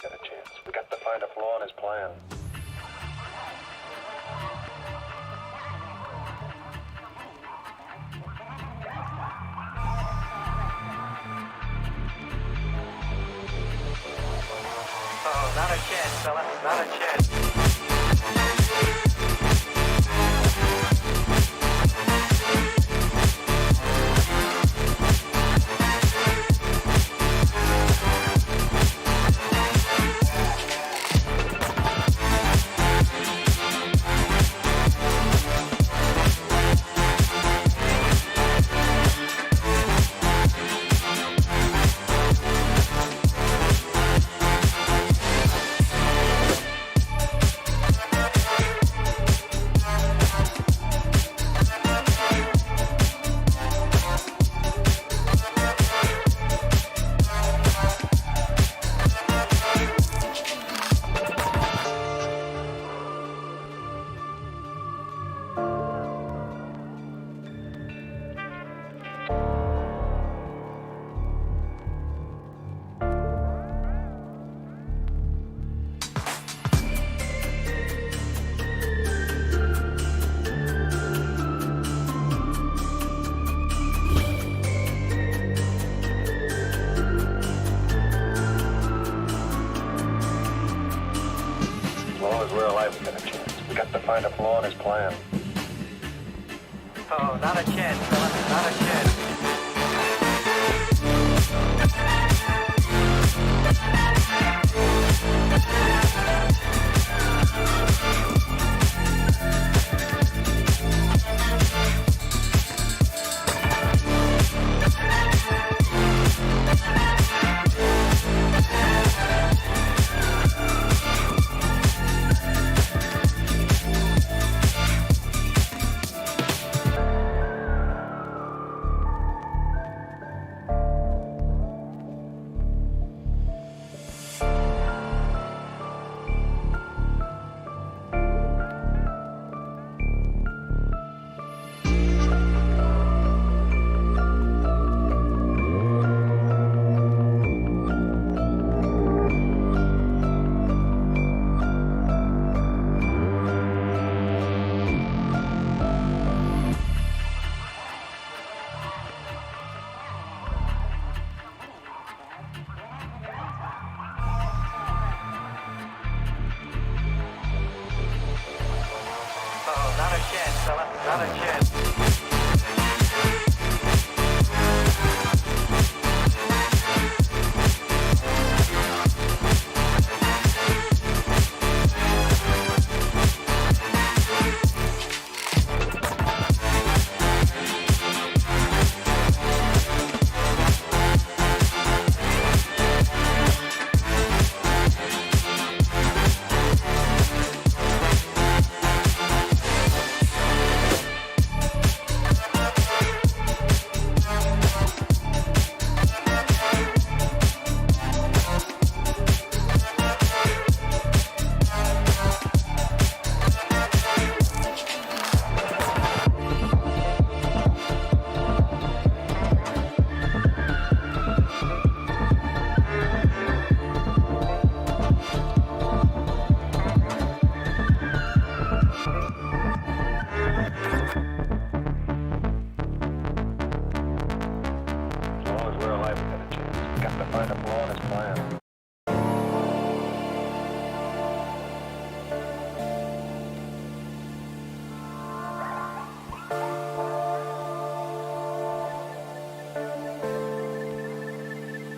get a chance. We got to find a flaw in his plan. Oh, not a chance, fella. Not a chance. We're alive, we got a chance. We got to find a flaw in his plan. Oh, not a chance, fella. Not a chance. Oh, not a chance, fella. Not a chance. Find a flaw in his plan.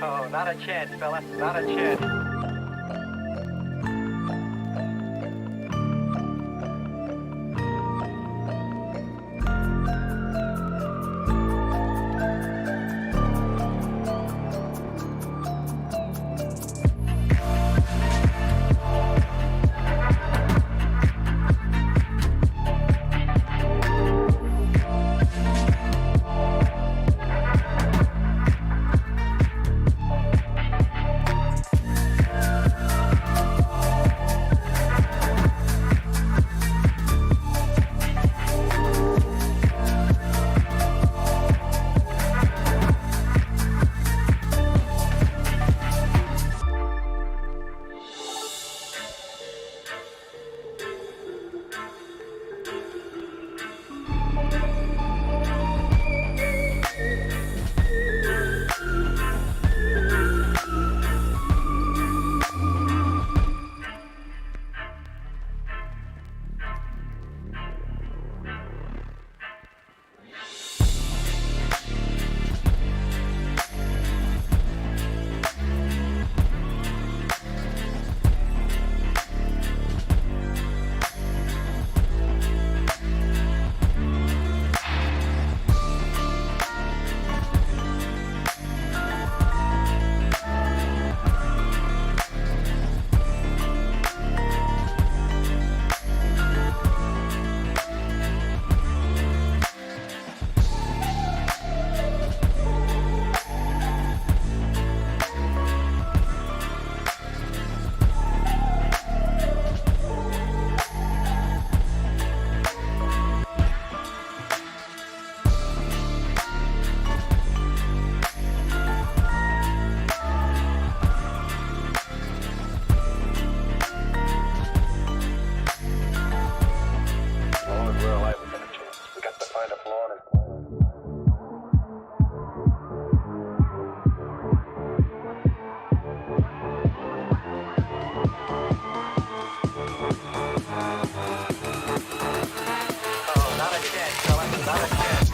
Oh, not a chance, fella. Not a chance. Oh, not a chance, fella. Not a chance.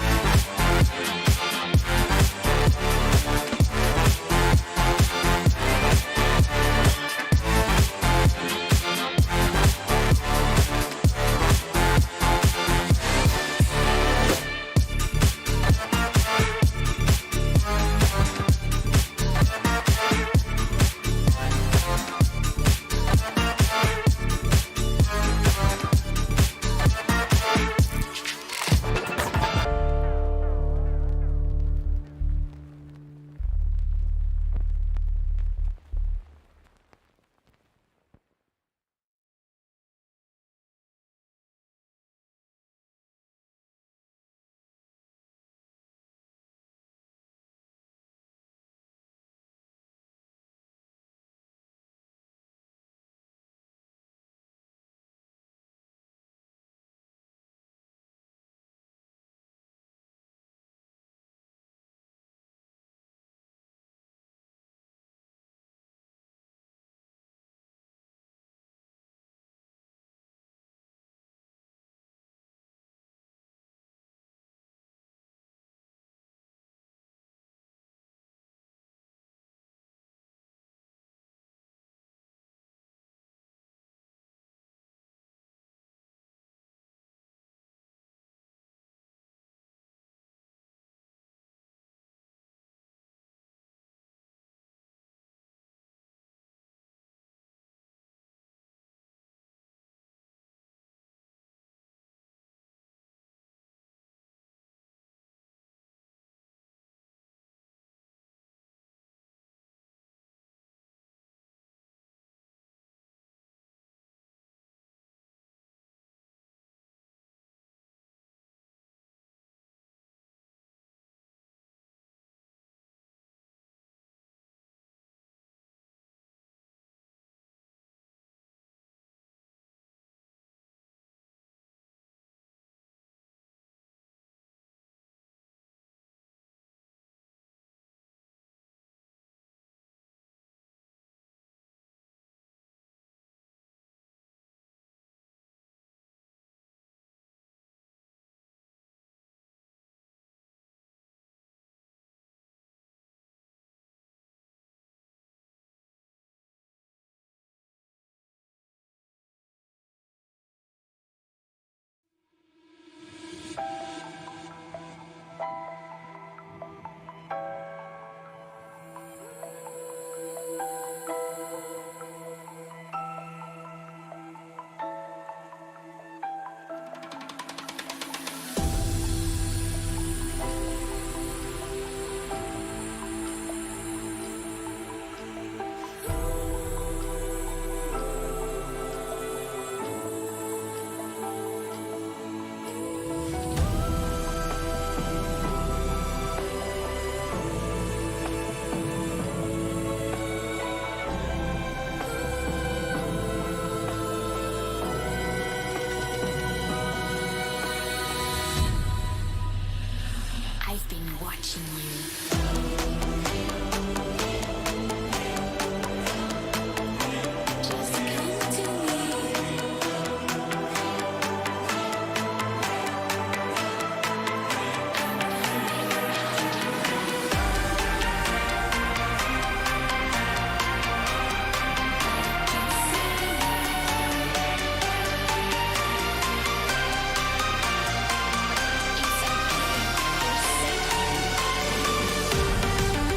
I've been watching you. Just come to me. It's okay. You're safe.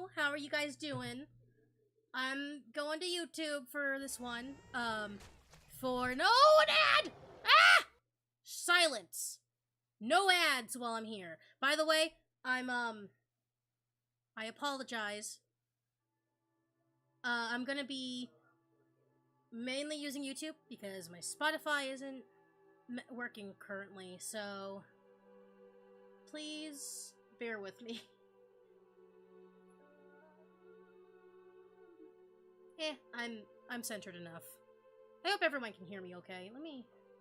hello. How are you guys doing? I'm going to YouTube for this one. For no an ad! Ah! Silence. No ads while I'm here. By the way, I apologize. I'm gonna be mainly using YouTube because my Spotify isn't working currently, so please bear with me. I'm centered enough. I hope everyone can hear me okay.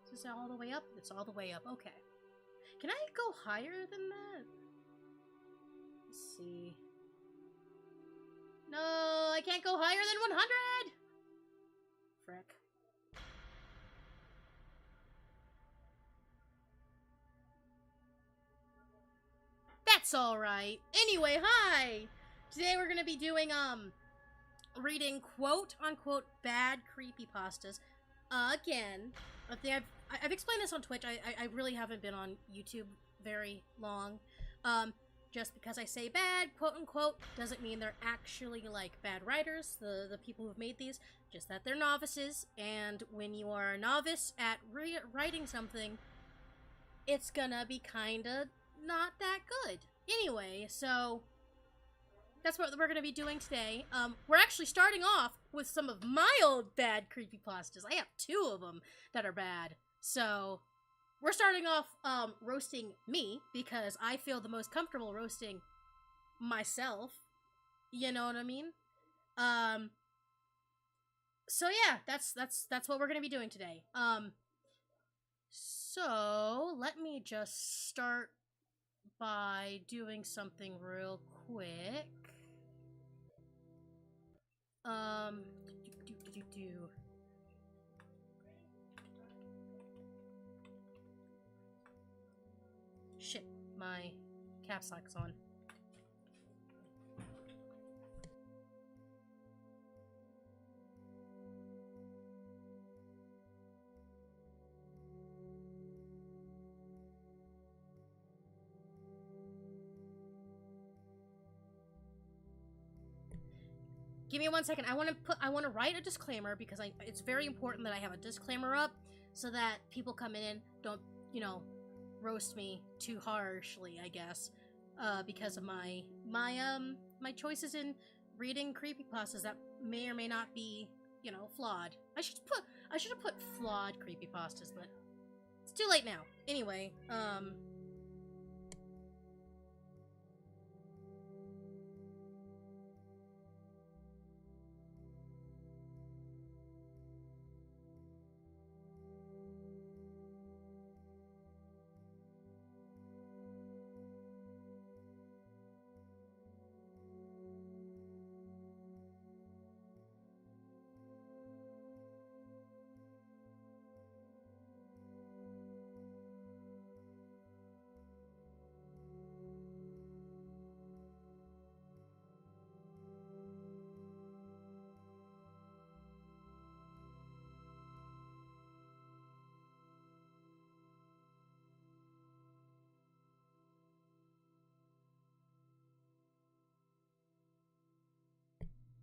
Is this all the way up? It's all the way up, okay. Can I go higher than that? Let's see. No, I can't go higher than 100! Frick. That's alright. Anyway, hi! Today we're gonna be doing, reading quote-unquote bad creepypastas. Again. I've explained this on Twitch. I really haven't been on YouTube very long. Just because I say bad, quote-unquote, doesn't mean they're actually, like, bad writers, the people who've made these. Just that they're novices, and when you are a novice at writing something, it's gonna be kinda not that good. Anyway, so that's what we're gonna be doing today. We're actually starting off with some of my old bad creepypastas. I have 2 of them that are bad. So, we're starting off, roasting me, because I feel the most comfortable roasting myself. You know what I mean? So yeah, that's what we're gonna be doing today. So, let me just start by doing something real quick. Shit, my caps lock's on. Give me 1 second. I want to write a disclaimer because it's very important that I have a disclaimer up so that people coming in don't, roast me too harshly, I guess, because of my choices in reading creepypastas that may or may not be, flawed. I should have put flawed creepypastas, but it's too late now. Anyway,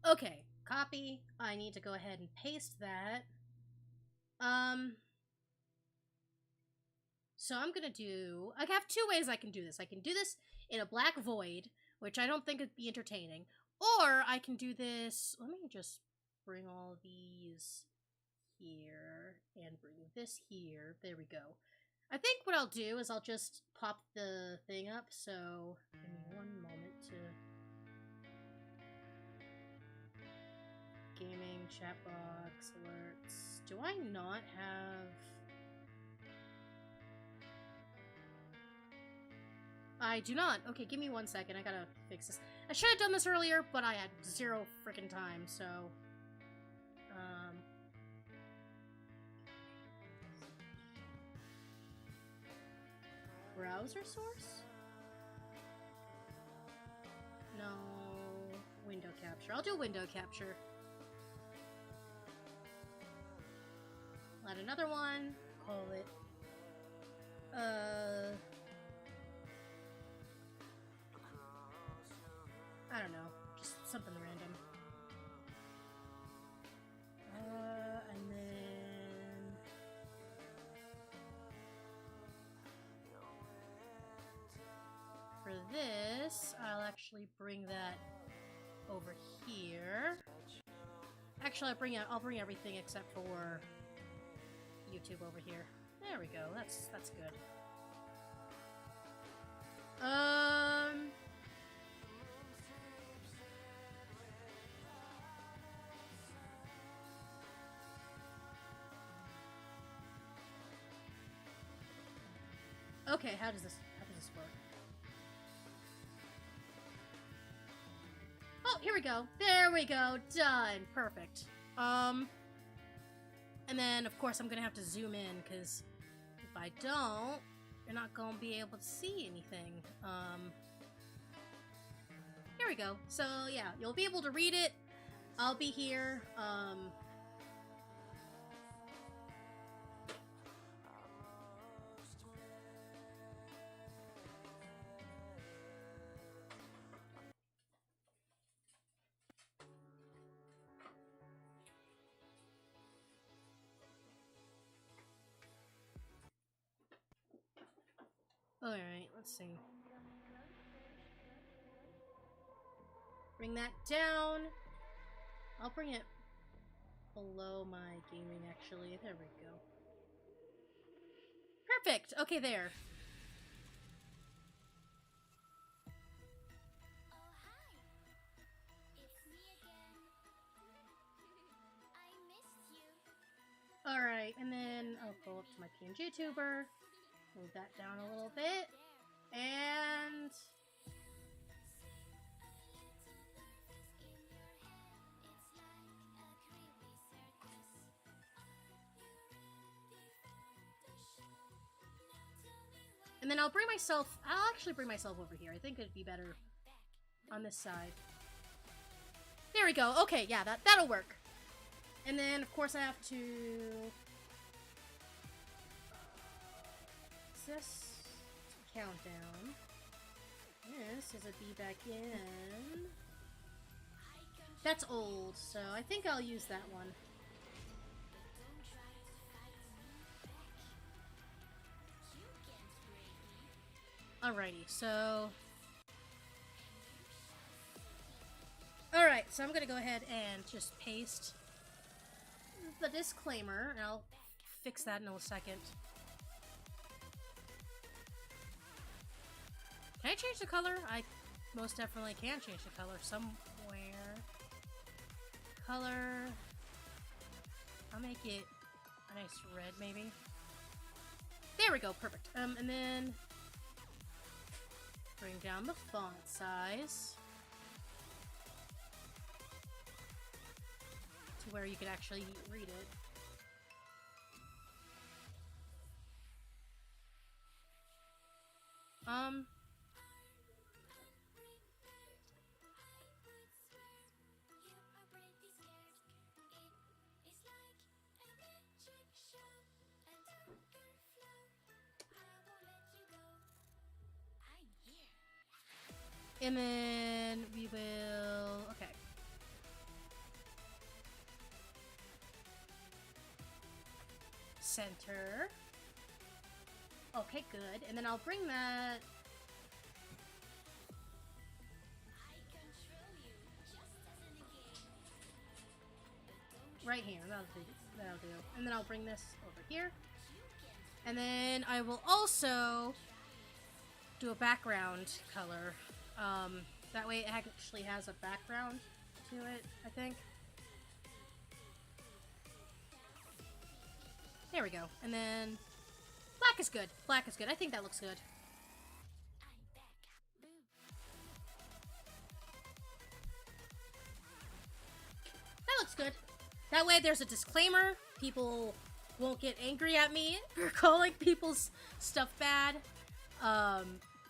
okay, copy. I need to go ahead and paste that. So I'm gonna do... I have 2 ways I can do this. I can do this in a black void, which I don't think would be entertaining. Or I can do this... Let me just bring all these here and bring this here. There we go. I think what I'll do is I'll just pop the thing up, so give me 1 moment to... Gaming, chat box, alerts. Do I not have... I do not. Okay, give me 1 second. I gotta fix this. I should have done this earlier, but I had 0 freaking time, so... Browser source? No. Window capture. I'll do window capture. Add another one. Call it... I don't know. Just for this, I'll actually bring that over here. Actually, I'll bring everything except for YouTube over here. There we go. That's good. Okay, how does this work? Oh, here we go. There we go. Done. Perfect. And then of course I'm gonna have to zoom in because if I don't, you're not gonna be able to see anything. Here we go. So yeah, you'll be able to read it. I'll be here. Alright, let's see. Bring that down. I'll bring it below my gaming, actually. There we go. Perfect! Okay, there. Oh, hi. It's me again. I missed you. Alright, and then I'll go up to my PNG tuber. Move that down a little bit. And... And then I'll actually bring myself over here. I think it'd be better on this side. There we go. Okay, yeah, that'll work. And then, of course, I have to... This countdown. This is a be back in. That's old, so I think I'll use that one. Alrighty, so... Alright, so I'm gonna go ahead and just paste the disclaimer, and I'll fix that in a second. Can I change the color? I most definitely can change the color somewhere. Color... I'll make it a nice red, maybe. There we go, perfect. And then... Bring down the font size to where you can actually read it. And then we will... Okay. Center. Okay, good. And then I'll bring that... right here. That'll do. And then I'll bring this over here. And then I will also do a background color. That way it actually has a background to it, I think. There we go. And then black is good. Black is good. I think that looks good. That looks good. That way there's a disclaimer. People won't get angry at me for calling people's stuff bad.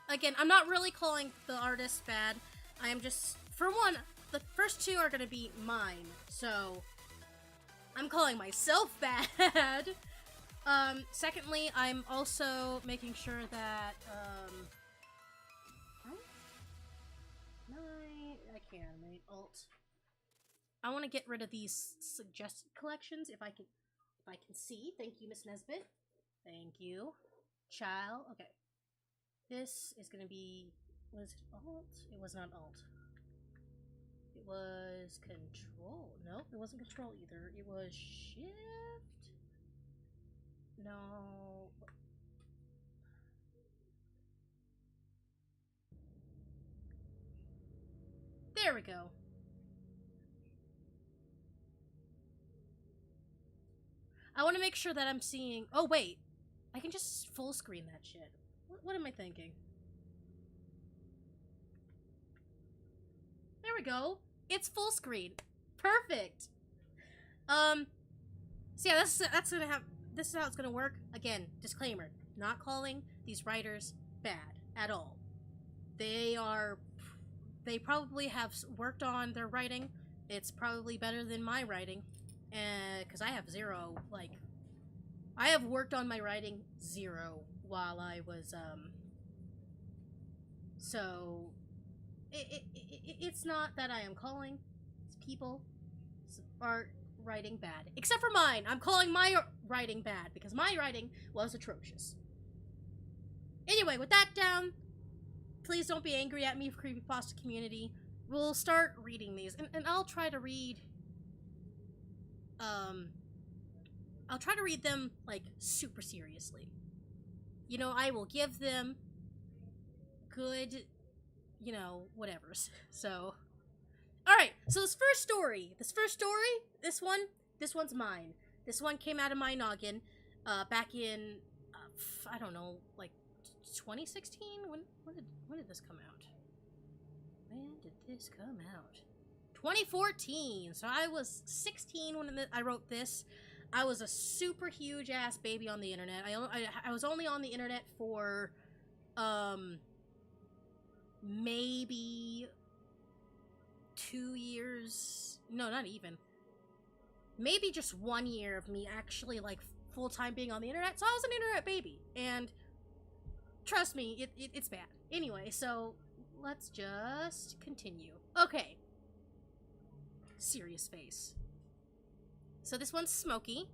Again, I'm not really calling the artist bad. I am just, for one, the first two are gonna be mine, so I'm calling myself bad. Secondly, I'm also making sure that, I can't animate alt. I want to get rid of these suggested collections if I can see. Thank you, Miss Nesbit. Thank you. Child. Okay. This is gonna be Was it Alt? It was not Alt. It was Control. Nope, it wasn't Control either. It was Shift? No. There we go. I want to make sure that I'm seeing... Oh, wait. I can just full screen that shit. What am I thinking? There we go. It's full screen. Perfect. So yeah, that's gonna have... This is how it's gonna work. Again, disclaimer. Not calling these writers bad at all. They probably have worked on their writing. It's probably better than my writing. Because I have zero, like... I have worked on my writing zero while I was, So... It's not that I am calling people are writing bad. Except for mine! I'm calling my writing bad, because my writing was atrocious. Anyway, with that down, please don't be angry at me, creepypasta community. We'll start reading these, and I'll try to read... I'll try to read them, like, super seriously. You know, I will give them good, you know, whatevers. So, alright, so this one's mine. This one came out of my noggin, back in, I don't know, like, 2016? When did this come out? When did this come out? 2014! So I was 16 when I wrote this. I was a super huge ass baby on the internet. I was only on the internet for, maybe 2 years. No, not even. Maybe just 1 year of me actually, like, full-time being on the internet. So I was an internet baby. And trust me, it's bad. Anyway, so let's just continue. Okay. Serious face. So this one's Smokey.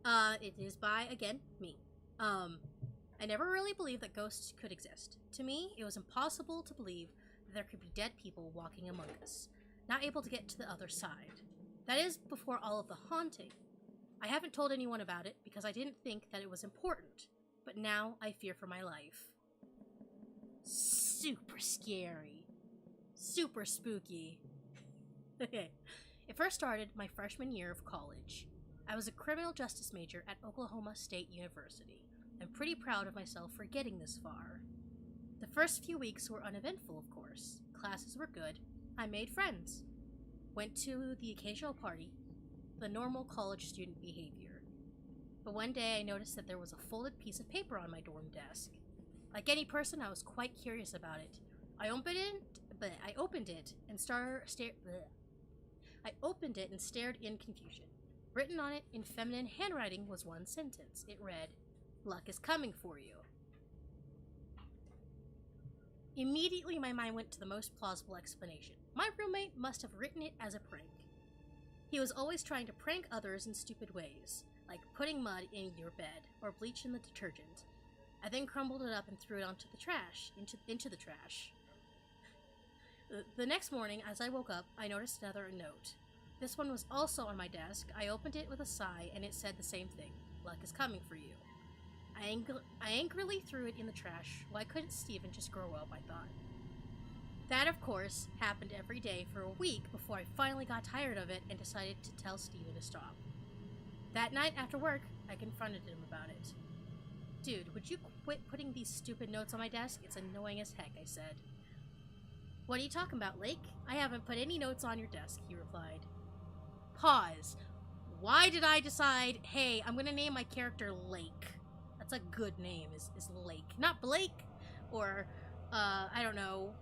It is by, again, me. I never really believed that ghosts could exist. To me, it was impossible to believe that there could be dead people walking among us, not able to get to the other side. That is before all of the haunting. I haven't told anyone about it because I didn't think that it was important, but now I fear for my life. Super scary. Super spooky. Okay. It first started my freshman year of college. I was a criminal justice major at Oklahoma State University. I'm pretty proud of myself for getting this far. The first few weeks were uneventful, of course. Classes were good. I made friends. Went to the occasional party. The normal college student behavior. But one day I noticed that there was a folded piece of paper on my dorm desk. Like any person, I was quite curious about it. I opened it and stared in confusion. Written on it in feminine handwriting was one sentence. It read, "Luck is coming for you." Immediately my mind went to the most plausible explanation. My roommate must have written it as a prank. He was always trying to prank others in stupid ways, like putting mud in your bed or bleach in the detergent. I then crumbled it up and threw it onto the trash, into the trash. The next morning, as I woke up, I noticed another note. This one was also on my desk. I opened it with a sigh, and it said the same thing. Luck is coming for you. I angrily threw it in the trash. Why couldn't Steven just grow up, I thought. That, of course, happened every day for a week before I finally got tired of it and decided to tell Steven to stop. That night after work, I confronted him about it. Dude, would you quit putting these stupid notes on my desk? It's annoying as heck, I said. What are you talking about, Lake? I haven't put any notes on your desk, he replied. Pause. Why did I decide, hey, I'm gonna name my character Lake? That's a good name, is Lake. Not Blake, or, I don't know,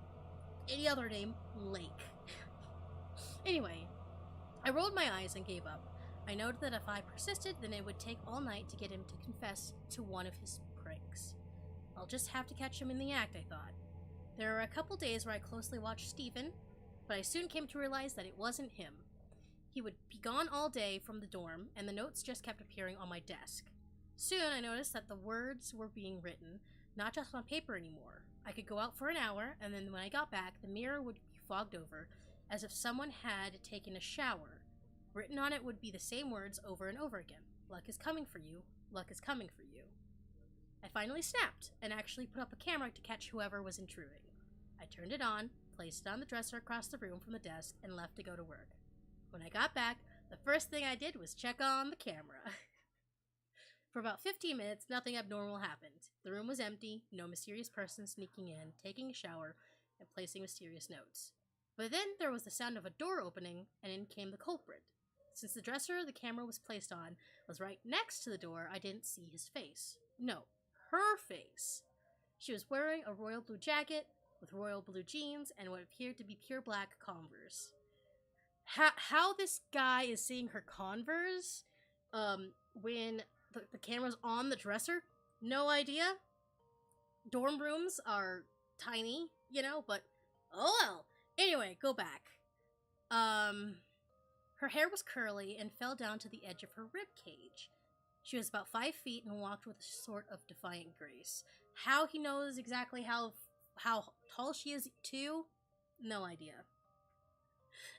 any other name, Lake. Anyway, I rolled my eyes and gave up. I noted that if I persisted, then it would take all night to get him to confess to one of his pranks. I'll just have to catch him in the act, I thought. There were a couple days where I closely watched Steven, but I soon came to realize that it wasn't him. He would be gone all day from the dorm, and the notes just kept appearing on my desk. Soon I noticed that the words were being written, not just on paper anymore. I could go out for an hour, and then when I got back, the mirror would be fogged over, as if someone had taken a shower. Written on it would be the same words over and over again. Luck is coming for you. Luck is coming for you. I finally snapped, and actually put up a camera to catch whoever was intruding. I turned it on, placed it on the dresser across the room from the desk, and left to go to work. When I got back, the first thing I did was check on the camera. For about 15 minutes, nothing abnormal happened. The room was empty, no mysterious person sneaking in, taking a shower, and placing mysterious notes. But then there was the sound of a door opening, and in came the culprit. Since the dresser the camera was placed on was right next to the door, I didn't see his face. No, her face. She was wearing a royal blue jacket with royal blue jeans and what appeared to be pure black Converse. How this guy is seeing her Converse when the camera's on the dresser? No idea. Dorm rooms are tiny, you know, but oh well. Anyway, go back. Her hair was curly and fell down to the edge of her rib cage. She was about 5 feet and walked with a sort of defiant grace. How he knows exactly how tall she is, too? No idea.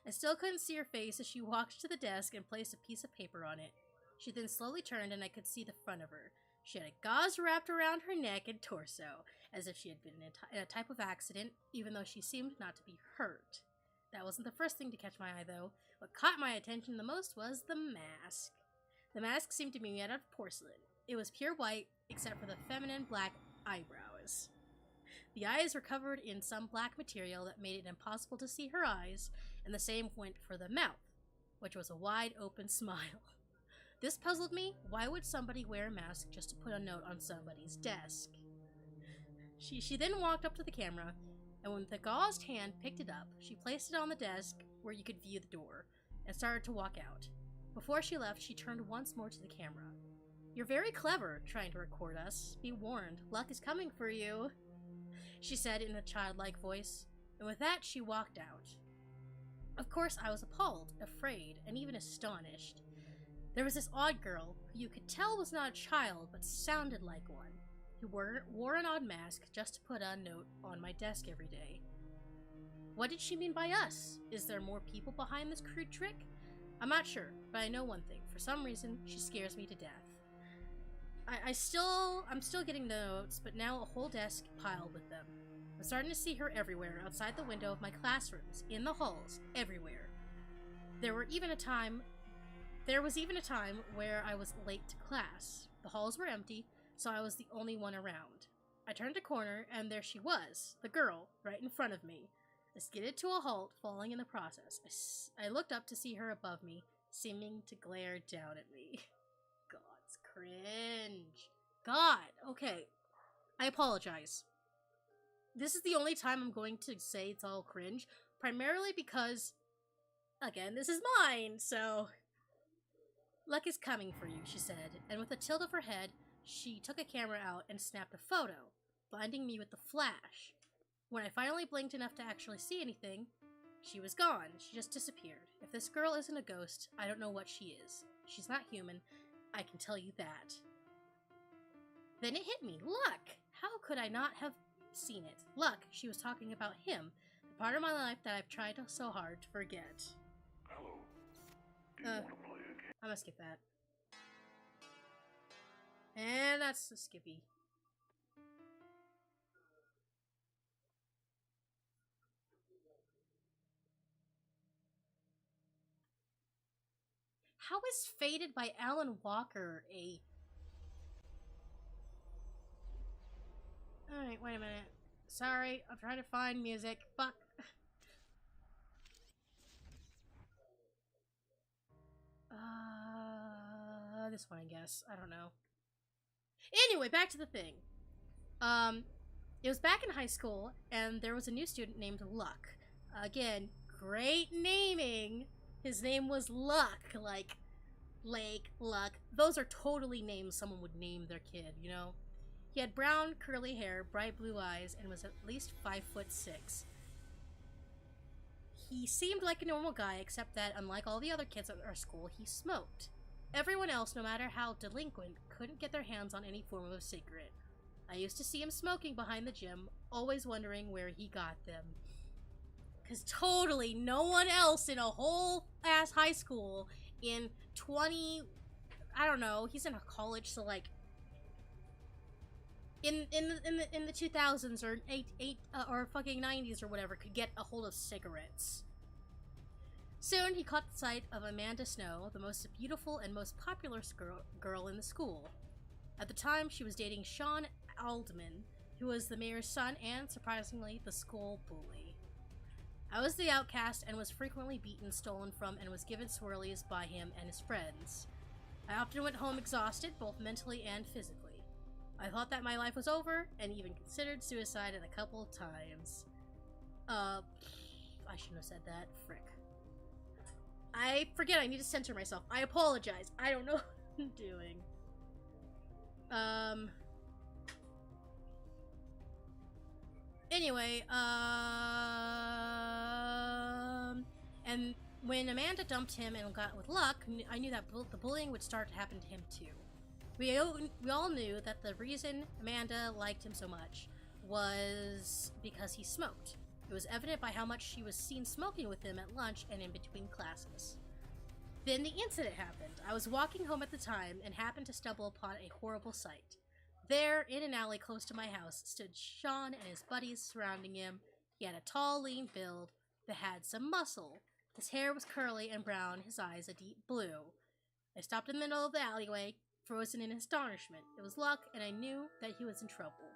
I still couldn't see her face as she walked to the desk and placed a piece of paper on it. She then slowly turned and I could see the front of her. She had a gauze wrapped around her neck and torso, as if she had been in a type of accident, even though she seemed not to be hurt. That wasn't the first thing to catch my eye, though. What caught my attention the most was the mask. The mask seemed to be made out of porcelain. It was pure white, except for the feminine black eyebrows. The eyes were covered in some black material that made it impossible to see her eyes, and the same went for the mouth, which was a wide open smile. This puzzled me. Why would somebody wear a mask just to put a note on somebody's desk? She then walked up to the camera, and when the gauzed hand picked it up, she placed it on the desk where you could view the door, and started to walk out. Before she left, she turned once more to the camera. "You're very clever, trying to record us. Be warned, luck is coming for you," she said in a childlike voice, and with that she walked out. Of course, I was appalled, afraid, and even astonished. There was this odd girl, who you could tell was not a child, but sounded like one, who wore an odd mask just to put a note on my desk every day. What did she mean by us? Is there more people behind this crude trick? I'm not sure, but I know one thing. For some reason, she scares me to death. I'm still getting the notes, but now a whole desk piled with them. I'm starting to see her everywhere, outside the window of my classrooms, in the halls, everywhere. There was even a time where I was late to class. The halls were empty, so I was the only one around. I turned a corner, and there she was, the girl, right in front of me. I skidded to a halt, falling in the process. I looked up to see her above me, seeming to glare down at me. God's cringe. God, okay. I apologize. This is the only time I'm going to say it's all cringe, primarily because, again, this is mine, so... "Luck is coming for you," she said, and with a tilt of her head, she took a camera out and snapped a photo, blinding me with the flash. When I finally blinked enough to actually see anything, she was gone. She just disappeared. If this girl isn't a ghost, I don't know what she is. She's not human, I can tell you that. Then it hit me. Luck! How could I not have seen it? Luck, she was talking about him, the part of my life that I've tried so hard to forget. Hello. Do you want to play a game? I'm gonna skip that. And that's the Skippy. How is Faded by Alan Walker a... Alright, wait a minute. Sorry, I'm trying to find music. Fuck. This one, I guess. I don't know. Anyway, back to the thing. It was back in high school, and there was a new student named Luck. Again, great naming. His name was Luck, like Lake, Luck. Those are totally names someone would name their kid, you know? He had brown, curly hair, bright blue eyes, and was at least 5'6". He seemed like a normal guy, except that, unlike all the other kids at our school, he smoked. Everyone else, no matter how delinquent, couldn't get their hands on any form of a cigarette. I used to see him smoking behind the gym, always wondering where he got them. Because totally no one else in a whole ass high school in 20... I don't know, he's in a college, so like... In the 2000s or or fucking 90s or whatever, could get a hold of cigarettes. Soon he caught sight of Amanda Snow, the most beautiful and most popular girl in the school. At the time, she was dating Sean Aldman, who was the mayor's son and, surprisingly, the school bully. I was the outcast and was frequently beaten, stolen from, and was given swirlies by him and his friends. I often went home exhausted, both mentally and physically. I thought that my life was over, and even considered suicide a couple of times. I shouldn't have said that. Frick. I forget, I need to censor myself. I apologize. I don't know what I'm doing. Anyway, and when Amanda dumped him and got with luck, I knew that the bullying would start to happen to him too. We all knew that the reason Amanda liked him so much was because he smoked. It was evident by how much she was seen smoking with him at lunch and in between classes. Then the incident happened. I was walking home at the time and happened to stumble upon a horrible sight. There, in an alley close to my house, stood Sean and his buddies surrounding him. He had a tall, lean build that had some muscle. His hair was curly and brown, his eyes a deep blue. I stopped in the middle of the alleyway, frozen in astonishment. It was Luck, and I knew that he was in trouble.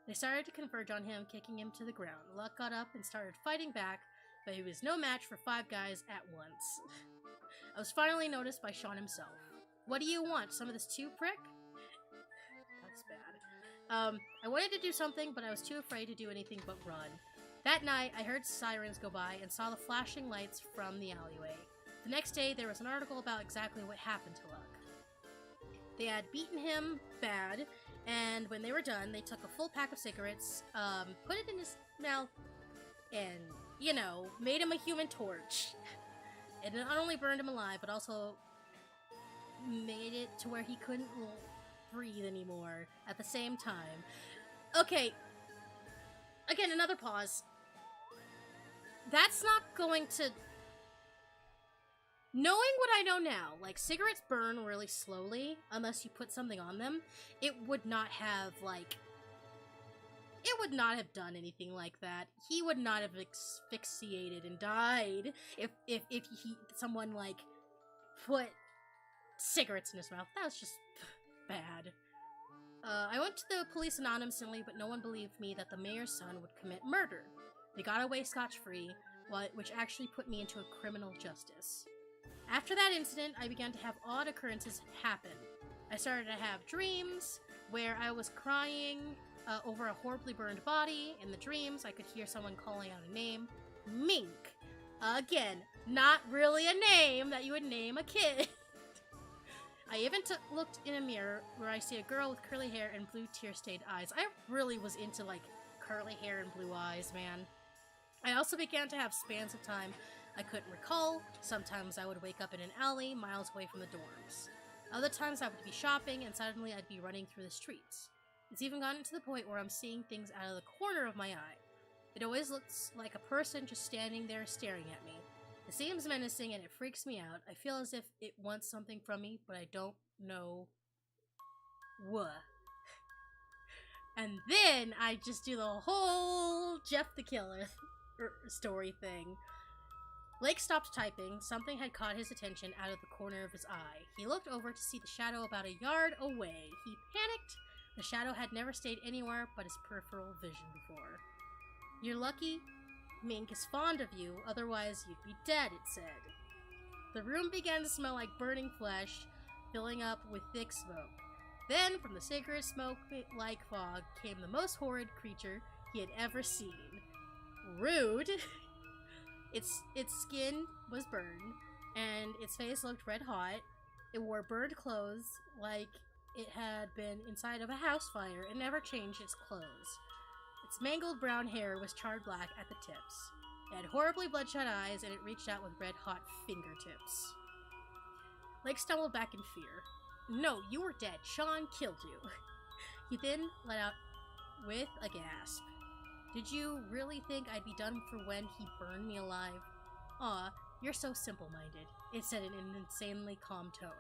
They started to converge on him, kicking him to the ground. Luck got up and started fighting back, but he was no match for 5 guys at once. I was finally noticed by Sean himself. "What do you want? Some of this too, prick?" That's bad. I wanted to do something, but I was too afraid to do anything but run. That night, I heard sirens go by and saw the flashing lights from the alleyway. The next day, there was an article about exactly what happened to Luck. They had beaten him bad, and when they were done, they took a full pack of cigarettes, put it in his mouth, and, you know, made him a human torch. It not only burned him alive, but also made it to where he couldn't breathe anymore at the same time. Okay, again, another pause. That's not going to... Knowing what I know now, like, cigarettes burn really slowly unless you put something on them. It would not have, like... It would not have done anything like that. He would not have asphyxiated and died if someone, like, put cigarettes in his mouth. That was just bad. I went to the police anonymously, but no one believed me that the mayor's son would commit murder. They got away scotch-free, which actually put me into a criminal justice. After that incident, I began to have odd occurrences happen. I started to have dreams where I was crying over a horribly burned body. In the dreams, I could hear someone calling out a name. Mink. Again, not really a name that you would name a kid. I even looked in a mirror where I see a girl with curly hair and blue tear-stained eyes. I really was into, like, curly hair and blue eyes, man. I also began to have spans of time I couldn't recall. Sometimes I would wake up in an alley miles away from the dorms. Other times I would be shopping and suddenly I'd be running through the streets. It's even gotten to the point where I'm seeing things out of the corner of my eye. It always looks like a person just standing there staring at me. It seems menacing and it freaks me out. I feel as if it wants something from me, but I don't know what. And then I just do the whole Jeff the Killer story thing. Blake stopped typing. Something had caught his attention out of the corner of his eye. He looked over to see the shadow about a yard away. He panicked. The shadow had never stayed anywhere but his peripheral vision before. "You're lucky Mink is fond of you, otherwise you'd be dead," it said. The room began to smell like burning flesh, filling up with thick smoke. Then, from the cigarette smoke-like fog, came the most horrid creature he had ever seen. Rude. Its skin was burned, and its face looked red hot. It wore burned clothes, like it had been inside of a house fire, and never changed its clothes. Its mangled brown hair was charred black at the tips. It had horribly bloodshot eyes, and it reached out with red-hot fingertips. Lake stumbled back in fear. "No, you were dead. Sean killed you." He then let out with a gasp. Did you really think I'd be done for when he burned me alive? Aw, you're so simple-minded, it said in an insanely calm tone.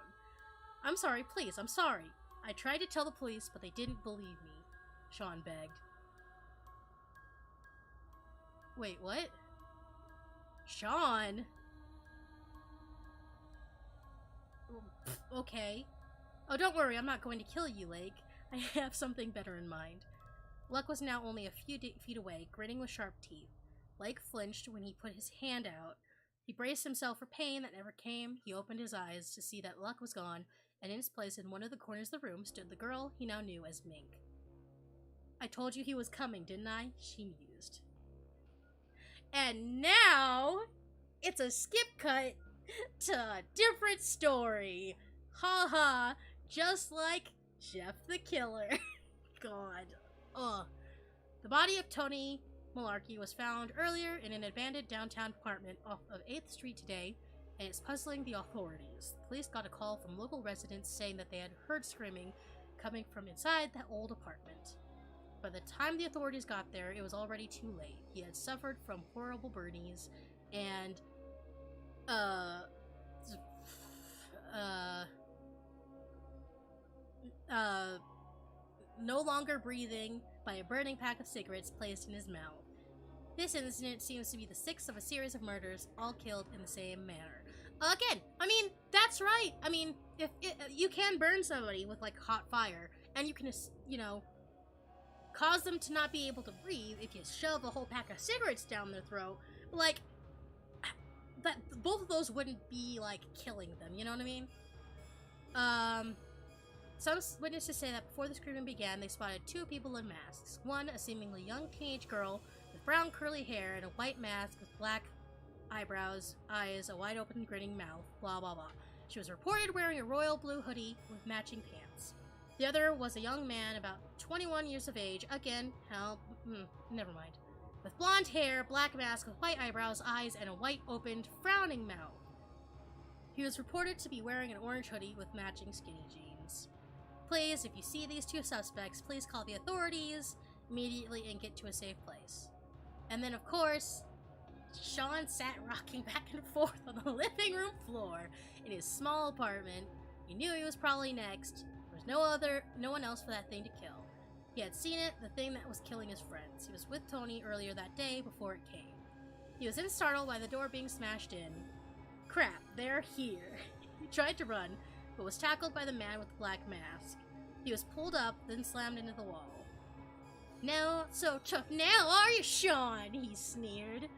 I'm sorry, please, I'm sorry. I tried to tell the police, but they didn't believe me, Sean begged. Wait, what? Sean? Okay. Oh, don't worry, I'm not going to kill you, Lake. I have something better in mind. Luck was now only a few feet away, grinning with sharp teeth. Lake flinched when he put his hand out. He braced himself for pain that never came. He opened his eyes to see that Luck was gone, and in his place in one of the corners of the room stood the girl he now knew as Mink. I told you he was coming, didn't I? She mused. And now, it's a skip cut to a different story. Ha ha, just like Jeff the Killer. God. Ugh. The body of Tony Malarkey was found earlier in an abandoned downtown apartment off of 8th Street today, and it's puzzling the authorities. The police got a call from local residents saying that they had heard screaming coming from inside that old apartment. By the time the authorities got there, it was already too late. He had suffered from horrible burns and, no longer breathing by a burning pack of cigarettes placed in his mouth. This incident seems to be the 6th of a series of murders, all killed in the same manner. Again, I mean, that's right. I mean, if you can burn somebody with, like, hot fire, and you can, you know, cause them to not be able to breathe if you shove a whole pack of cigarettes down their throat. Like, that both of those wouldn't be, like, killing them, you know what I mean? Some witnesses say that before the screaming began, they spotted 2 people in masks. One, a seemingly young teenage girl with brown curly hair and a white mask with black eyebrows, eyes, a wide-open grinning mouth, blah blah blah. She was reported wearing a royal blue hoodie with matching pants. The other was a young man about 21 years of age, again, never mind, with blonde hair, black mask with white eyebrows, eyes, and a white opened, frowning mouth. He was reported to be wearing an orange hoodie with matching skinny jeans. Please, if you see these 2 suspects, please call the authorities immediately and get to a safe place. And then, of course, Sean sat rocking back and forth on the living room floor in his small apartment. He knew he was probably next. There was no one else for that thing to kill. He had seen it, the thing that was killing his friends. He was with Tony earlier that day before it came. He was then startled by the door being smashed in. Crap, they're here. He tried to run, but was tackled by the man with the black mask. He was pulled up, then slammed into the wall. "No, so tough now, are you, Sean?" he sneered.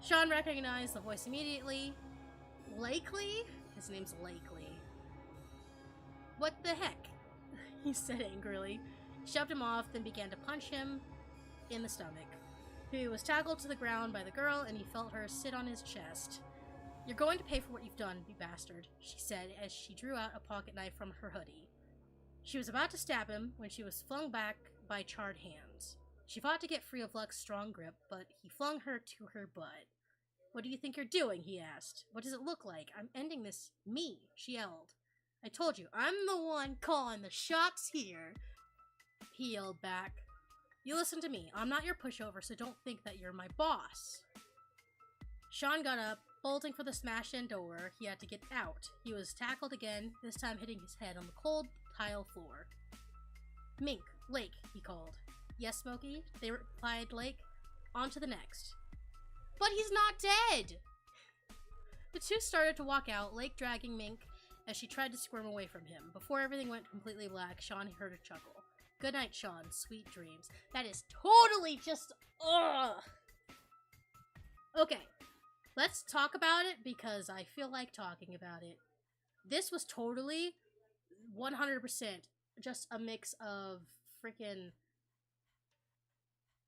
Sean recognized the voice immediately. Lakely? His name's Lakely. "What the heck?" he said angrily. He shoved him off, then began to punch him in the stomach. He was tackled to the ground by the girl, and he felt her sit on his chest. "You're going to pay for what you've done, you bastard," she said as she drew out a pocket knife from her hoodie. She was about to stab him when she was flung back by charred hands. She fought to get free of Luck's strong grip, but he flung her to her butt. "What do you think you're doing?" he asked. "What does it look like? I'm ending this. Me," she yelled. "I told you, I'm the one calling the shots here," he yelled back. "You listen to me. I'm not your pushover, so don't think that you're my boss." Sean got up, bolting for the smashed-in door. He had to get out. He was tackled again, this time hitting his head on the cold tile floor. "Mink, Lake," he called. "Yes, Smokey," they replied. Lake. "On to the next." "But he's not dead!" The 2 started to walk out, Lake dragging Mink as she tried to squirm away from him. Before everything went completely black, Sean heard a chuckle. "Good night, Sean. Sweet dreams." That is totally just... ugh! Okay, let's talk about it because I feel like talking about it. This was totally 100% just a mix of freaking...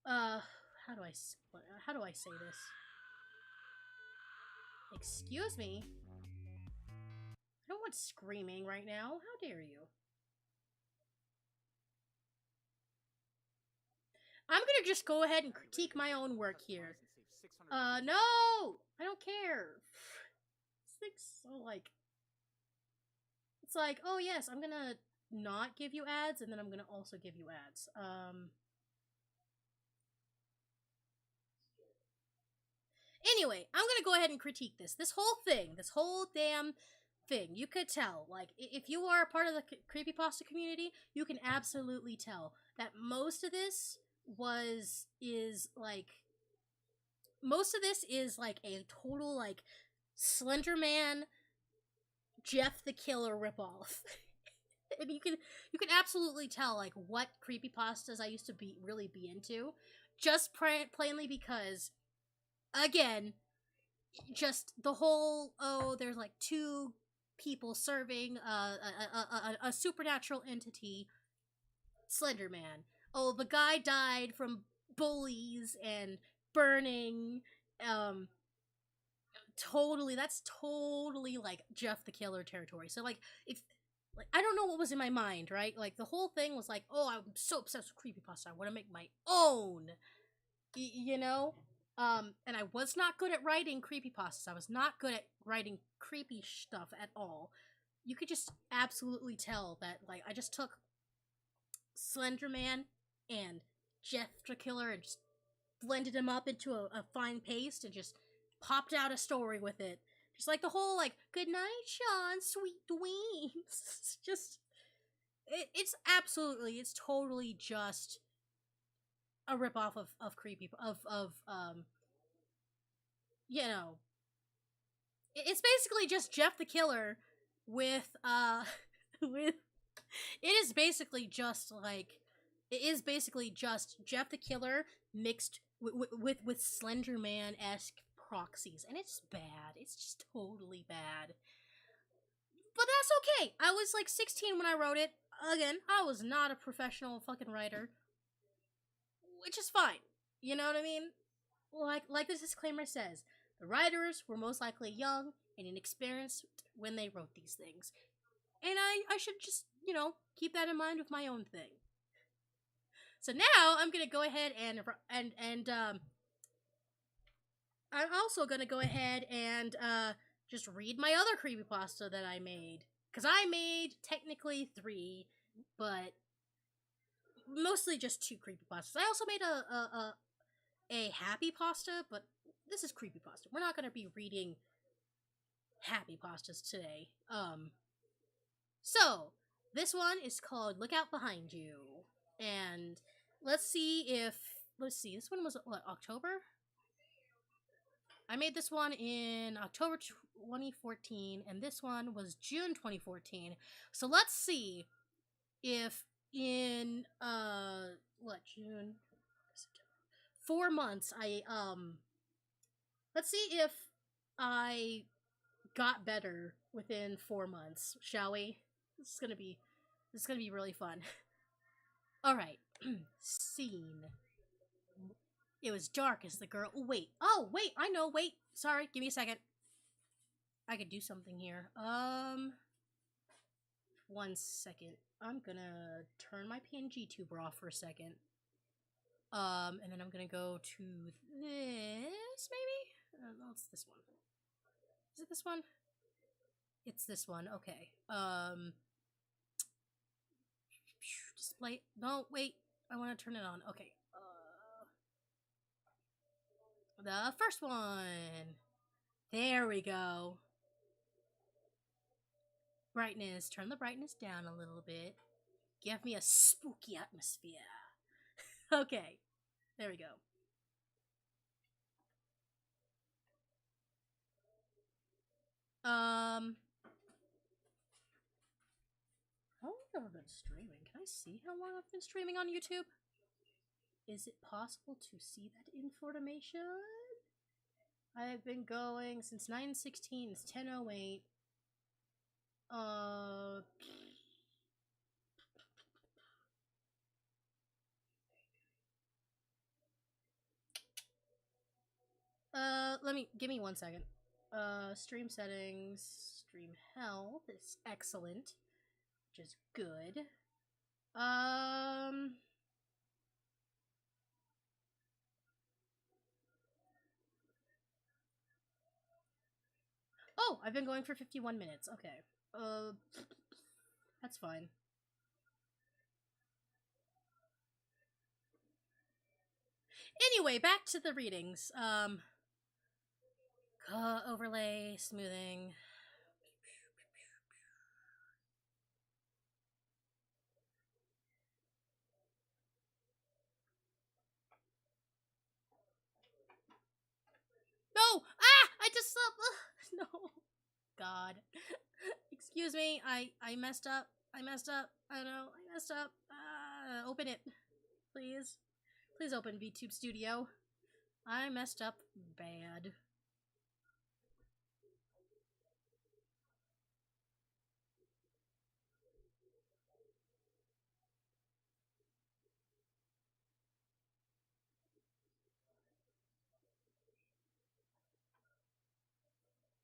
how do I say this? Excuse me? I don't want screaming right now. How dare you? I'm gonna just go ahead and critique my own work here. No! I don't care. It's like, oh yes, I'm gonna not give you ads, and then I'm gonna also give you ads. Anyway, I'm gonna go ahead and critique this. This whole damn thing. You could tell, like, if you are a part of the creepypasta community, you can absolutely tell that most of this is like a total, like, Slender Man, Jeff the Killer ripoff. And you can absolutely tell, like, what creepypastas I used to really be into, just plainly because, again, just the whole, oh, there's like two people serving a supernatural entity, Slender Man. Oh, the guy died from bullies and burning. That's totally like Jeff the Killer territory. So, like, if, like, I don't know what was in my mind, right? Like, the whole thing was like, oh, I'm so obsessed with creepypasta, I want to make my own, you know? And I was not good at writing creepypastas. I was not good at writing creepy stuff at all. You could just absolutely tell that, like, I just took Slender Man and Jeff the Killer and just blended them up into a fine paste and just popped out a story with it. Just like the whole, like, good night, Sean, sweet dreams. Just, it's totally just a ripoff of creepy, you know, it's basically just Jeff the Killer with, with, it is basically just Jeff the Killer mixed with Slender Man-esque proxies, and it's bad. It's just totally bad. But that's okay. I was like 16 when I wrote it. Again, I was not a professional fucking writer, which is fine. You know what I mean? Like this disclaimer says, the writers were most likely young and inexperienced when they wrote these things. And I should just, you know, keep that in mind with my own thing. So now I'm gonna go ahead and I'm also gonna go ahead and just read my other creepypasta that I made. Cause I made technically 3, but mostly just 2 creepypastas. I also made a happy pasta, but this is creepypasta. We're not gonna be reading happy pastas today. So this one is called Look Out Behind You. And let's see, this one was, what, October? I made this one in October 2014, and this one was June 2014. So let's see if in, June, September, 4 months, let's see if I got better within 4 months, shall we? This is gonna be really fun. Alright, scene. It was dark as the girl. Wait, I know. Wait, sorry. Give me a second. I could do something here. 1 second. I'm gonna turn my PNG tuber off for a second. And then I'm gonna go to this, maybe? No, it's this one. Is it this one? It's this one. Okay. Display. No, wait. I want to turn it on. Okay. The first one. There we go. Brightness. Turn the brightness down a little bit. Give me a spooky atmosphere. Okay. There we go. How long have I been streaming? Can I see how long I've been streaming on YouTube? Is it possible to see that information? I have been going since 9/16. It's 10:08. Give me 1 second. Stream settings, stream health is excellent, which is good. Oh, I've been going for 51 minutes. Okay. That's fine. Anyway, back to the readings. Overlay, smoothing. No! Ah! I just slept. No. God. Excuse me. I messed up. I messed up. I don't know. I messed up. Open it. Please. Please open VTube Studio. I messed up bad.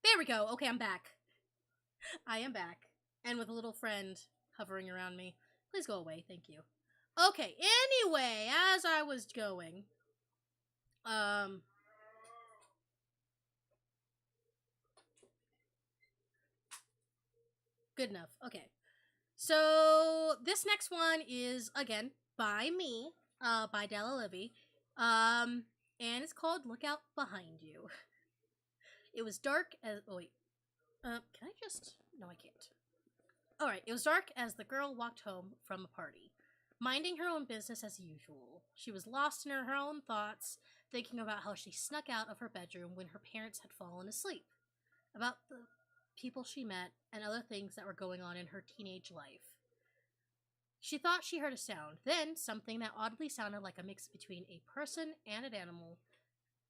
There we go. Okay, I'm back. I am back. And with a little friend hovering around me. Please go away. Thank you. Okay, anyway, as I was going, good enough. Okay. So, this next one is, again, by me, by Dela Livi, and it's called Look Out Behind You. It was dark as, oh wait, can I just, no I can't. Alright, it was dark as the girl walked home from a party, minding her own business as usual. She was lost in her own thoughts, thinking about how she snuck out of her bedroom when her parents had fallen asleep, about the people she met, and other things that were going on in her teenage life. She thought she heard a sound, then something that oddly sounded like a mix between a person and an animal,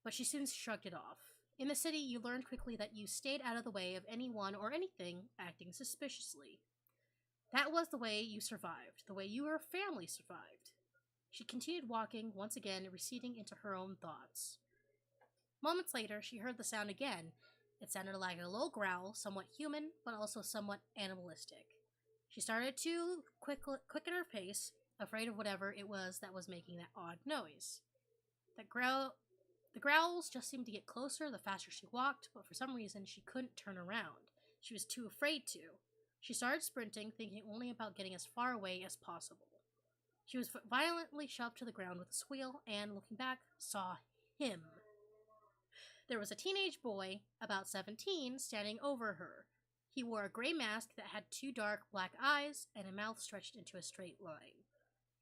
but she soon shrugged it off. In the city, you learned quickly that you stayed out of the way of anyone or anything acting suspiciously. That was the way you survived, the way your family survived. She continued walking, once again receding into her own thoughts. Moments later, she heard the sound again. It sounded like a low growl, somewhat human, but also somewhat animalistic. She started to quicken her pace, afraid of whatever it was that was making that odd noise. The growls just seemed to get closer the faster she walked, but for some reason she couldn't turn around. She was too afraid to. She started sprinting, thinking only about getting as far away as possible. She was violently shoved to the ground with a squeal and, looking back, saw him. There was a teenage boy, about 17, standing over her. He wore a gray mask that had two dark black eyes and a mouth stretched into a straight line.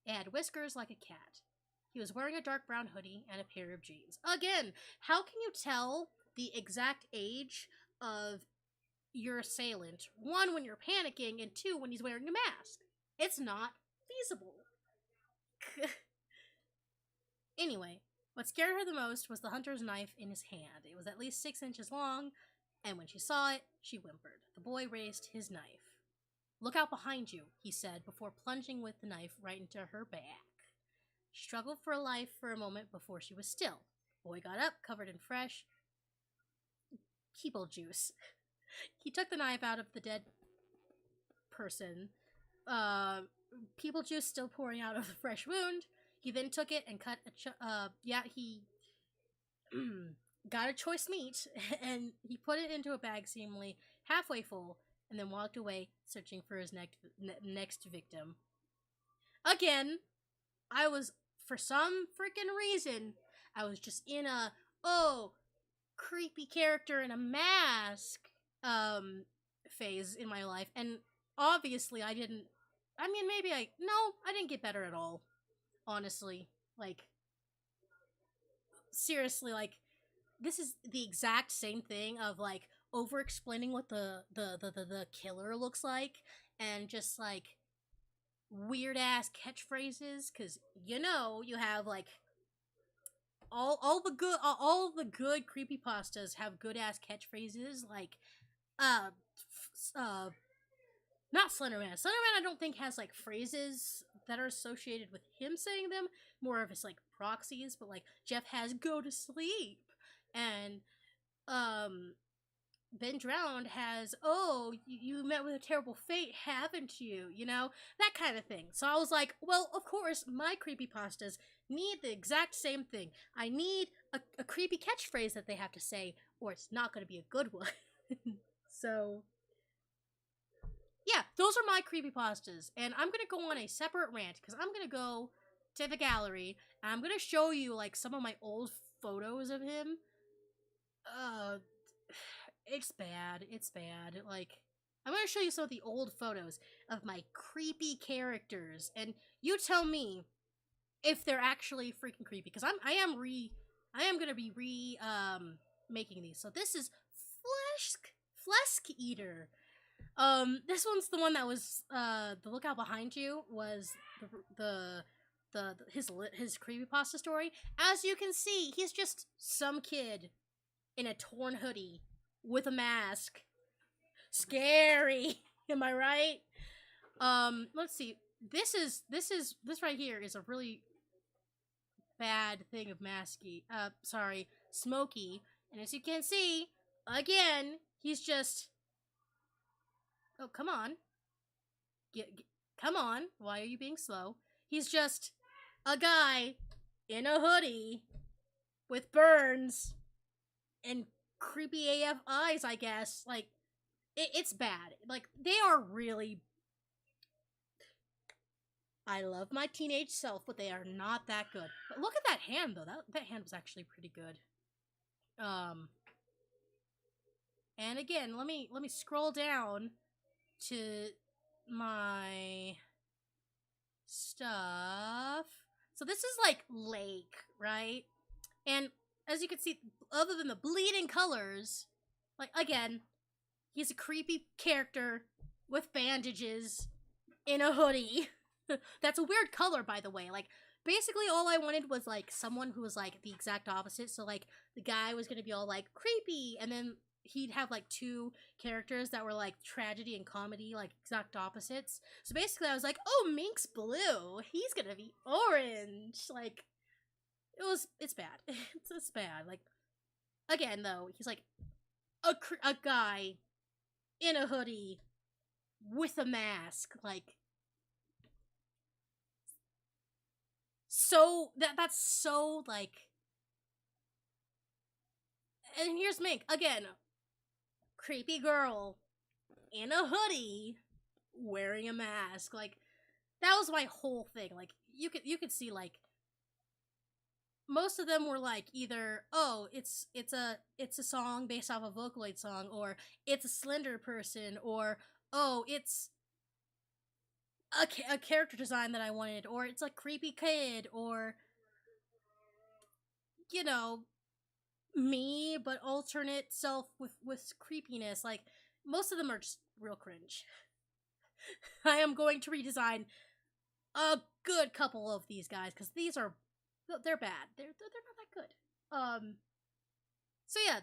It had whiskers like a cat. He was wearing a dark brown hoodie and a pair of jeans. Again, how can you tell the exact age of your assailant? One, when you're panicking, and two, when he's wearing a mask. It's not feasible. Anyway, what scared her the most was the hunter's knife in his hand. It was at least 6 inches long, and when she saw it, she whimpered. The boy raised his knife. "Look out behind you," he said, before plunging with the knife right into her back. She struggled for life for a moment before she was still. The boy got up, covered in fresh people juice. He took the knife out of the dead person, people juice still pouring out of the fresh wound. He then took it and cut he got a choice meat, and he put it into a bag seemingly halfway full, and then walked away, searching for his next victim. Again, I was, for some freaking reason, I was just in a, creepy character in a mask, phase in my life, and obviously I didn't, I didn't get better at all, honestly. Like, seriously, like, this is the exact same thing of, like, over-explaining what the killer looks like, and just, like, weird-ass catchphrases, because, you have, like, all the good creepypastas have good-ass catchphrases, like, not Slenderman. Slenderman I don't think has, like, phrases that are associated with him saying them, more of his, like, proxies, but, like, Jeff has "go to sleep," and, Ben Drowned has, you met with a terrible fate, haven't you? That kind of thing. So I was like, well, of course, my creepypastas need the exact same thing. I need a creepy catchphrase that they have to say, or it's not going to be a good one. So, yeah, those are my creepypastas, and I'm going to go on a separate rant, because I'm going to go to the gallery, and I'm going to show you, like, some of my old photos of him. it's bad. It's bad. Like, I'm gonna show you some of the old photos of my creepy characters, and you tell me if they're actually freaking creepy. Because I am gonna be making these. So this is Flesk Eater. This one's the one that was the lookout behind you was his creepypasta story. As you can see, he's just some kid in a torn hoodie with a mask. Scary. Am I right? Let's see. This right here is a really bad thing of Smokey. And as you can see, again, he's just oh, come on. Come on. Why are you being slow? He's just a guy in a hoodie with burns and creepy AF eyes, I guess. Like, it's bad. Like, they are really... I love my teenage self, but they are not that good. But look at that hand, though. That hand was actually pretty good. And again, let me scroll down to my stuff. So this is like lake, right? And as you can see, other than the bleeding colors, like again, he's a creepy character with bandages in a hoodie. That's a weird color, by the way. Like, basically all I wanted was like someone who was like the exact opposite. So like the guy was gonna be all like creepy, and then he'd have like two characters that were like tragedy and comedy, like exact opposites. So basically I was like, oh, Mink's blue, he's gonna be orange. Like, it's bad. It's bad. Like, again though, he's like a guy in a hoodie with a mask. Like, so that's so like. And here's Mink again, creepy girl in a hoodie wearing a mask. Like, that was my whole thing. Like, you could see like most of them were like either, oh, it's a song based off a Vocaloid song, or it's a Slender person, or oh, it's a character design that I wanted, or it's a creepy kid, or you know, me but alternate self with creepiness. Like, most of them are just real cringe. I am going to redesign a good couple of these guys because they're bad. They're not that good. So yeah,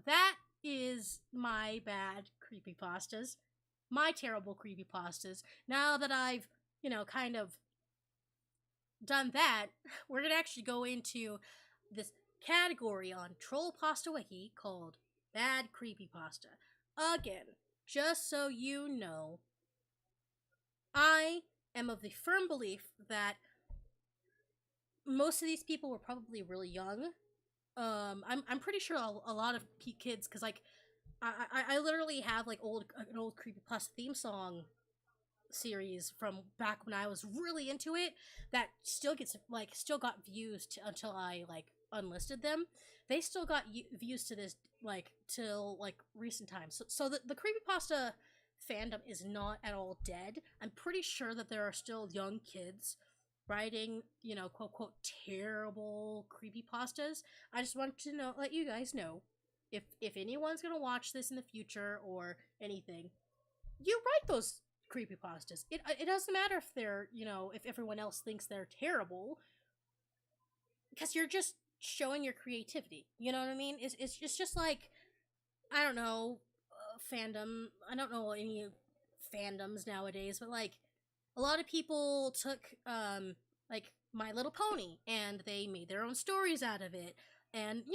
that is my bad creepypastas. My terrible creepypastas. Now that I've, kind of done that, we're gonna actually go into this category on Troll Pasta Wiki called Bad Creepypasta. Again, just so you know, I am of the firm belief that most of these people were probably really young. I'm pretty sure a lot of kids, because like I literally have like an old creepypasta theme song series from back when I was really into it that still got views until I like unlisted them. They still got views to this till recent times. So the creepypasta fandom is not at all dead. I'm pretty sure that there are still young kids writing, quote unquote terrible creepypastas. I just want to let you guys know, if anyone's gonna watch this in the future or anything, you write those creepypastas. It doesn't matter if they're, if everyone else thinks they're terrible, because you're just showing your creativity. You know what I mean? It's just like, I don't know, fandom. I don't know any fandoms nowadays, but like a lot of people took like My Little Pony and they made their own stories out of it, and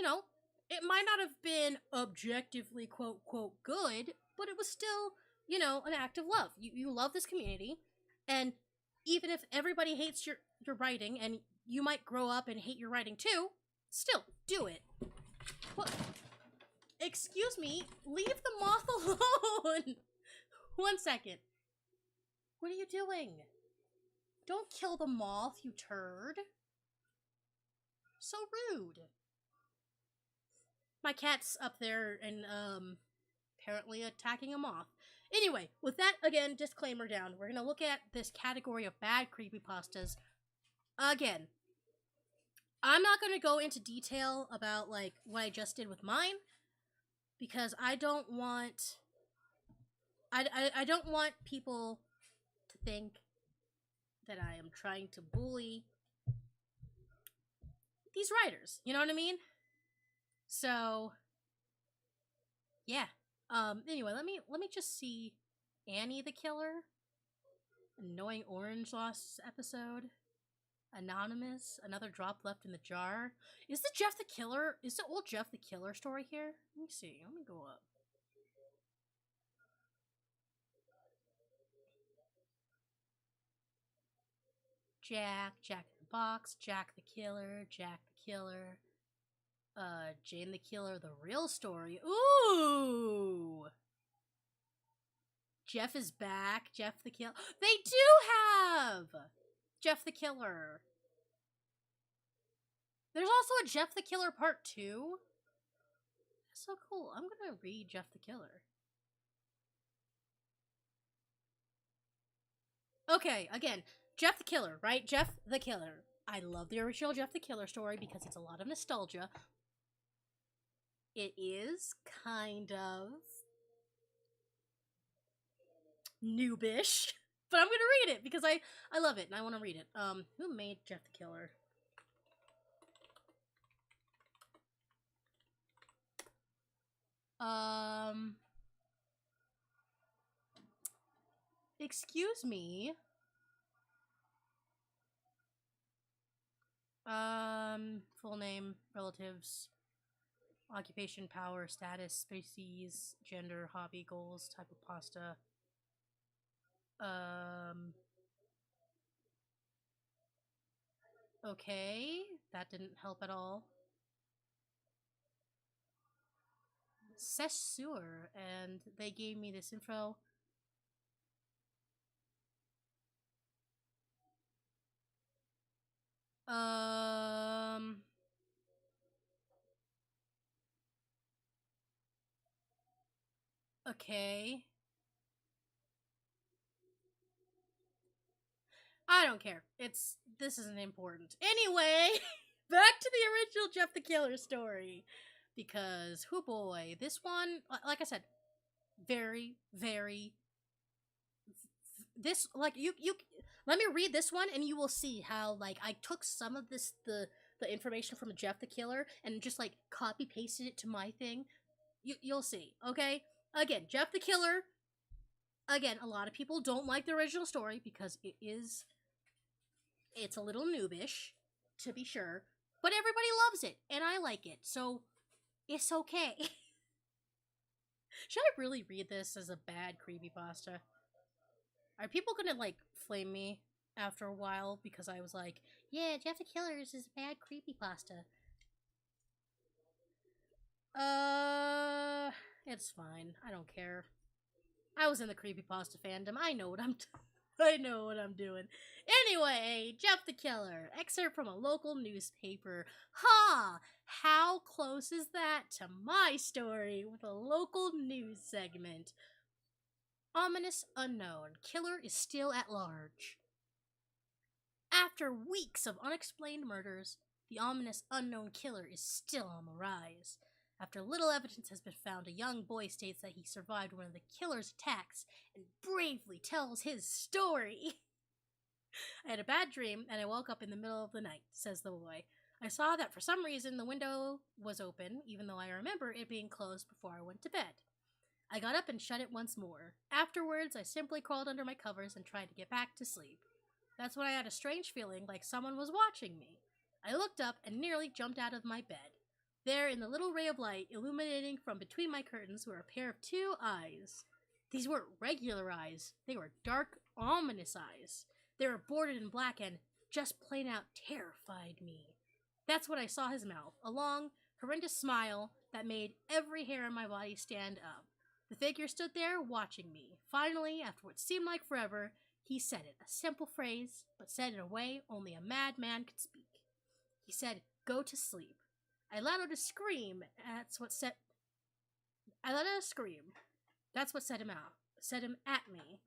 it might not have been objectively quote quote good, but it was still an act of love. You love this community, and even if everybody hates your writing, and you might grow up and hate your writing too, still do it. What? Excuse me, leave the moth alone. 1 second. What are you doing? Don't kill the moth, you turd. So rude. My cat's up there and, apparently attacking a moth. Anyway, with that, again, disclaimer down, we're gonna look at this category of bad creepypastas. Again, I'm not gonna go into detail about, like, what I just did with mine, because I don't want... I don't want people to think that I am trying to bully these writers. You know what I mean? So, yeah. Anyway, let me just see Annie the Killer, Annoying Orange Lost episode, Anonymous, Another Drop Left in the Jar. Is the Jeff the Killer, is the old Jeff the Killer story here? Let me see, let me go up. Jack in the Box, Jack the Killer, Jane the Killer, the real story. Ooh! Jeff is back, Jeff the Killer. They do have Jeff the Killer. There's also a Jeff the Killer Part 2. That's so cool. I'm gonna read Jeff the Killer. Okay, again, Jeff the Killer, right? Jeff the Killer. I love the original Jeff the Killer story because it's a lot of nostalgia. It is kind of noobish, but I'm gonna read it because I love it and I want to read it. Who made Jeff the Killer? Excuse me. Full name, relatives, occupation, power, status, species, gender, hobby, goals, type of pasta. Okay, that didn't help at all. Sewer, and they gave me this info. Okay. I don't care. This isn't important. Anyway, back to the original Jeff the Killer story. Because, oh boy, this one, like I said, very, very... This, like, you let me read this one and you will see how, like, I took some of this, the information from Jeff the Killer and just, like, copy-pasted it to my thing. You'll see, okay? Again, Jeff the Killer, again, a lot of people don't like the original story because it's a little noobish, to be sure, but everybody loves it, and I like it, so it's okay. Should I really read this as a bad creepypasta? Are people gonna, like, flame me after a while because I was like, yeah, Jeff the Killer's is a bad creepypasta? It's fine. I don't care. I was in the creepypasta fandom. I know what I'm doing. Anyway, Jeff the Killer. Excerpt from a local newspaper. Ha! How close is that to my story with a local news segment? Ominous unknown. Killer is still at large. After weeks of unexplained murders, the ominous unknown killer is still on the rise. After little evidence has been found, a young boy states that he survived one of the killer's attacks and bravely tells his story. I had a bad dream and I woke up in the middle of the night, says the boy. I saw that for some reason the window was open, even though I remember it being closed before I went to bed. I got up and shut it once more. Afterwards, I simply crawled under my covers and tried to get back to sleep. That's when I had a strange feeling like someone was watching me. I looked up and nearly jumped out of my bed. There, in the little ray of light illuminating from between my curtains, were a pair of two eyes. These weren't regular eyes. They were dark, ominous eyes. They were bordered in black and, just plain out, terrified me. That's when I saw his mouth, a long, horrendous smile that made every hair on my body stand up. The figure stood there, watching me. Finally, after what seemed like forever, he said it, a simple phrase, but said in a way only a madman could speak. He said, "Go to sleep." I let out a scream. I let out a scream. That's what set him at me.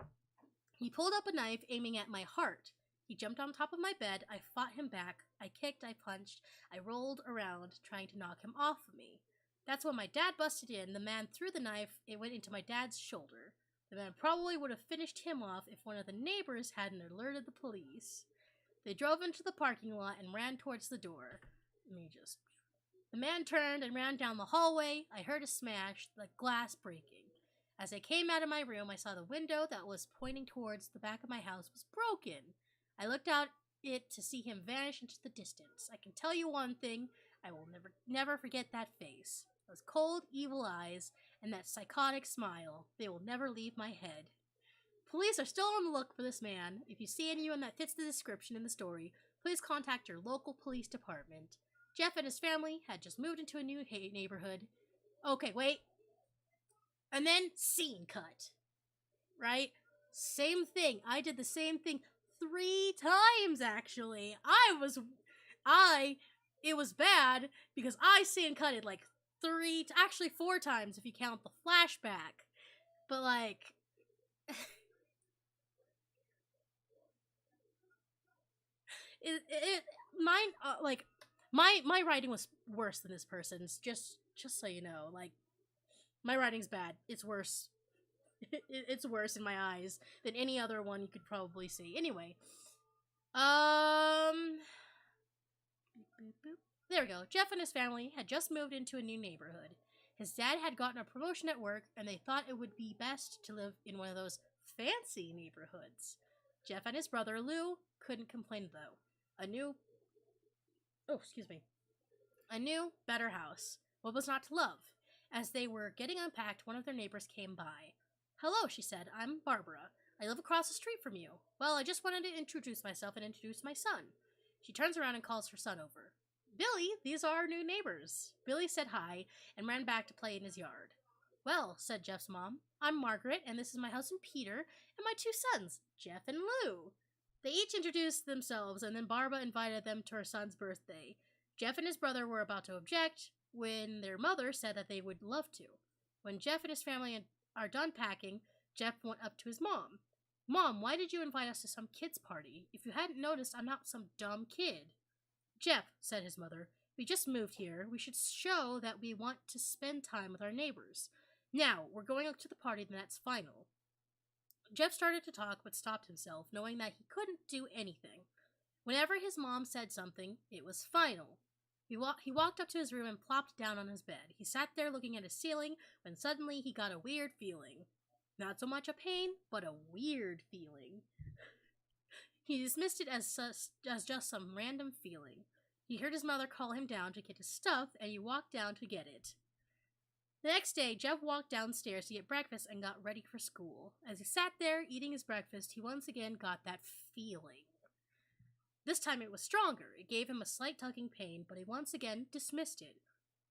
He pulled up a knife, aiming at my heart. He jumped on top of my bed. I fought him back. I kicked, I punched, I rolled around, trying to knock him off of me. That's when my dad busted in. The man threw the knife. It went into my dad's shoulder. The man probably would have finished him off if one of the neighbors hadn't alerted the police. They drove into the parking lot and ran towards the door. The man turned and ran down the hallway. I heard a smash, the glass breaking. As I came out of my room, I saw the window that was pointing towards the back of my house was broken. I looked out it to see him vanish into the distance. I can tell you one thing, I will never forget that face. Those cold, evil eyes, and that psychotic smile. They will never leave my head. Police are still on the look for this man. If you see anyone that fits the description in the story, please contact your local police department. Jeff and his family had just moved into a new neighborhood. Okay, wait. And then scene cut. Right? Same thing. I did the same thing 3 times, actually. It was bad because I scene cutted like 4 times if you count the flashback. But like... my writing was worse than this person's, just so you know. Like, my writing's bad. It's worse. It's worse in my eyes than any other one you could probably see. Anyway. There we go. Jeff and his family had just moved into a new neighborhood. His dad had gotten a promotion at work, and they thought it would be best to live in one of those fancy neighborhoods. Jeff and his brother, Lou, couldn't complain, though. A new, better house. What was not to love? As they were getting unpacked, one of their neighbors came by. "Hello," she said. "I'm Barbara. I live across the street from you. Well, I just wanted to introduce myself and introduce my son." She turns around and calls her son over. "Billy, these are our new neighbors." Billy said hi and ran back to play in his yard. "Well," said Jeff's mom, "I'm Margaret, and this is my husband Peter, and my 2 sons, Jeff and Lou." They each introduced themselves, and then Barbara invited them to her son's birthday. Jeff and his brother were about to object when their mother said that they would love to. When Jeff and his family are done packing, Jeff went up to his mom. "Mom, why did you invite us to some kid's party? If you hadn't noticed, I'm not some dumb kid." "Jeff," said his mother, "we just moved here. We should show that we want to spend time with our neighbors. Now, we're going up to the party, and that's final." Jeff started to talk, but stopped himself, knowing that he couldn't do anything. Whenever his mom said something, it was final. He walked up to his room and plopped down on his bed. He sat there looking at his ceiling when suddenly he got a weird feeling. Not so much a pain, but a weird feeling. He dismissed it as just some random feeling. He heard his mother call him down to get his stuff, and he walked down to get it. The next day, Jeff walked downstairs to get breakfast and got ready for school. As he sat there eating his breakfast, he once again got that feeling. This time it was stronger. It gave him a slight tugging pain, but he once again dismissed it.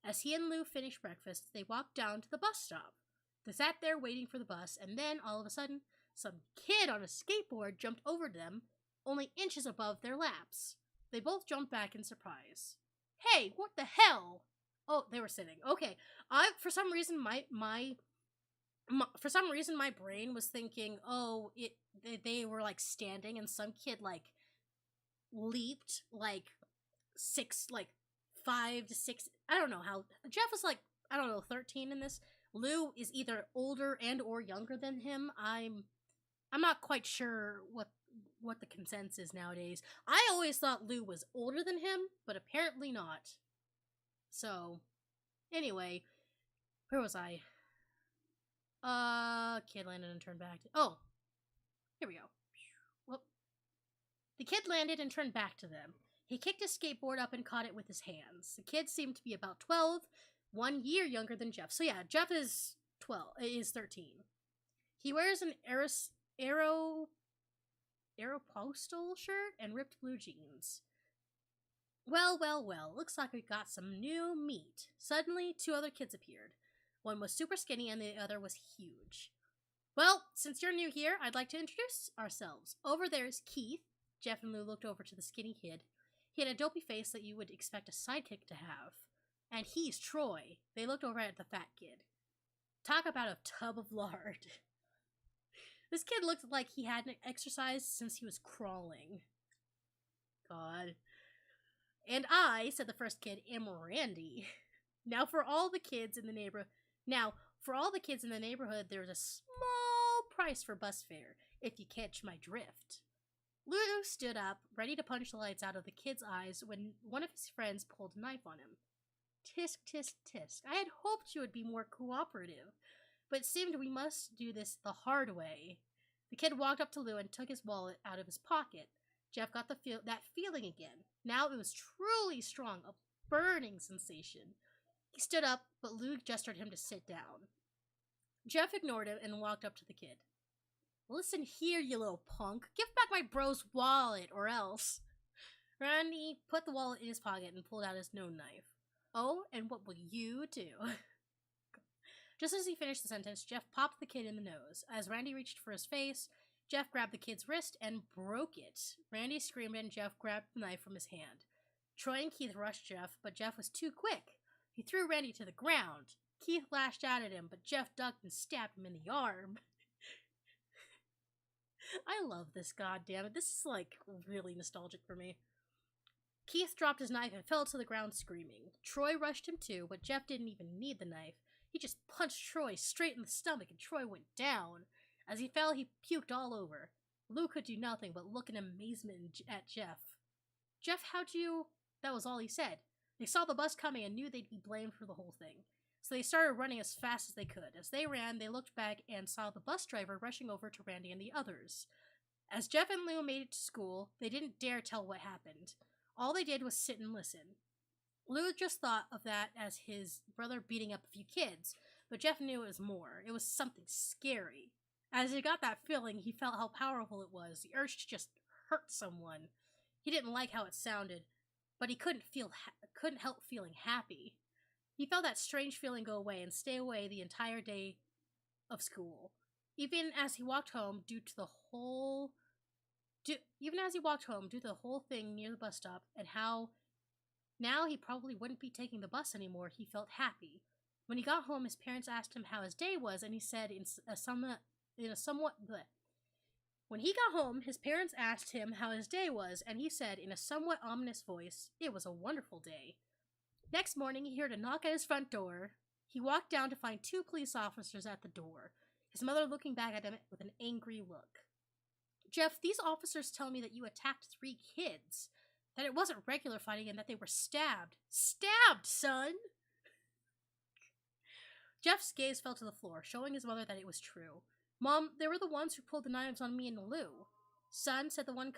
As he and Lou finished breakfast, they walked down to the bus stop. They sat there waiting for the bus, and then, all of a sudden, some kid on a skateboard jumped over them, only inches above their laps. They both jumped back in surprise. "Hey, what the hell?" Oh, they were sitting. Okay. For some reason, my brain was thinking, oh, they were like standing, and some kid like leaped like 5 to 6. I don't know how. Jeff was like, I don't know, 13 in this. Lou is either older and or younger than him. I'm not quite sure what the consensus is nowadays. I always thought Lou was older than him, but apparently not. So, anyway, where was I? Kid landed and turned back. Oh, here we go. Whoop. The kid landed and turned back to them. He kicked his skateboard up and caught it with his hands. The kid seemed to be about 12, 1 year younger than Jeff. So yeah, Jeff is 13. He wears an Aeropostale shirt and ripped blue jeans. Well, looks like we got some new meat. Suddenly, 2 other kids appeared. One was super skinny and the other was huge. "Well, since you're new here, I'd like to introduce ourselves. Over there's Keith." Jeff and Lou looked over to the skinny kid. He had a dopey face that you would expect a sidekick to have. And he's Troy. They looked over at the fat kid. Talk about a tub of lard. This kid looked like he hadn't exercised since he was crawling. God. And I, said the first kid, am Randy. Now for all the kids in the neighborhood, there's a small price for bus fare, if you catch my drift. Lou stood up, ready to punch the lights out of the kid's eyes when one of his friends pulled a knife on him. Tisk, tisk, tisk. I had hoped you would be more cooperative, but it seemed we must do this the hard way. The kid walked up to Lou and took his wallet out of his pocket. Jeff got that feeling again. Now it was truly strong, a burning sensation. He stood up, but Lou gestured him to sit down. Jeff ignored him and walked up to the kid. Listen here, you little punk. Give back my bro's wallet, or else. Randy put the wallet in his pocket and pulled out his known knife. Oh, and what will you do? Just as he finished the sentence, Jeff popped the kid in the nose. As Randy reached for his face, Jeff grabbed the kid's wrist and broke it. Randy screamed and Jeff grabbed the knife from his hand. Troy and Keith rushed Jeff, but Jeff was too quick. He threw Randy to the ground. Keith lashed out at him, but Jeff ducked and stabbed him in the arm. I love this, goddammit. This is, like, really nostalgic for me. Keith dropped his knife and fell to the ground screaming. Troy rushed him too, but Jeff didn't even need the knife. He just punched Troy straight in the stomach and Troy went down. As he fell, he puked all over. Lou could do nothing but look in amazement at Jeff. Jeff, how'd you... That was all he said. They saw the bus coming and knew they'd be blamed for the whole thing. So they started running as fast as they could. As they ran, they looked back and saw the bus driver rushing over to Randy and the others. As Jeff and Lou made it to school, they didn't dare tell what happened. All they did was sit and listen. Lou just thought of that as his brother beating up a few kids, but Jeff knew it was more. It was something scary. As he got that feeling, he felt how powerful it was, the urge to just hurt someone. He didn't like how it sounded, but he couldn't help feeling happy. He felt that strange feeling go away and stay away the entire day of school. Even as he walked home, due to the whole thing near the bus stop and how now he probably wouldn't be taking the bus anymore, he felt happy. When he got home, his parents asked him how his day was, and he said When he got home, his parents asked him how his day was, and he said in a somewhat ominous voice, "It was a wonderful day." Next morning, he heard a knock at his front door. He walked down to find 2 police officers at the door, his mother looking back at him with an angry look. Jeff, these officers tell me that you attacked 3 kids, that it wasn't regular fighting, and that they were stabbed. Stabbed, son! Jeff's gaze fell to the floor, showing his mother that it was true. Mom, they were the ones who pulled the knives on me and Lou. Son, said one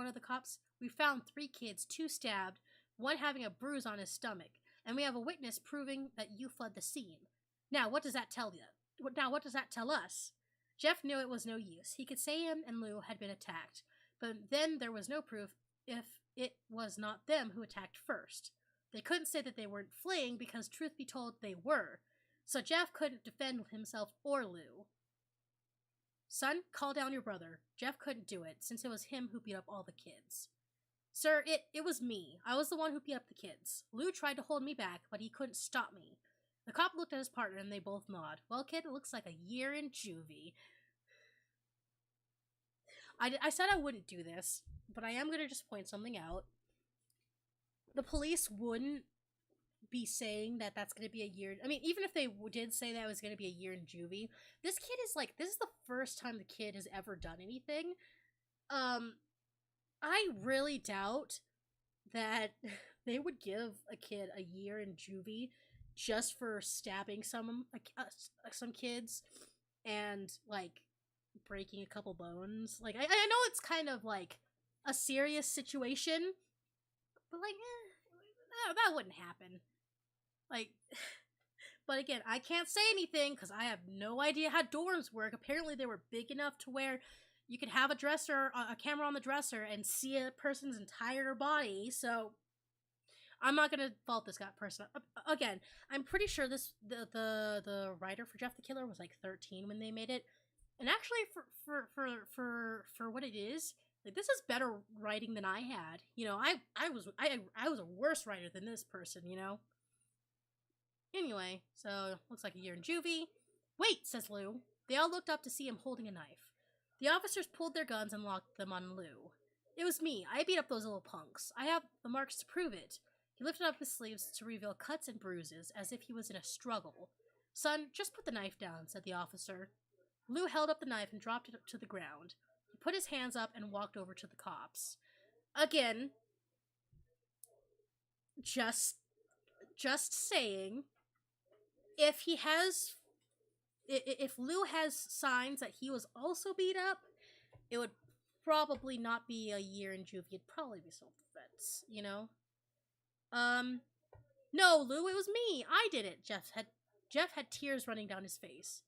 of the cops, we found 3 kids, 2 stabbed, 1 having a bruise on his stomach, and we have a witness proving that you fled the scene. Now, what does that tell you? What does that tell us? Jeff knew it was no use. He could say him and Lou had been attacked, but then there was no proof if it was not them who attacked first. They couldn't say that they weren't fleeing because, truth be told, they were. So Jeff couldn't defend himself or Lou. Son, call down your brother. Jeff couldn't do it, since it was him who beat up all the kids. Sir, it was me. I was the one who beat up the kids. Lou tried to hold me back, but he couldn't stop me. The cop looked at his partner and they both nod. Well, kid, it looks like a year in juvie. I said I wouldn't do this, but I am going to just point something out. The police wouldn't be saying that that's going to be a year. I mean, even if they did say that it was going to be a year in juvie, this kid is like, this is the first time the kid has ever done anything. I really doubt that they would give a kid a year in juvie just for stabbing some kids and, like, breaking a couple bones. Like, I know it's kind of, like, a serious situation, but, like, that wouldn't happen. Like, but again, I can't say anything because I have no idea how dorms work. Apparently they were big enough to where you could have a camera on the dresser and see a person's entire body, so I'm not gonna fault this person. Again, I'm pretty sure the writer for Jeff the Killer was like 13 when they made it, and actually for what it is, like, this is better writing than I had. You know, I was a worse writer than this person. You know, Anyway, so looks like a year in juvie. Wait, says Lou. They all looked up to see him holding a knife. The officers pulled their guns and locked them on Lou. It was me. I beat up those little punks. I have the marks to prove it. He lifted up his sleeves to reveal cuts and bruises, as if he was in a struggle. Son, just put the knife down, said the officer. Lou held up the knife and dropped it to the ground. He put his hands up and walked over to the cops. Again, just saying, if Lou has signs that he was also beat up, it would probably not be a year in juvie. It'd probably be self-defense, you know? No, Lou, it was me. I did it. Jeff had tears running down his face.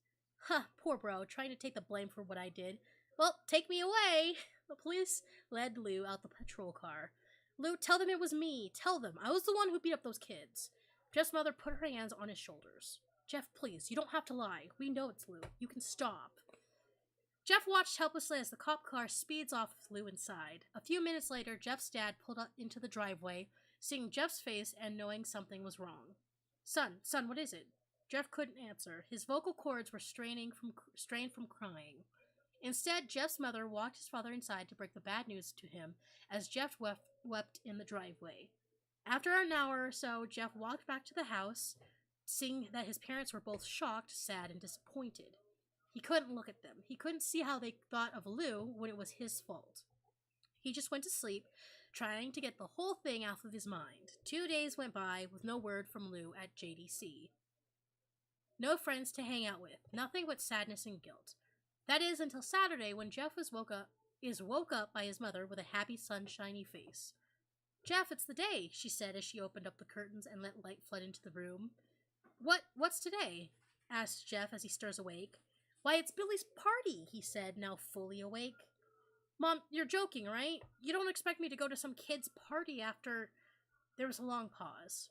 Huh, poor bro, trying to take the blame for what I did. Well, take me away. The police led Lou out the patrol car. Lou, tell them it was me. Tell them. I was the one who beat up those kids. Jeff's mother put her hands on his shoulders. Jeff, please, you don't have to lie. We know it's Lou. You can stop. Jeff watched helplessly as the cop car speeds off with Lou inside. A few minutes later, Jeff's dad pulled up into the driveway, seeing Jeff's face and knowing something was wrong. Son, what is it? Jeff couldn't answer. His vocal cords were strained from crying. Instead, Jeff's mother walked his father inside to break the bad news to him as Jeff wept in the driveway. After an hour or so, Jeff walked back to the house, seeing that his parents were both shocked, sad, and disappointed. He couldn't look at them. He couldn't see how they thought of Lou when it was his fault. He just went to sleep, trying to get the whole thing out of his mind. 2 days went by with no word from Lou at JDC. No friends to hang out with, nothing but sadness and guilt. That is until Saturday when Jeff woke up by his mother with a happy, sunshiny face. Jeff, it's the day, she said as she opened up the curtains and let light flood into the room. What's today? Asked Jeff as he stirs awake. Why, it's Billy's party, he said, now fully awake. Mom, you're joking, right? You don't expect me to go to some kid's party after... There was a long pause.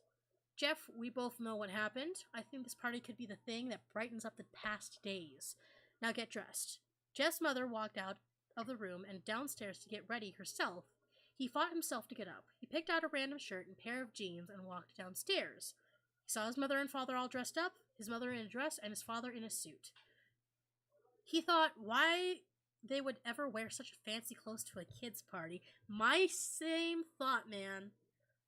Jeff, we both know what happened. I think this party could be the thing that brightens up the past days. Now get dressed. Jeff's mother walked out of the room and downstairs to get ready herself. He fought himself to get up. He picked out a random shirt and pair of jeans and walked downstairs. He saw his mother and father all dressed up, his mother in a dress and his father in a suit. He thought why they would ever wear such fancy clothes to a kid's party. My same thought, man.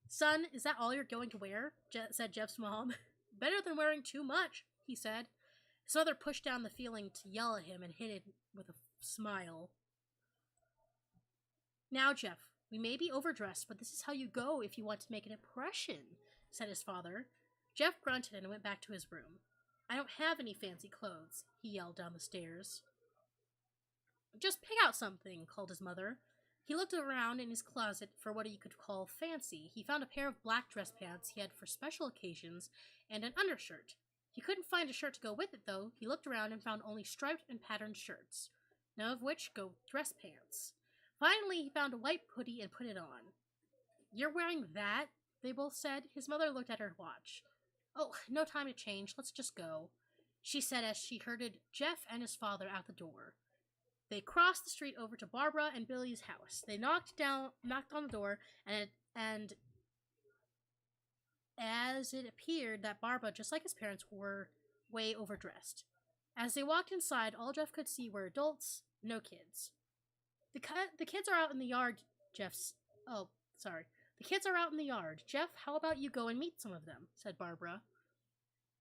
Son, is that all you're going to wear? Said Jeff's mom. Better than wearing too much, he said. His mother pushed down the feeling to yell at him and hid it with a smile. Now, Jeff, we may be overdressed, but this is how you go if you want to make an impression, said his father. Jeff grunted and went back to his room. I don't have any fancy clothes, he yelled down the stairs. Just pick out something, called his mother. He looked around in his closet for what he could call fancy. He found a pair of black dress pants he had for special occasions and an undershirt. He couldn't find a shirt to go with it, though. He looked around and found only striped and patterned shirts, none of which go dress pants. Finally, he found a white hoodie and put it on. You're wearing that? They both said. His mother looked at her watch. Oh, no time to change. Let's just go, she said as she herded Jeff and his father out the door. They crossed the street over to Barbara and Billy's house. They knocked on the door, and as it appeared that Barbara, just like his parents, were way overdressed. As they walked inside, all Jeff could see were adults, no kids. The kids are out in the yard, The kids are out in the yard. Jeff, how about you go and meet some of them, said Barbara.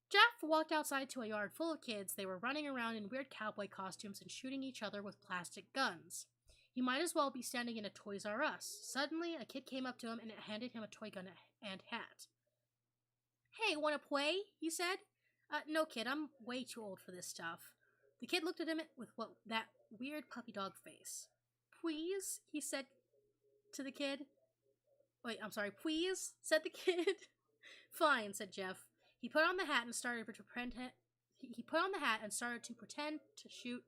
Jeff walked outside to a yard full of kids. They were running around in weird cowboy costumes and shooting each other with plastic guns. He might as well be standing in a Toys R Us. Suddenly, a kid came up to him and handed him a toy gun and hat. Hey, wanna play? He said. No, kid, I'm way too old for this stuff. The kid looked at him with that weird puppy dog face. Please, he said to the kid. Please, said the kid. Fine, said Jeff. He put on the hat and started to pretend to shoot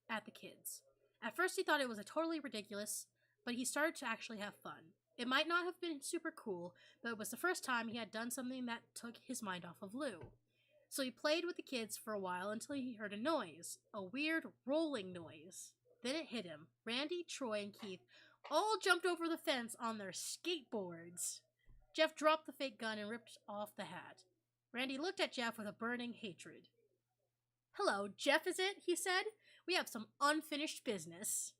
at the kids. At first he thought it was totally ridiculous, but he started to actually have fun. It might not have been super cool, but it was the first time he had done something that took his mind off of Lou. So he played with the kids for a while until he heard a noise, a weird rolling noise. Then it hit him. Randy, Troy, and Keith all jumped over the fence on their skateboards. Jeff dropped the fake gun and ripped off the hat. Randy looked at Jeff with a burning hatred. "Hello, Jeff, is it?" he said. "We have some unfinished business."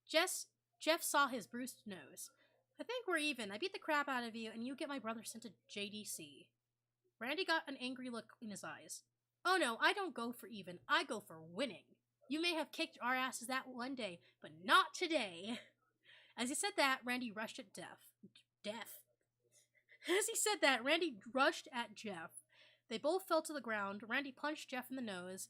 Jeff saw his bruised nose. "I think we're even. I beat the crap out of you, and you get my brother sent to JDC. Randy got an angry look in his eyes. "Oh no, I don't go for even. I go for winning. You may have kicked our asses that one day, but not today." As he said that, Randy rushed at As he said that, Randy rushed at Jeff. They both fell to the ground. Randy punched Jeff in the nose,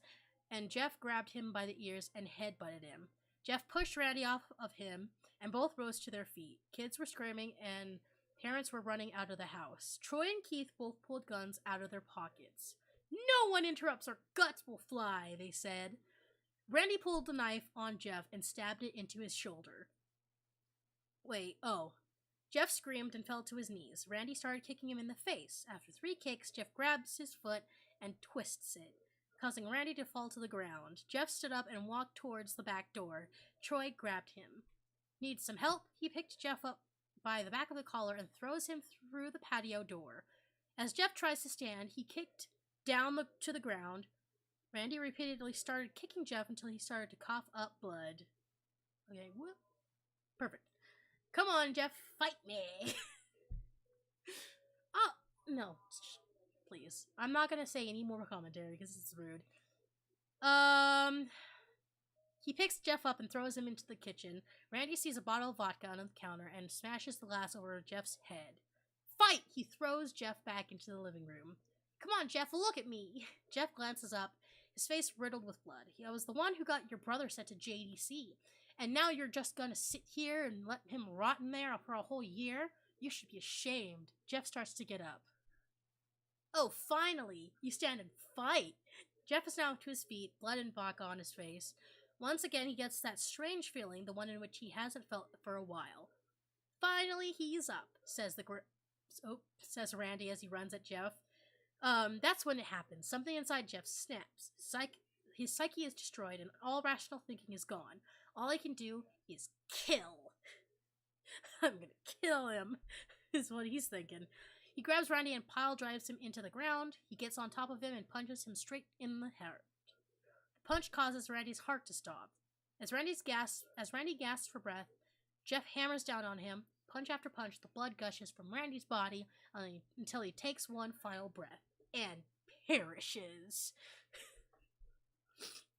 and Jeff grabbed him by the ears and headbutted him. Jeff pushed Randy off of him, and both rose to their feet. Kids were screaming, and parents were running out of the house. Troy and Keith both pulled guns out of their pockets. "No one interrupts or guts will fly," they said. Randy pulled the knife on Jeff and stabbed it into his shoulder. Jeff screamed and fell to his knees. Randy started kicking him in the face. After 3 kicks, Jeff grabs his foot and twists it, causing Randy to fall to the ground. Jeff stood up and walked towards the back door. Troy grabbed him. "Need some help?" He picked Jeff up by the back of the collar and throws him through the patio door. As Jeff tries to stand, he kicked down to the ground. Randy repeatedly started kicking Jeff until he started to cough up blood. Okay, whoop. Perfect. "Come on, Jeff, fight me." Oh, no. Please. I'm not gonna say any more commentary because it's rude. He picks Jeff up and throws him into the kitchen. Randy sees a bottle of vodka on the counter and smashes the glass over Jeff's head. "Fight!" He throws Jeff back into the living room. "Come on, Jeff, look at me." Jeff glances up, his face riddled with blood. "I was the one who got your brother sent to JDC. And now you're just gonna sit here and let him rot in there for a whole year? You should be ashamed." Jeff starts to get up. "Oh, finally! You stand and fight!" Jeff is now to his feet, blood and vodka on his face. Once again, he gets that strange feeling, the one in which he hasn't felt for a while. "Finally, he's up," says Randy as he runs at Jeff. That's when it happens. Something inside Jeff snaps. His psyche is destroyed and all rational thinking is gone. All he can do is kill. "I'm gonna kill him," is what he's thinking. He grabs Randy and pile drives him into the ground. He gets on top of him and punches him straight in the heart. The punch causes Randy's heart to stop. As Randy gasps for breath, Jeff hammers down on him. Punch after punch, the blood gushes from Randy's body until he takes one final breath and perishes.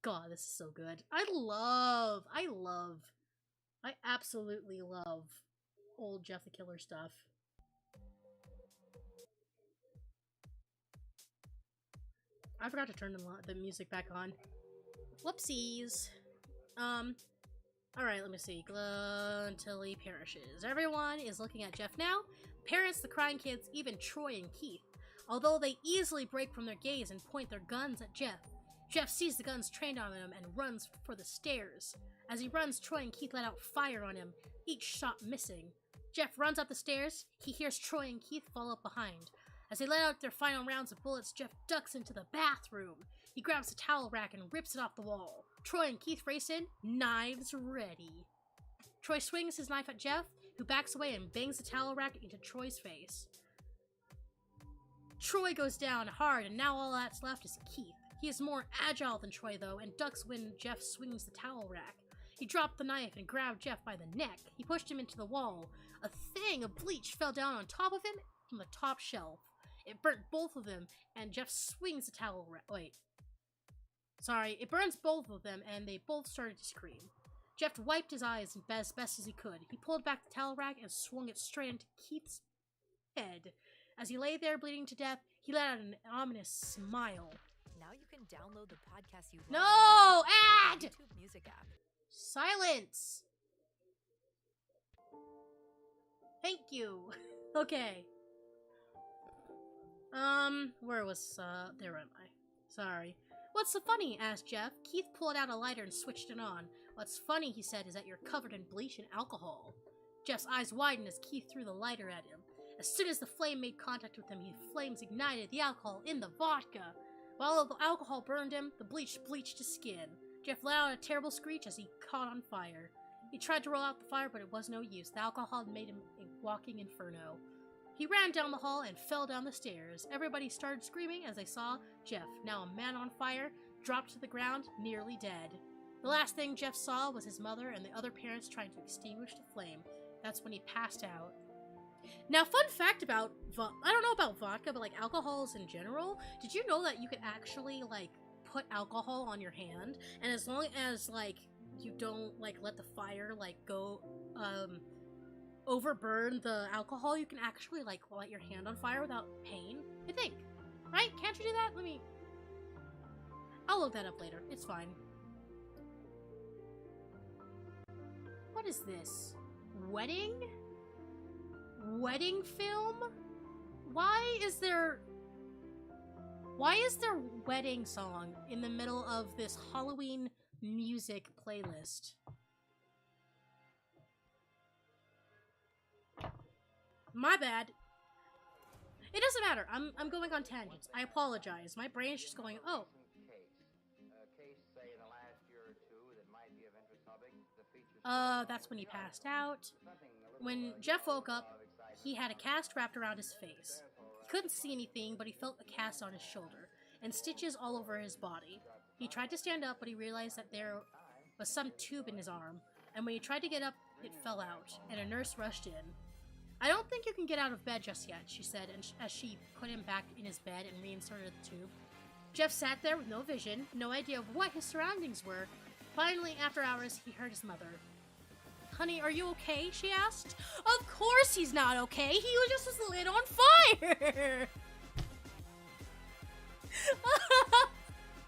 God, this is so good. I absolutely love old Jeff the Killer stuff. I forgot to turn the music back on. Whoopsies. Alright, let me see. Until he perishes. Everyone is looking at Jeff now. Parents, the crying kids, even Troy and Keith. Although they easily break from their gaze and point their guns at Jeff. Jeff sees the guns trained on him and runs for the stairs. As he runs, Troy and Keith let out fire on him, each shot missing. Jeff runs up the stairs. He hears Troy and Keith follow up behind. As they let out their final rounds of bullets, Jeff ducks into the bathroom. He grabs the towel rack and rips it off the wall. Troy and Keith race in, knives ready. Troy swings his knife at Jeff, who backs away and bangs the towel rack into Troy's face. Troy goes down hard, and now all that's left is Keith. He is more agile than Troy, though, and ducks when Jeff swings the towel rack. He dropped the knife and grabbed Jeff by the neck. He pushed him into the wall. A thing of bleach fell down on top of him from the top shelf. It burnt both of them, and Jeff swings the towel rack. It burns both of them, and they both started to scream. Jeff wiped his eyes as best as he could. He pulled back the towel rack and swung it straight into Keith's head. As he lay there bleeding to death, he let out an ominous smile. Now you can download the podcast you love. No! Ad! YouTube Music app. Silence! Thank you. Okay. There am I. Sorry. "What's so funny?" asked Jeff. Keith pulled out a lighter and switched it on. "What's funny," he said, "is that you're covered in bleach and alcohol." Jeff's eyes widened as Keith threw the lighter at him. As soon as the flame made contact with him, the flames ignited the alcohol in the vodka. While the alcohol burned him, the bleach bleached his skin. Jeff let out a terrible screech as he caught on fire. He tried to roll out the fire, but it was no use. The alcohol had made him a walking inferno. He ran down the hall and fell down the stairs. Everybody started screaming as they saw Jeff, now a man on fire, dropped to the ground, nearly dead. The last thing Jeff saw was his mother and the other parents trying to extinguish the flame. That's when he passed out. Now, fun fact about I don't know about vodka, but like alcohols in general. Did you know that you could actually like put alcohol on your hand, and as long as like you don't like let the fire like go overburn the alcohol, you can actually like light your hand on fire without pain. I think, right? Can't you do that? I'll look that up later. It's fine. What is this? Wedding film? Why is there wedding song in the middle of this Halloween music playlist? My bad. It doesn't matter. I'm going on tangents. I apologize. My brain is just going, oh. That's when he passed out. When Jeff woke up, he had a cast wrapped around his face. He couldn't see anything, but he felt a cast on his shoulder, and stitches all over his body. He tried to stand up, but he realized that there was some tube in his arm, and when he tried to get up, it fell out, and a nurse rushed in. "I don't think you can get out of bed just yet," she said, as she put him back in his bed and reinserted the tube. Jeff sat there with no vision, no idea of what his surroundings were. Finally, after hours, he heard his mother. "Honey, are you okay?" she asked. Of course he's not okay. He was just lit on fire.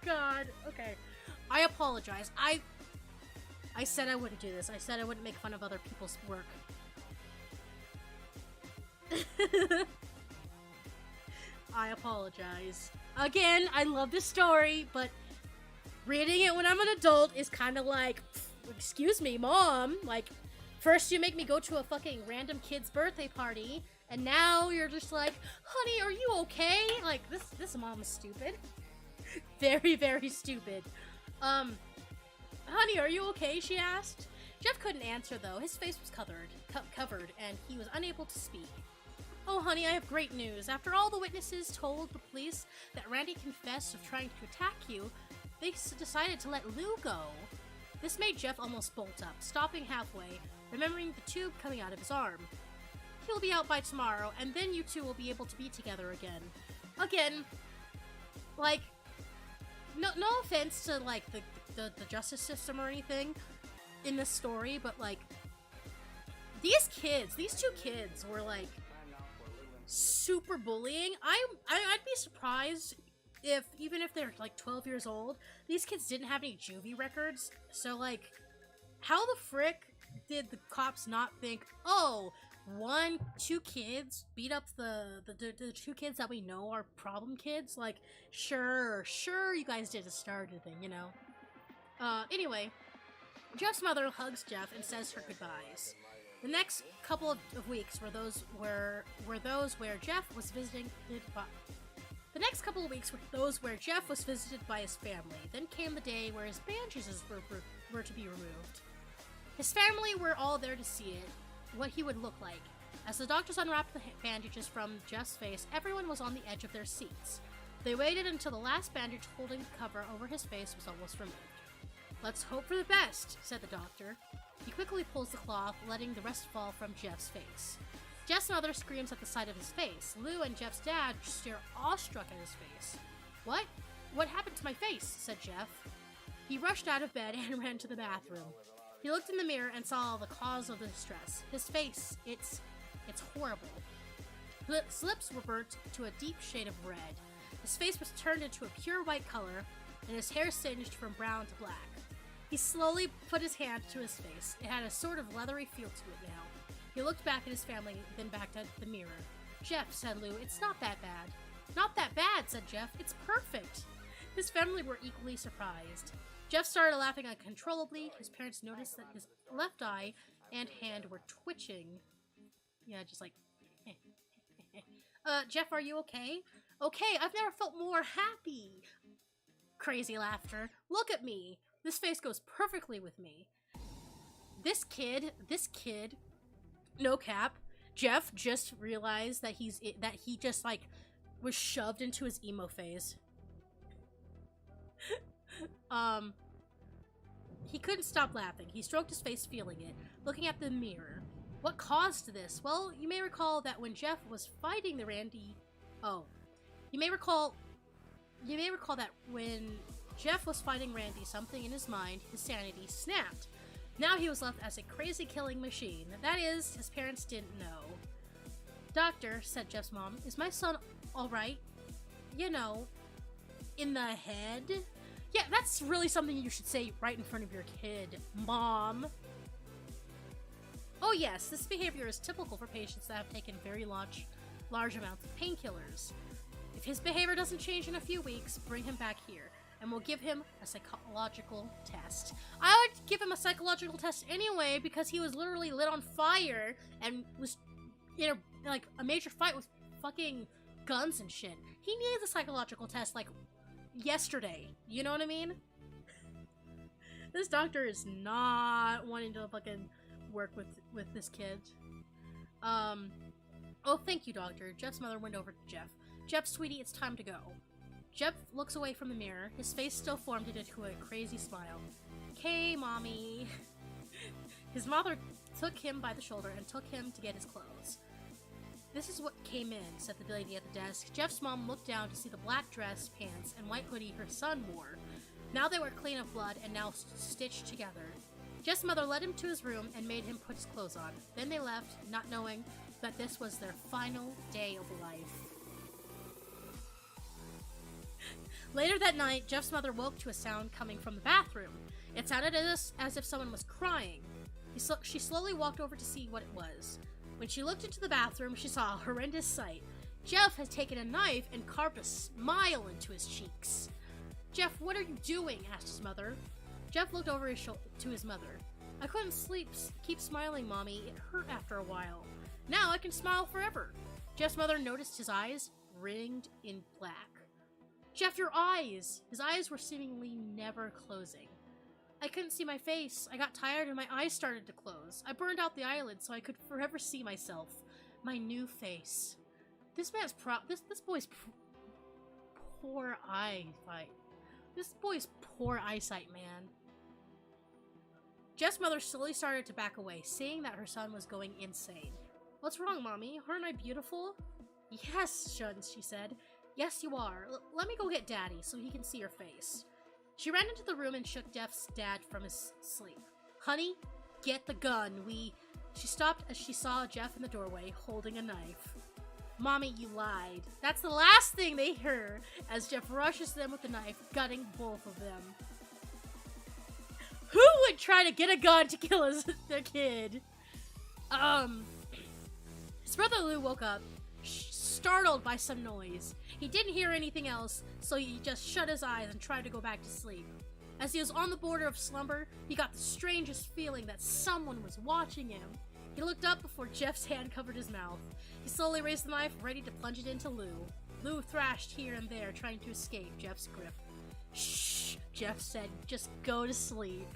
God. Okay. I apologize. I said I wouldn't do this. I said I wouldn't make fun of other people's work. I apologize. Again, I love this story, but reading it when I'm an adult is kind of like, excuse me, Mom. Like, first you make me go to a fucking random kid's birthday party, and now you're just like, honey, are you okay? Like, this mom is stupid. Very, very stupid. Honey, are you okay? She asked. Jeff couldn't answer, though. His face was covered, and he was unable to speak. "Oh, honey, I have great news. After all the witnesses told the police that Randy confessed of trying to attack you, they decided to let Lou go." This made Jeff almost bolt up, stopping halfway, remembering the tube coming out of his arm. "He'll be out by tomorrow, and then you two will be able to be together again." Again, like, no offense to, like, the justice system or anything in this story, but, like, these two kids were, like, super bullying. I'd be surprised if, even if they're like 12 years old, these kids didn't have any juvie records. So like, how the frick did the cops not think, oh, two kids beat up the two kids that we know are problem kids? Like, sure, you guys did a started thing, you know? Anyway, Jeff's mother hugs Jeff and says her goodbyes. The next couple of weeks were those where Jeff was visited by his family. Then came the day where his bandages were to be removed. His family were all there to see what he would look like. As the doctors unwrapped the bandages from Jeff's face, everyone was on the edge of their seats. They waited until the last bandage holding the cover over his face was almost removed. "Let's hope for the best," said the doctor. He quickly pulls the cloth, letting the rest fall from Jeff's face. Jeff's mother screams at the sight of his face. Lou and Jeff's dad stare awestruck at his face. "What? What happened to my face?" said Jeff. He rushed out of bed and ran to the bathroom. He looked in the mirror and saw the cause of the distress. His face, it's horrible. His lips were burnt to a deep shade of red. His face was turned into a pure white color, and his hair singed from brown to black. He slowly put his hand to his face. It had a sort of leathery feel to it now. He looked back at his family, then back at the mirror. "Jeff," said Lou, "it's not that bad." "Not that bad," said Jeff. "It's perfect." His family were equally surprised. Jeff started laughing uncontrollably. His parents noticed that his left eye and hand were twitching. Yeah, just like, Jeff, are you okay?" "Okay, I've never felt more happy." Crazy laughter. "Look at me. This face goes perfectly with me." This kid, no cap, Jeff just realized that he just like was shoved into his emo phase. He couldn't stop laughing. He stroked his face, feeling it, looking at the mirror. What caused this? Well, you may recall that when Jeff was fighting the Randy... Oh. You may recall that when Jeff was fighting Randy, something in his mind, his sanity, snapped. Now he was left as a crazy killing machine. That is, his parents didn't know. Doctor, said Jeff's mom, is my son alright? You know, in the head? Yeah, that's really something you should say right in front of your kid, Mom. Oh yes, this behavior is typical for patients that have taken very large amounts of painkillers. If his behavior doesn't change in a few weeks, bring him back here, and we'll give him a psychological test. I would give him a psychological test anyway, because he was literally lit on fire and was in a major fight with fucking guns and shit. He needs a psychological test, like, yesterday. You know what I mean? This doctor is not wanting to fucking work with this kid. Oh, thank you, doctor. Jeff's mother went over to Jeff. Jeff, sweetie, it's time to go. Jeff looks away from the mirror, his face still formed into a crazy smile. Okay, mommy. His mother took him by the shoulder and took him to get his clothes. This is what came in, said the lady at the desk. Jeff's mom looked down to see the black dress, pants, and white hoodie her son wore. Now they were clean of blood and now stitched together. Jeff's mother led him to his room and made him put his clothes on. Then they left, not knowing that this was their final day of life. Later that night, Jeff's mother woke to a sound coming from the bathroom. It sounded as if someone was crying. She slowly walked over to see what it was. When she looked into the bathroom, she saw a horrendous sight. Jeff had taken a knife and carved a smile into his cheeks. Jeff, what are you doing? Asked his mother. Jeff looked over to his mother. I couldn't keep smiling, Mommy. It hurt after a while. Now I can smile forever. Jeff's mother noticed his eyes ringed in black. Jeff, your eyes! His eyes were seemingly never closing. I couldn't see my face. I got tired and my eyes started to close. I burned out the eyelids so I could forever see myself. My new face. This boy's poor eyesight. This boy's poor eyesight, man. Jeff's mother slowly started to back away, seeing that her son was going insane. What's wrong, Mommy? Aren't I beautiful? Yes, son, she said. Yes, you are. Let me go get Daddy so he can see your face. She ran into the room and shook Jeff's dad from his sleep. Honey, get the gun. She stopped as she saw Jeff in the doorway, holding a knife. Mommy, you lied. That's the last thing they hear as Jeff rushes them with the knife, gutting both of them. Who would try to get a gun to kill their kid? His brother Lou woke up, startled by some noise. He didn't hear anything else, so he just shut his eyes and tried to go back to sleep. As he was on the border of slumber, he got the strangest feeling that someone was watching him. He looked up before Jeff's hand covered his mouth. He slowly raised the knife, ready to plunge it into Lou. Lou thrashed here and there, trying to escape Jeff's grip. Shh, Jeff said, just go to sleep.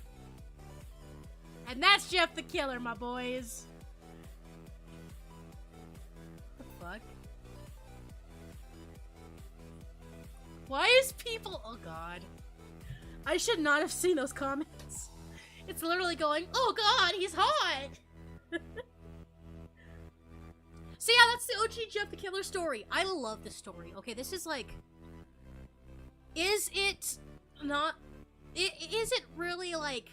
And that's Jeff the Killer, my boys. What the fuck? Why is people... Oh god. I should not have seen those comments. It's literally going, oh god, he's hot! So yeah, that's the OG Jeff the Killer story. I love this story. Okay, this is like... Is it not... Is it really like...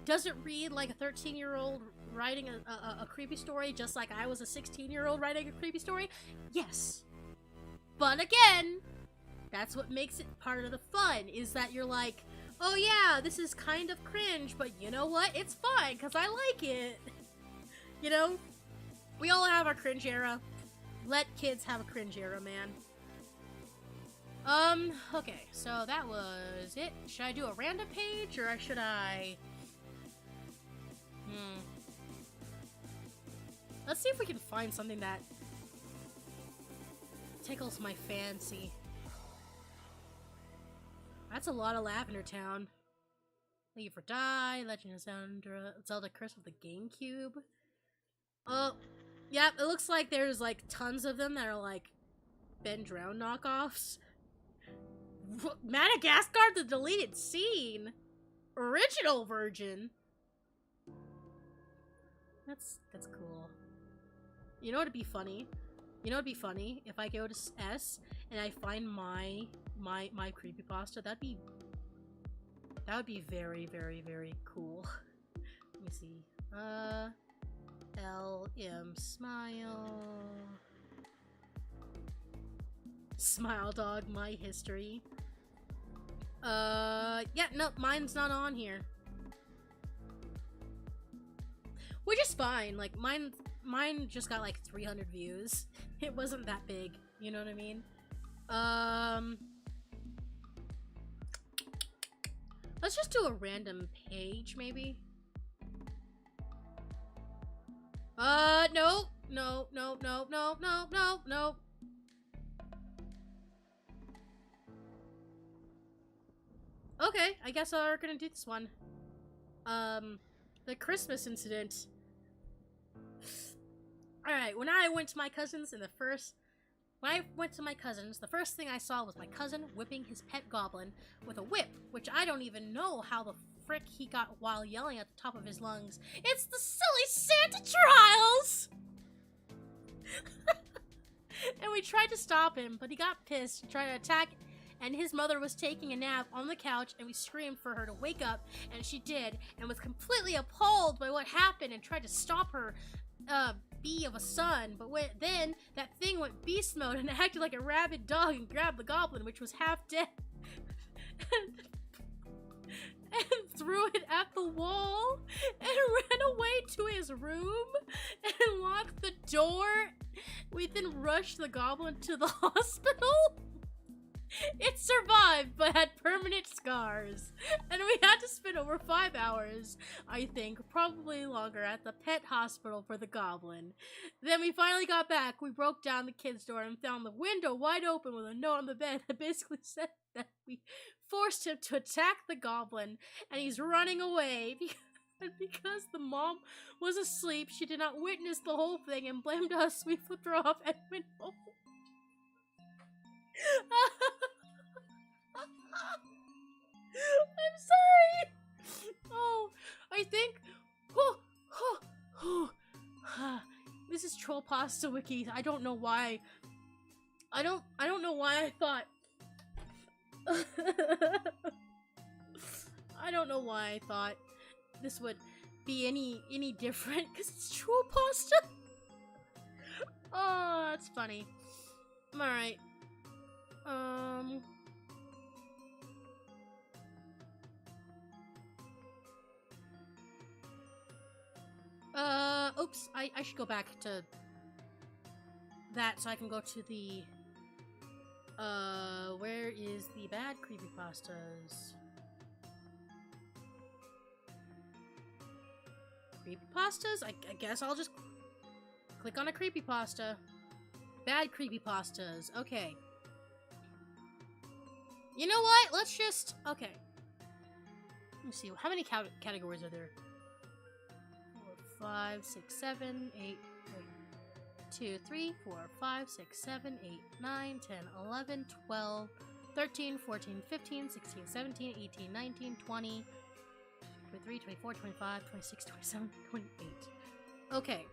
Does it read like a 13-year-old writing a creepy story just like I was a 16-year-old writing a creepy story? Yes. But again, that's what makes it part of the fun, is that you're like, oh yeah, this is kind of cringe, but you know what? It's fine, because I like it. You know? We all have our cringe era. Let kids have a cringe era, man. Okay, so that was it. Should I do a random page, or should I... Let's see if we can find something that tickles my fancy. That's a lot of Lavender Town. Leave or Die, Legend of Zelda Curse of the GameCube. Yep, it looks like there's like tons of them that are like Ben Drown knockoffs. Madagascar, the deleted scene. Original version. That's cool. You know what'd be funny? You know what'd be funny? If I go to S and I find my creepypasta, that would be very, very, very cool. Let me see. LM Smile. Smile Dog, my history. Yeah, no, mine's not on here. Which is fine. Like, mine just got like 300 views. It wasn't that big. You know what I mean? Let's just do a random page, maybe. No. No, no, no, no, no, no, no. Okay, I guess we're gonna do this one. The Christmas incident. Alright, when I went to my cousins the first thing I saw was my cousin whipping his pet goblin with a whip, which I don't even know how the frick he got while yelling at the top of his lungs. It's the silly Santa trials! And we tried to stop him, but he got pissed and tried to attack, and his mother was taking a nap on the couch, and we screamed for her to wake up, and she did, and was completely appalled by what happened and tried to stop her, bee of a son, but then that thing went beast mode and acted like a rabid dog and grabbed the goblin, which was half dead, and threw it at the wall and ran away to his room and locked the door. We then rushed the goblin to the hospital. It survived, but had permanent scars. And we had to spend over 5 hours, I think, probably longer, at the pet hospital for the goblin. Then we finally got back. We broke down the kid's door and found the window wide open with a note on the bed that basically said that we forced him to attack the goblin, and he's running away. Because the mom was asleep, she did not witness the whole thing and blamed us. We flipped her off and went home. I'm sorry. Oh, I think. This is Troll Pasta Wiki. I don't know why. I don't know why I thought. I don't know why I thought this would be any different, because it's Troll Pasta. Oh, that's funny. Alright. Oops, I should go back to that so I can go to the, where is the bad creepypastas? Creepypastas? I guess I'll just click on a creepypasta. Bad creepypastas, okay. You know what? Let's just, okay. Let me see, how many categories are there? 4, 5, 6, 7, 8, 2, 3, 4, 5, 6, 7, 8, 9, 10, 11, 12, 13, 14, 15, 16, 17, 18, 19, 20, 23, 24, 25, 26, 27, 28. Okay.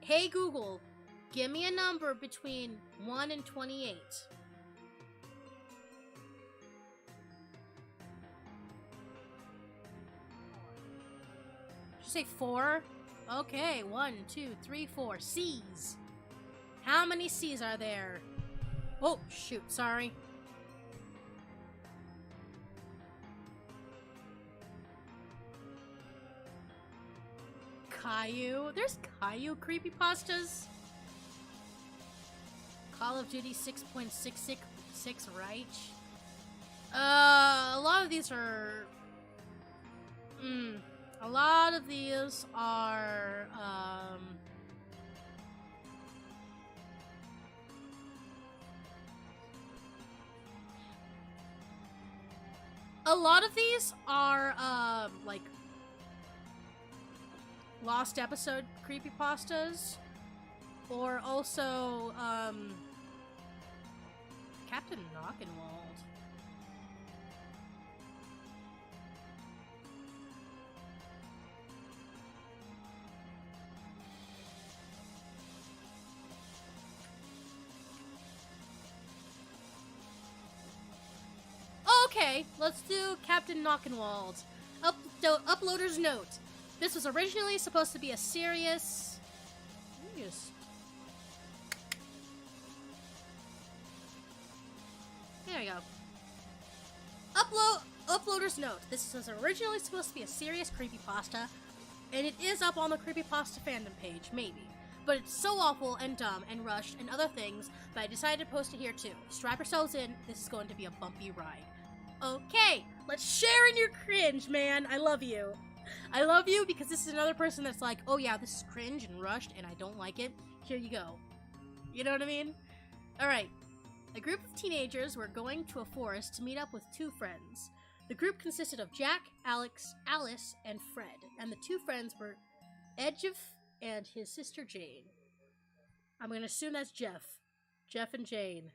Hey Google, give me a number between 1 and 28. Did you say 4? Okay, 1, 2, 3, 4. C's. How many C's are there? Oh, shoot, sorry. Caillou. There's Caillou creepypastas. Call of Duty 6.666 Reich. A lot of these are. A lot of these are. A lot of these are like lost episode creepypastas. Or also, Captain Knockenwald. Okay, let's do Captain Knockenwald. Uploader's note. This was originally supposed to be a serious... Yes. There we go. Uploader's note. This was originally supposed to be a serious creepypasta, and it is up on the creepypasta fandom page, maybe. But it's so awful and dumb and rushed and other things that I decided to post it here too. Strap yourselves in, this is going to be a bumpy ride. Okay, let's share in your cringe, man. I love you. I love you because this is another person that's like, oh yeah, this is cringe and rushed and I don't like it. Here you go. You know what I mean? Alright. A group of teenagers were going to a forest to meet up with two friends. The group consisted of Jack, Alex, Alice, and Fred, and the two friends were Edgev and his sister Jane. I'm gonna assume that's Jeff. Jeff and Jane.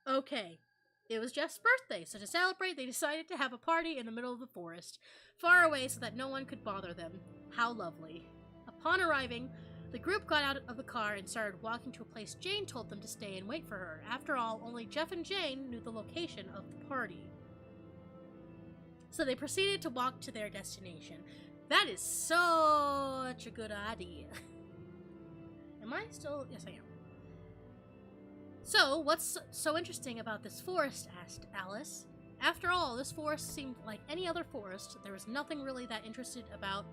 Okay. It was Jeff's birthday, so to celebrate, they decided to have a party in the middle of the forest, far away so that no one could bother them. How lovely. Upon arriving, the group got out of the car and started walking to a place Jane told them to stay and wait for her. After all, only Jeff and Jane knew the location of the party. So they proceeded to walk to their destination. That is such a good idea. Am I still? Yes, I am. So, what's so interesting about this forest? Asked Alice. After all, this forest seemed like any other forest. There was nothing really that interesting about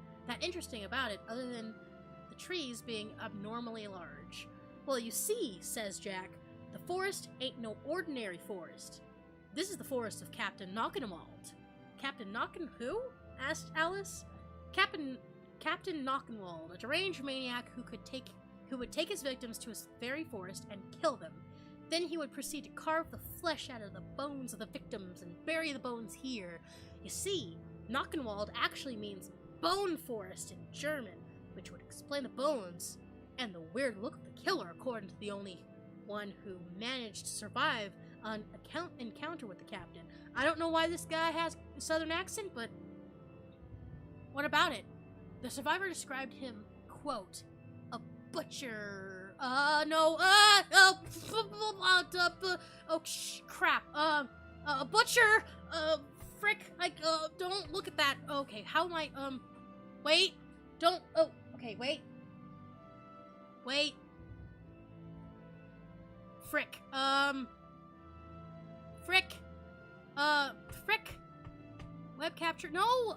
it other than the trees being abnormally large. Well, you see, says Jack, the forest ain't no ordinary forest. This is the forest of Captain Knockenwald. Captain who? Asked Alice. Captain Knockenwald, a deranged maniac who would take his victims to his very forest and kill them. Then he would proceed to carve the flesh out of the bones of the victims and bury the bones here. You see, Knockenwald actually means bone forest in German, which would explain the bones and the weird look of the killer, according to the only one who managed to survive an encounter with the captain. I don't know why this guy has a southern accent, but what about it? The survivor described him, quote, a butcher. Crap. A butcher. Frick. Don't look at that. Okay, how am I? Wait. Don't. Oh, okay. Wait. Frick. Frick. Frick. Web capture. No,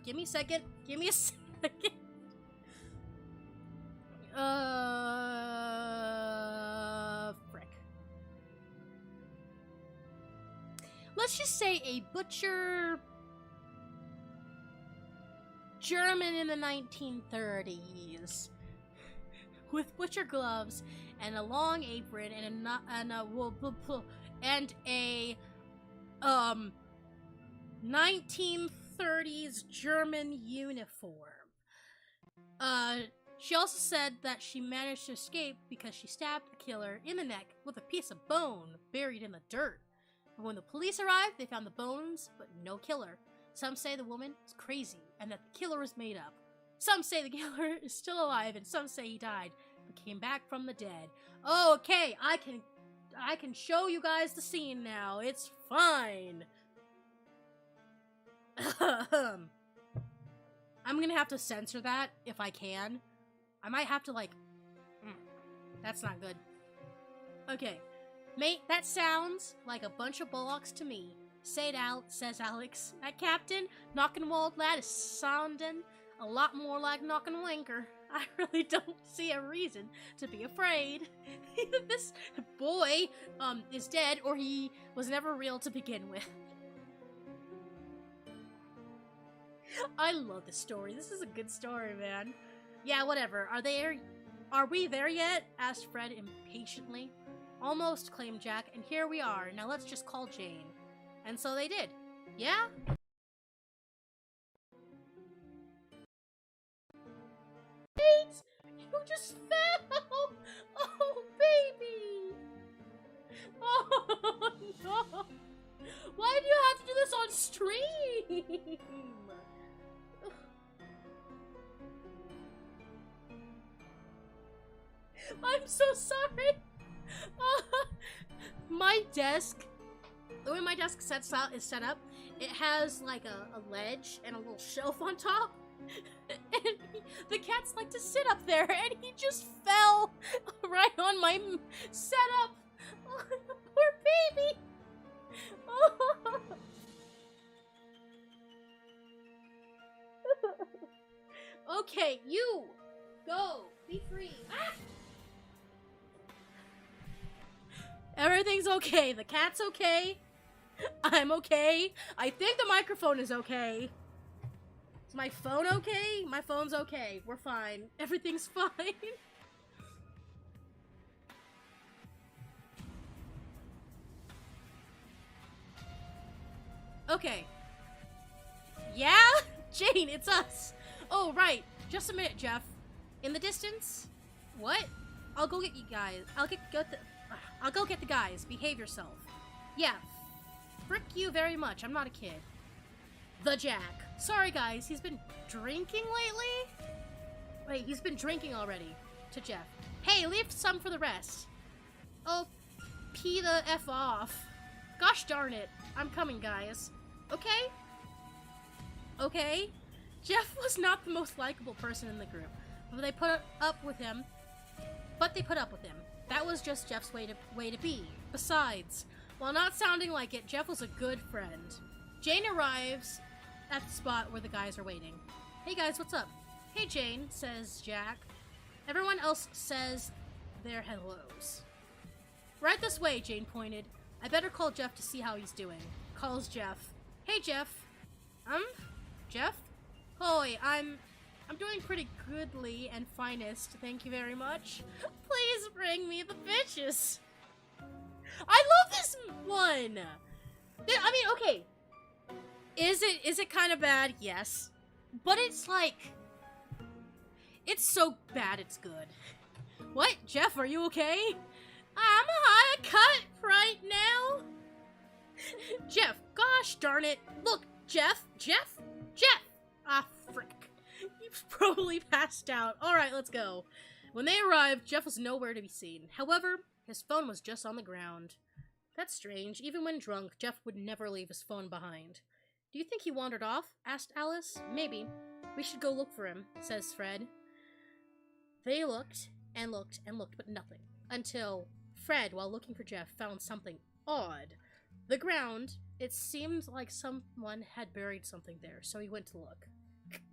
give me a second. Frick. Let's just say a butcher German in the 1930s with butcher gloves and a long apron and a 1930s German uniform. She also said that she managed to escape because she stabbed the killer in the neck with a piece of bone buried in the dirt. But when the police arrived, they found the bones, but no killer. Some say the woman is crazy and that the killer is made up. Some say the killer is still alive, and some say he died but came back from the dead. Oh, okay, I can show you guys the scene now. It's fine. I'm gonna have to censor that if I can. I might have to, that's not good. Okay. Mate, that sounds like a bunch of bullocks to me. Says Alex. That Captain Knockenwald lad is sounding a lot more like Knockenwanker. I really don't see a reason to be afraid. Either this boy, is dead, or he was never real to begin with. I love this story. This is a good story, man. Yeah, whatever. Are we there yet? Asked Fred impatiently. Almost, claimed Jack, and here we are. Now let's just call Jane. And so they did. Yeah? who just fell! Oh, baby! Oh, no! Why do you have to do this on stream? I'm so sorry! My desk, the way my desk is set up, it has like a ledge and a little shelf on top. And the cats like to sit up there, and he just fell right on my setup. Oh, poor baby. Oh. Okay, you go. Be free. Ah! Everything's okay. The cat's okay. I'm okay. I think the microphone is okay. Is my phone okay? My phone's okay. We're fine. Everything's fine. Okay. Yeah? Jane, it's us. Oh, right. Just a minute, Jeff. In the distance? What? I'll go get you guys. I'll go get the guys. Behave yourself. Yeah. Frick you very much. I'm not a kid. The Jack. Sorry, guys. He's been drinking lately? Wait, he's been drinking already. To Jeff. Hey, leave some for the rest. Oh, pee the F off. Gosh darn it. I'm coming, guys. Okay? Okay? Jeff was not the most likable person in the group, but they put up with him. That was just Jeff's way to be. Besides, while not sounding like it, Jeff was a good friend. Jane arrives at the spot where the guys are waiting. Hey guys, what's up? Hey Jane, says Jack. Everyone else says their hellos. Right this way, Jane pointed. I better call Jeff to see how he's doing. Calls Jeff. Hey Jeff. Jeff? Hoy, I'm doing pretty goodly and finest, thank you very much. Please bring me the bitches. I love this one! I mean, okay. Is it kind of bad? Yes. But it's like... It's so bad it's good. What? Jeff, are you okay? I'm a high cut right now. Jeff, gosh darn it. Look, Jeff. Ah, frick. You've probably passed out. Alright, let's go. When they arrived, Jeff was nowhere to be seen. However, his phone was just on the ground. That's strange. Even when drunk, Jeff would never leave his phone behind. Do you think he wandered off? Asked Alice. Maybe. We should go look for him, says Fred. They looked and looked and looked, but nothing. Until Fred, while looking for Jeff, found something odd. The ground, it seemed like someone had buried something there, so he went to look.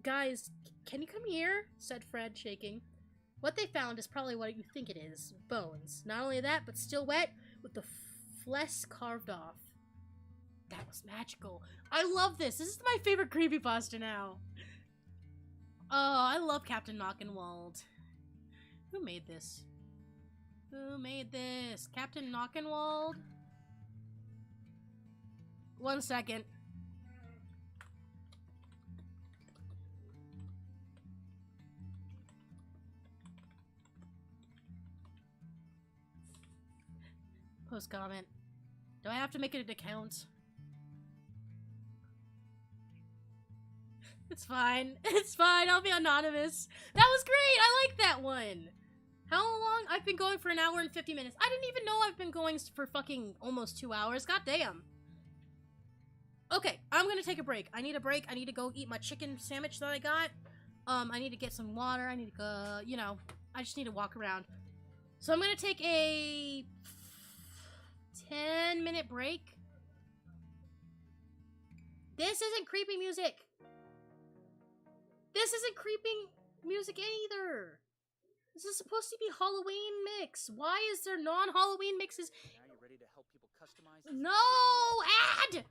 Guys, can you come here? Said Fred, shaking. What they found is probably what you think it is. Bones. Not only that, but still wet, with the flesh carved off. That was magical. I love this. This is my favorite creepypasta now. Oh, I love Captain Knockenwald. Who made this? Who made this? Captain Knockenwald? 1 second. Post comment. Do I have to make it an account? It's fine. It's fine. I'll be anonymous. That was great. I like that one. How long? I've been going for an hour and 50 minutes. I didn't even know I've been going for fucking almost 2 hours. God damn. Okay, I'm gonna take a break. I need a break. I need to go eat my chicken sandwich that I got. I need to get some water. I need to go, you know, I just need to walk around. So I'm gonna take a 10-minute break. This isn't creepy music. This isn't creepy music either. This is supposed to be Halloween mix. Why is there non-Halloween mixes? Now you're ready to help people customize. No, ad!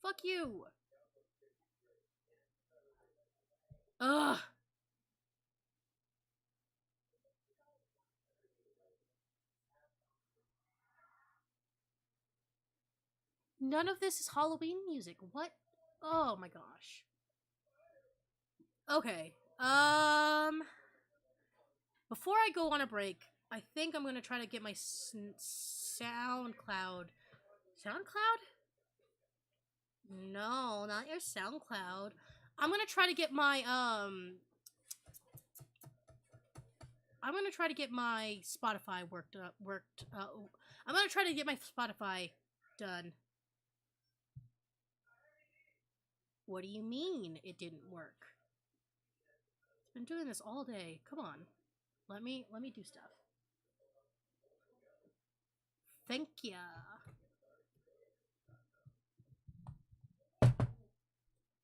Fuck you. Ugh. None of this is Halloween music. What? Oh my gosh. Okay. Before I go on a break, I think I'm gonna try to get my SoundCloud. SoundCloud? No, not your SoundCloud. I'm gonna try to get my I'm gonna try to get my Spotify I'm gonna try to get my Spotify done. What do you mean it didn't work? It's been doing this all day. Come on. Let me do stuff. Thank ya.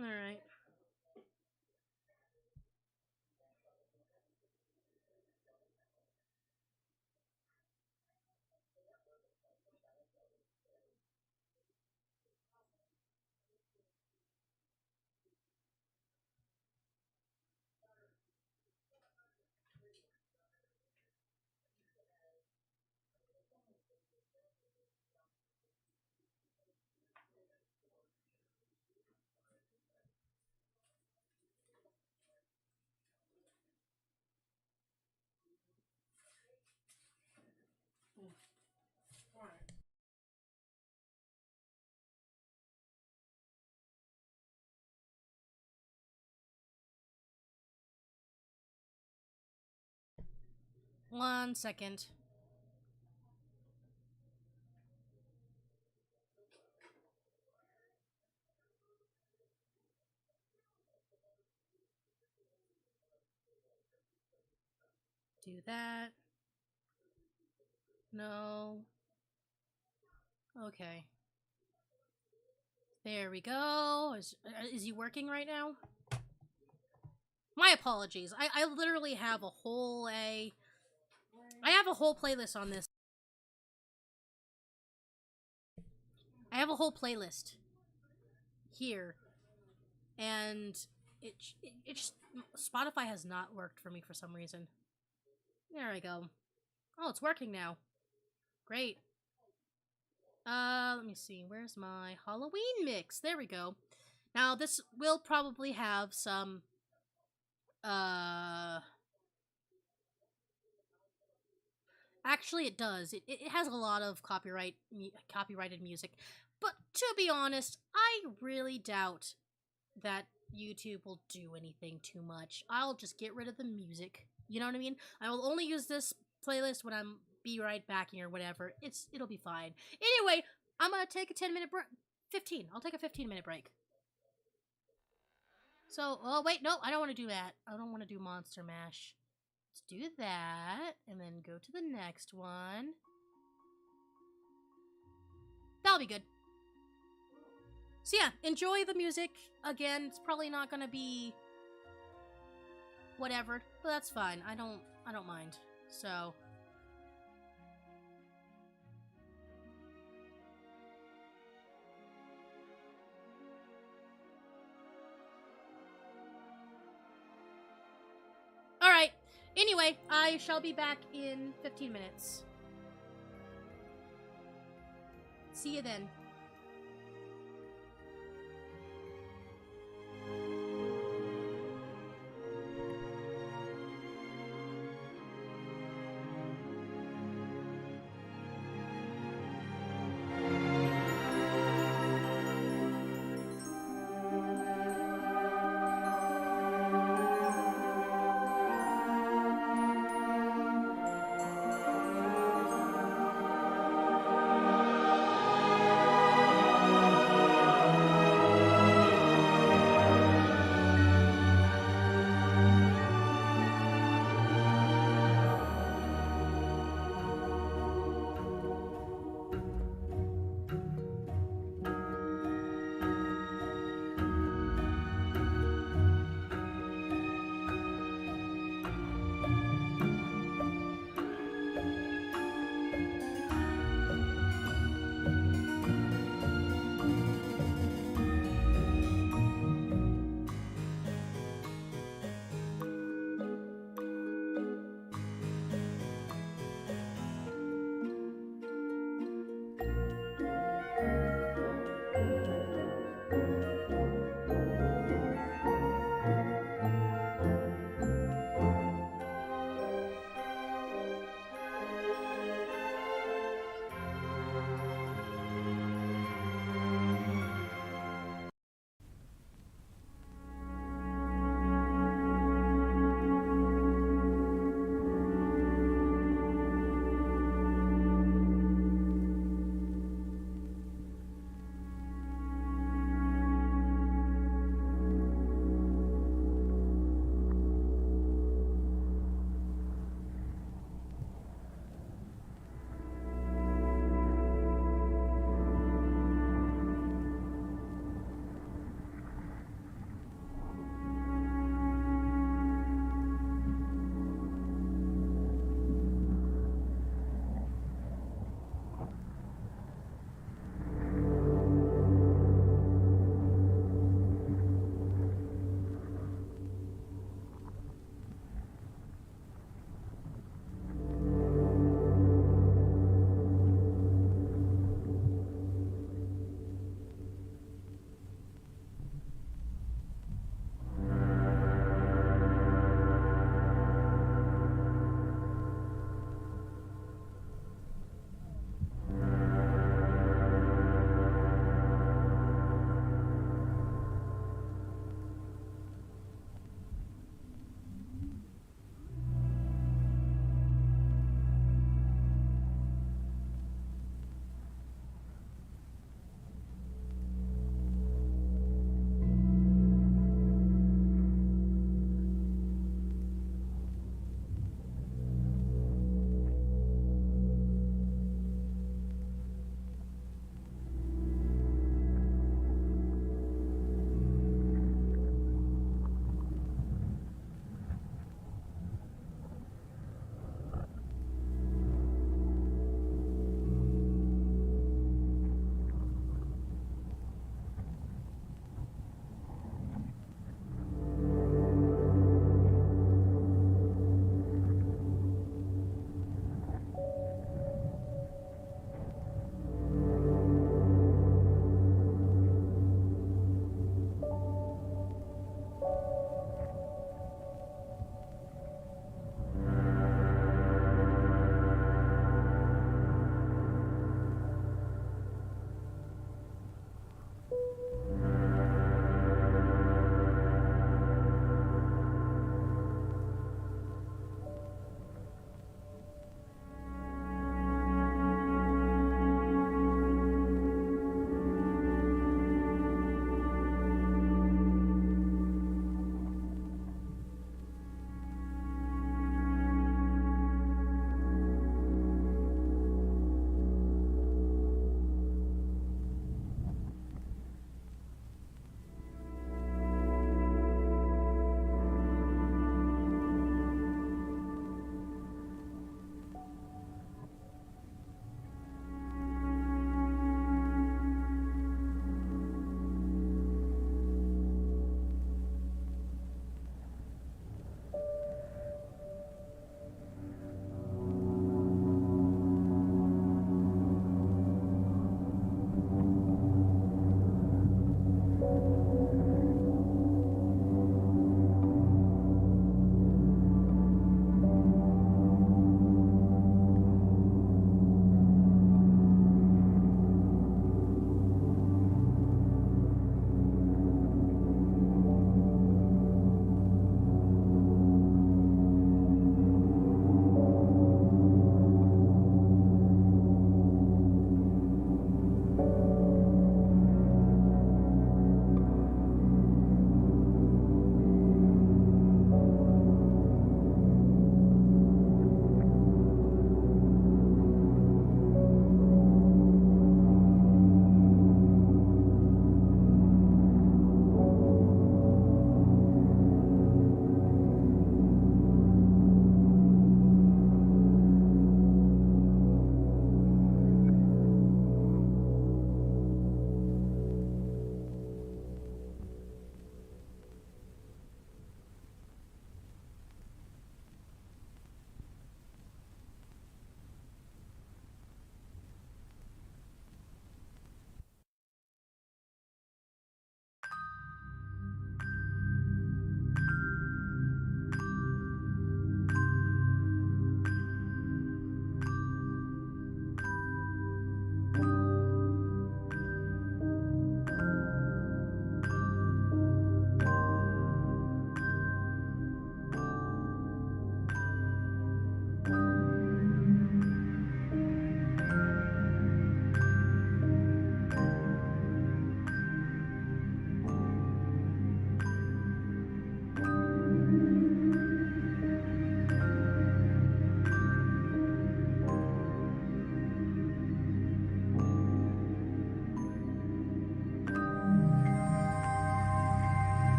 Alright. One second. Do that. No. Okay. There we go. Is he working right now? My apologies. I literally have a whole I have a whole playlist on this. I have a whole playlist here, and it just Spotify has not worked for me for some reason. There I go. Oh, it's working now. Great. Let me see. Where's my Halloween mix? There we go. Now this will probably have some actually it does. It has a lot of copyrighted music. But to be honest, I really doubt that YouTube will do anything too much. I'll just get rid of the music. You know what I mean? I will only use this playlist when I'm be right back or whatever. It'll be fine. Anyway, I'm gonna take a 10-minute break. 15. I'll take a 15-minute break. So, oh wait, no, I don't want to do that. I don't want to do Monster Mash. Let's do that, and then go to the next one. That'll be good. So yeah, enjoy the music. Again, it's probably not gonna be whatever, but that's fine. I don't mind. So alright. Anyway, I shall be back in 15 minutes. See you then.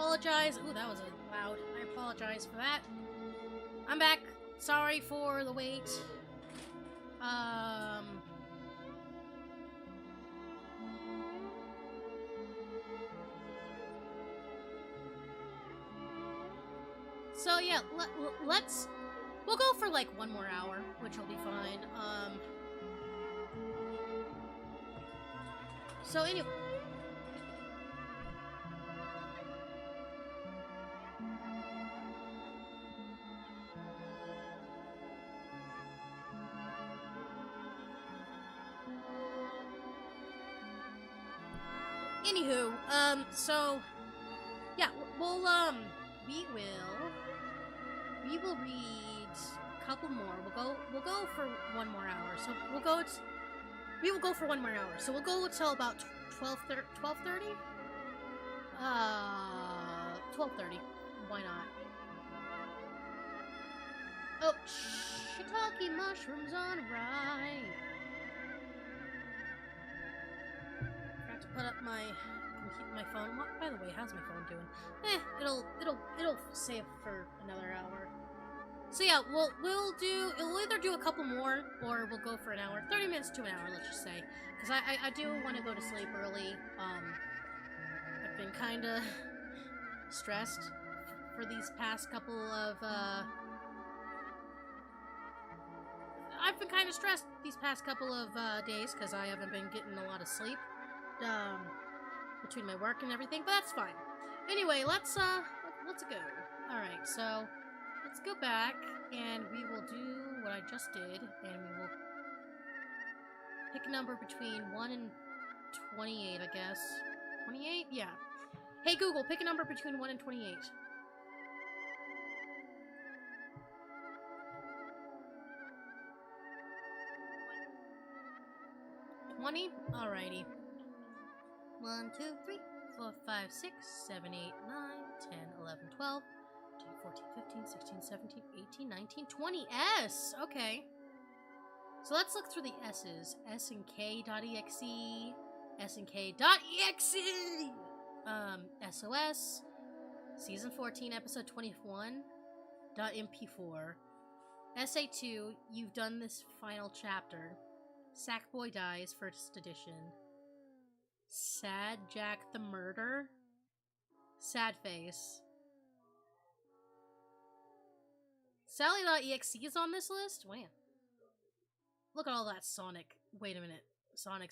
apologize. Ooh, that was loud. I apologize for that. I'm back. Sorry for the wait. So yeah, we'll go for like 1 more hour, which will be fine. So anyway. Anywho, so yeah, we will read a couple more. We'll go for 1 more hour. So we will go for 1 more hour. So we'll go until about 12:30. 12:30. Why not? Oh, shiitake mushrooms on rye. Forgot to put up my phone. By the way, how's my phone doing? It'll save for another hour. So yeah, we'll either do a couple more or we'll go for an hour. 30 minutes to an hour, let's just say. Because I do want to go to sleep early. I've been kinda stressed for these past couple of days because I haven't been getting a lot of sleep. Between my work and everything, but that's fine. Anyway, let's go. Alright, so let's go back and we will do what I just did, and we will pick a number between 1 and 28, I guess. 28? Yeah. Hey Google, pick a number between 1 and 28. 20? Alrighty. 1, 2, 3, 4, 5, 6, 7, 8, 9, 10, 11, 12, 14, 15, 16, 17, 18, 19, 20 S! Okay. So let's look through the S's. SNK.exe, SNK.exe, SOS, Season 14, Episode 21, .mp4, SA2, You've Done This Final Chapter, Sackboy Dies, First Edition, Sad Jack the Murder, Sad Face, Sally.exe is on this list? Man. Look at all that Sonic. Wait a minute. Sonic.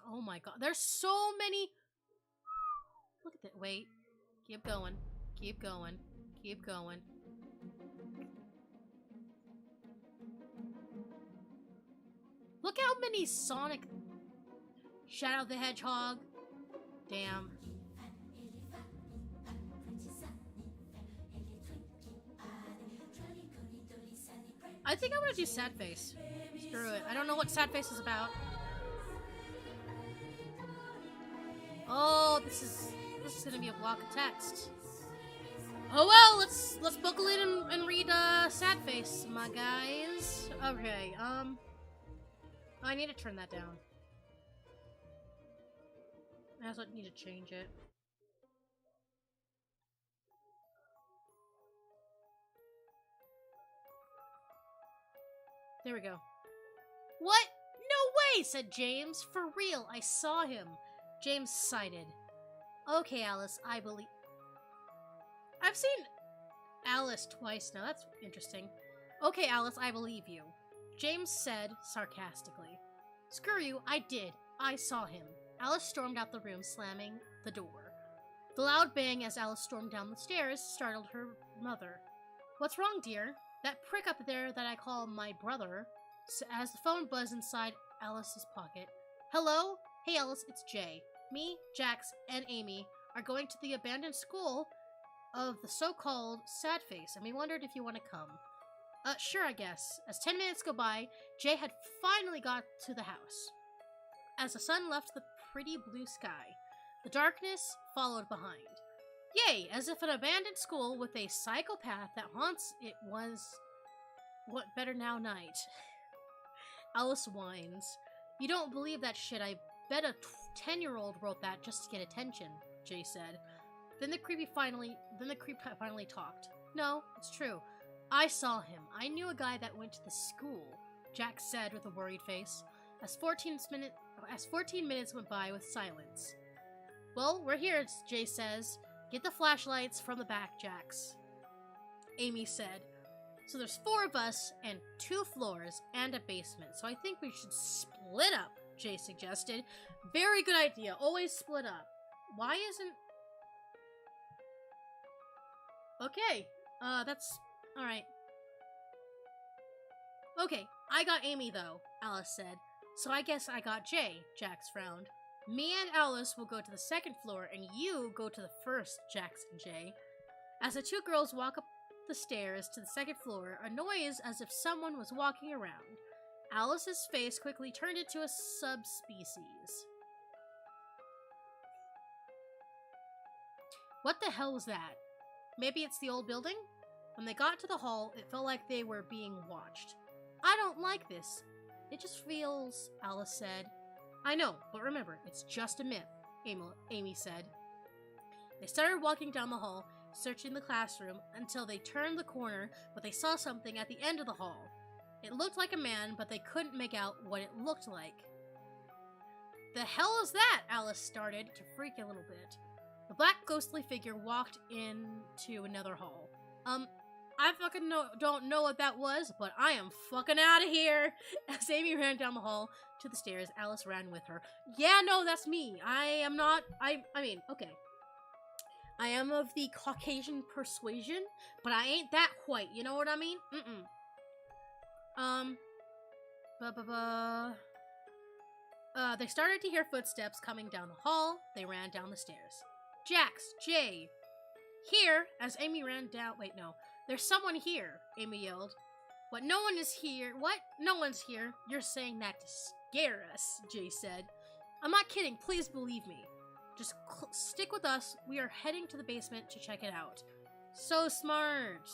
Oh my god. There's so many. Look at that. Wait. Keep going. Look how many Sonic. Shadow the Hedgehog. Damn. I think I'm gonna do Sad Face. Screw it. I don't know what Sad Face is about. Oh, this is gonna be a block of text. Oh well, let's buckle in and read Sad Face, my guys. Okay, I need to turn that down. I also need to change it. There we go. What? No way, said James. For real, I saw him. James sighed. Okay, Alice, I believe... I've seen Alice twice now. That's interesting. Okay, Alice, I believe you. James said sarcastically. Screw you, I did. I saw him. Alice stormed out the room, slamming the door. The loud bang as Alice stormed down the stairs startled her mother. What's wrong, dear? That prick up there that I call my brother, as the phone buzzed inside Alice's pocket. Hello? Hey Alice, it's Jay. Me, Jax, and Amy are going to the abandoned school of the so-called Sad Face, and we wondered if you want to come. Sure, I guess. As 10 minutes go by, Jay had finally got to the house. As the sun left the pretty blue sky, the darkness followed behind. Yay, as if an abandoned school with a psychopath that haunts it was what better now night. Alice whines. You don't believe that shit. I bet a 10-year-old wrote that just to get attention, Jay said. Then the creep finally talked. No, it's true. I saw him. I knew a guy that went to the school, Jack said with a worried face, as 14 minutes went by with silence. Well, we're here, Jay says. Get the flashlights from the back, Jax, Amy said. So there's 4 of us and 2 floors and a basement, so I think we should split up, Jay suggested. Very good idea. Always split up. Why isn't... Okay, that's... alright. Okay, I got Amy, though, Alice said. So I guess I got Jay, Jax frowned. Me and Alice will go to the 2nd floor, and you go to the 1st, Jax and Jay. As the 2 girls walk up the stairs to the 2nd floor, a noise as if someone was walking around. Alice's face quickly turned into a subspecies. What the hell was that? Maybe it's the old building? When they got to the hall, it felt like they were being watched. I don't like this. It just feels, Alice said. I know, but remember, it's just a myth, Amy said. They started walking down the hall, searching the classroom, until they turned the corner, but they saw something at the end of the hall. It looked like a man, but they couldn't make out what it looked like. The hell is that? Alice started to freak a little bit. The black ghostly figure walked into another hall. I fucking don't know what that was, but I am fucking out of here. As Amy ran down the hall to the stairs, Alice ran with her. Yeah, no, that's me. I mean, okay. I am of the Caucasian persuasion, but I ain't that white, you know what I mean? They started to hear footsteps coming down the hall. They ran down the stairs. Jax, Jay. Here, as Amy ran down, wait, no. There's someone here, Amy yelled. What, no one is here? What? No one's here. You're saying that to scare us, Jay said. I'm not kidding, please believe me. Just stick with us. We are heading to the basement to check it out. So smart.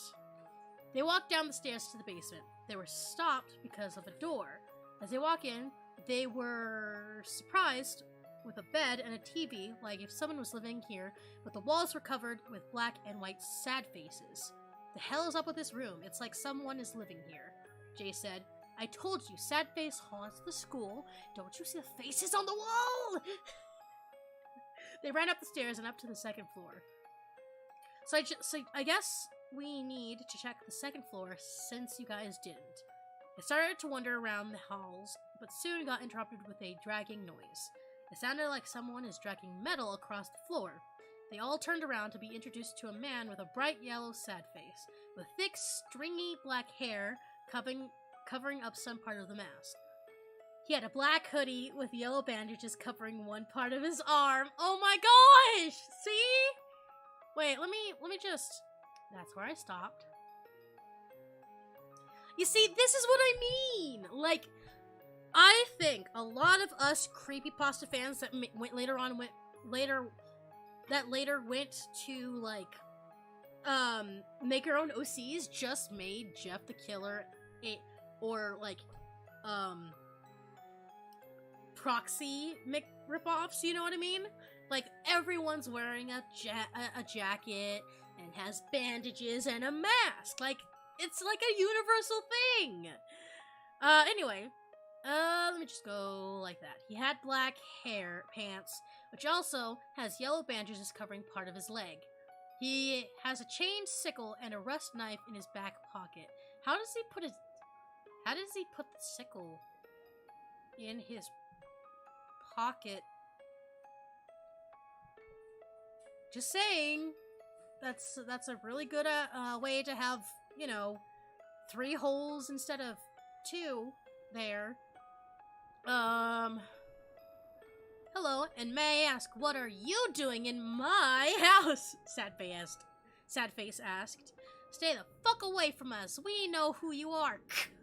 They walked down the stairs to the basement. They were stopped because of a door. As they walk in, they were surprised with a bed and a TV, like if someone was living here, but the walls were covered with black and white sad faces. The hell is up with this room? It's like someone is living here, Jay said. I told you, sad face haunts the school. Don't you see the faces on the wall? They ran up the stairs and up to the 2nd floor. So I guess we need to check the 2nd floor since you guys didn't. They started to wander around the halls, but soon got interrupted with a dragging noise. It sounded like someone is dragging metal across the floor. They all turned around to be introduced to a man with a bright yellow sad face, with thick, stringy black hair covering up some part of the mask. He had a black hoodie with yellow bandages covering one part of his arm. Oh my gosh! See? Wait, let me just... That's where I stopped. You see, this is what I mean! Like, I think a lot of us creepypasta fans that later went to, like, make our own OCs just made Jeff the Killer proxy ripoffs, you know what I mean? Like, everyone's wearing a jacket and has bandages and a mask. Like, it's like a universal thing. Anyway, let me just go like that. He had black hair pants, which also has yellow bandages covering part of his leg. He has a chained sickle and a rust knife in his back pocket. How does he put the sickle in his pocket? Just saying. That's a really good way to have, 3 holes instead of 2 there. Hello, and may I ask, what are you doing in my house? Sad face asked. Stay the fuck away from us. We know who you are,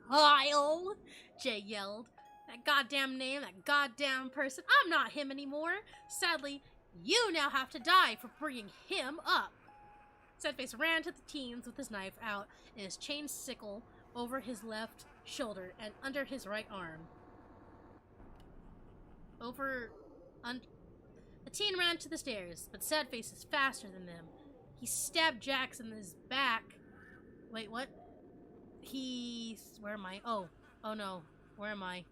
Kyle, Jay yelled. That goddamn name, that goddamn person. I'm not him anymore. Sadly, you now have to die for bringing him up. Sadface ran to the teens with his knife out and his chain sickle over his left shoulder and under his right arm. The teen ran to the stairs, but Sadface is faster than them. He stabbed Jax in his back. Wait, what? Where am I? Oh no. Where am I?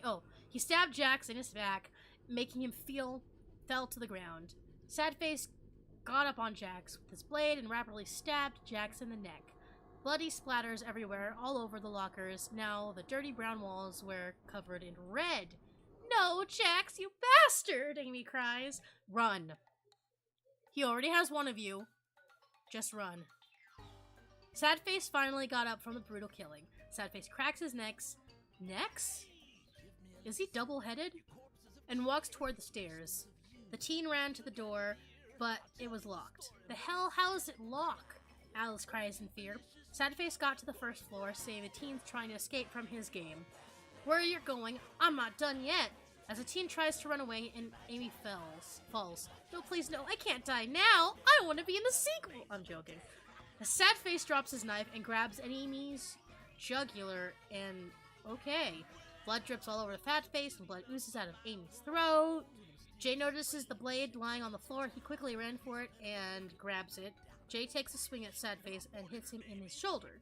Oh, he stabbed Jax in his back, making him fell to the ground. Sadface got up on Jax with his blade and rapidly stabbed Jax in the neck. Bloody splatters everywhere, all over the lockers. Now the dirty brown walls were covered in red. No, Jax, you bastard! Amy cries. Run. He already has one of you. Just run. Sadface finally got up from the brutal killing. Sadface cracks his necks. Necks? Is he double-headed? And walks toward the stairs. The teen ran to the door, but it was locked. The hell? How is it locked? Alice cries in fear. Sadface got to the first floor, saving a teen trying to escape from his game. Where are you going? I'm not done yet. As a teen tries to run away, and Amy falls. No, please, no, I can't die now. I want to be in the sequel. I'm joking. Sadface drops his knife and grabs Amy's jugular, and okay. Blood drips all over the fat face, and blood oozes out of Amy's throat. Jay notices the blade lying on the floor. He quickly ran for it and grabs it. Jay takes a swing at Sadface and hits him in his shoulder.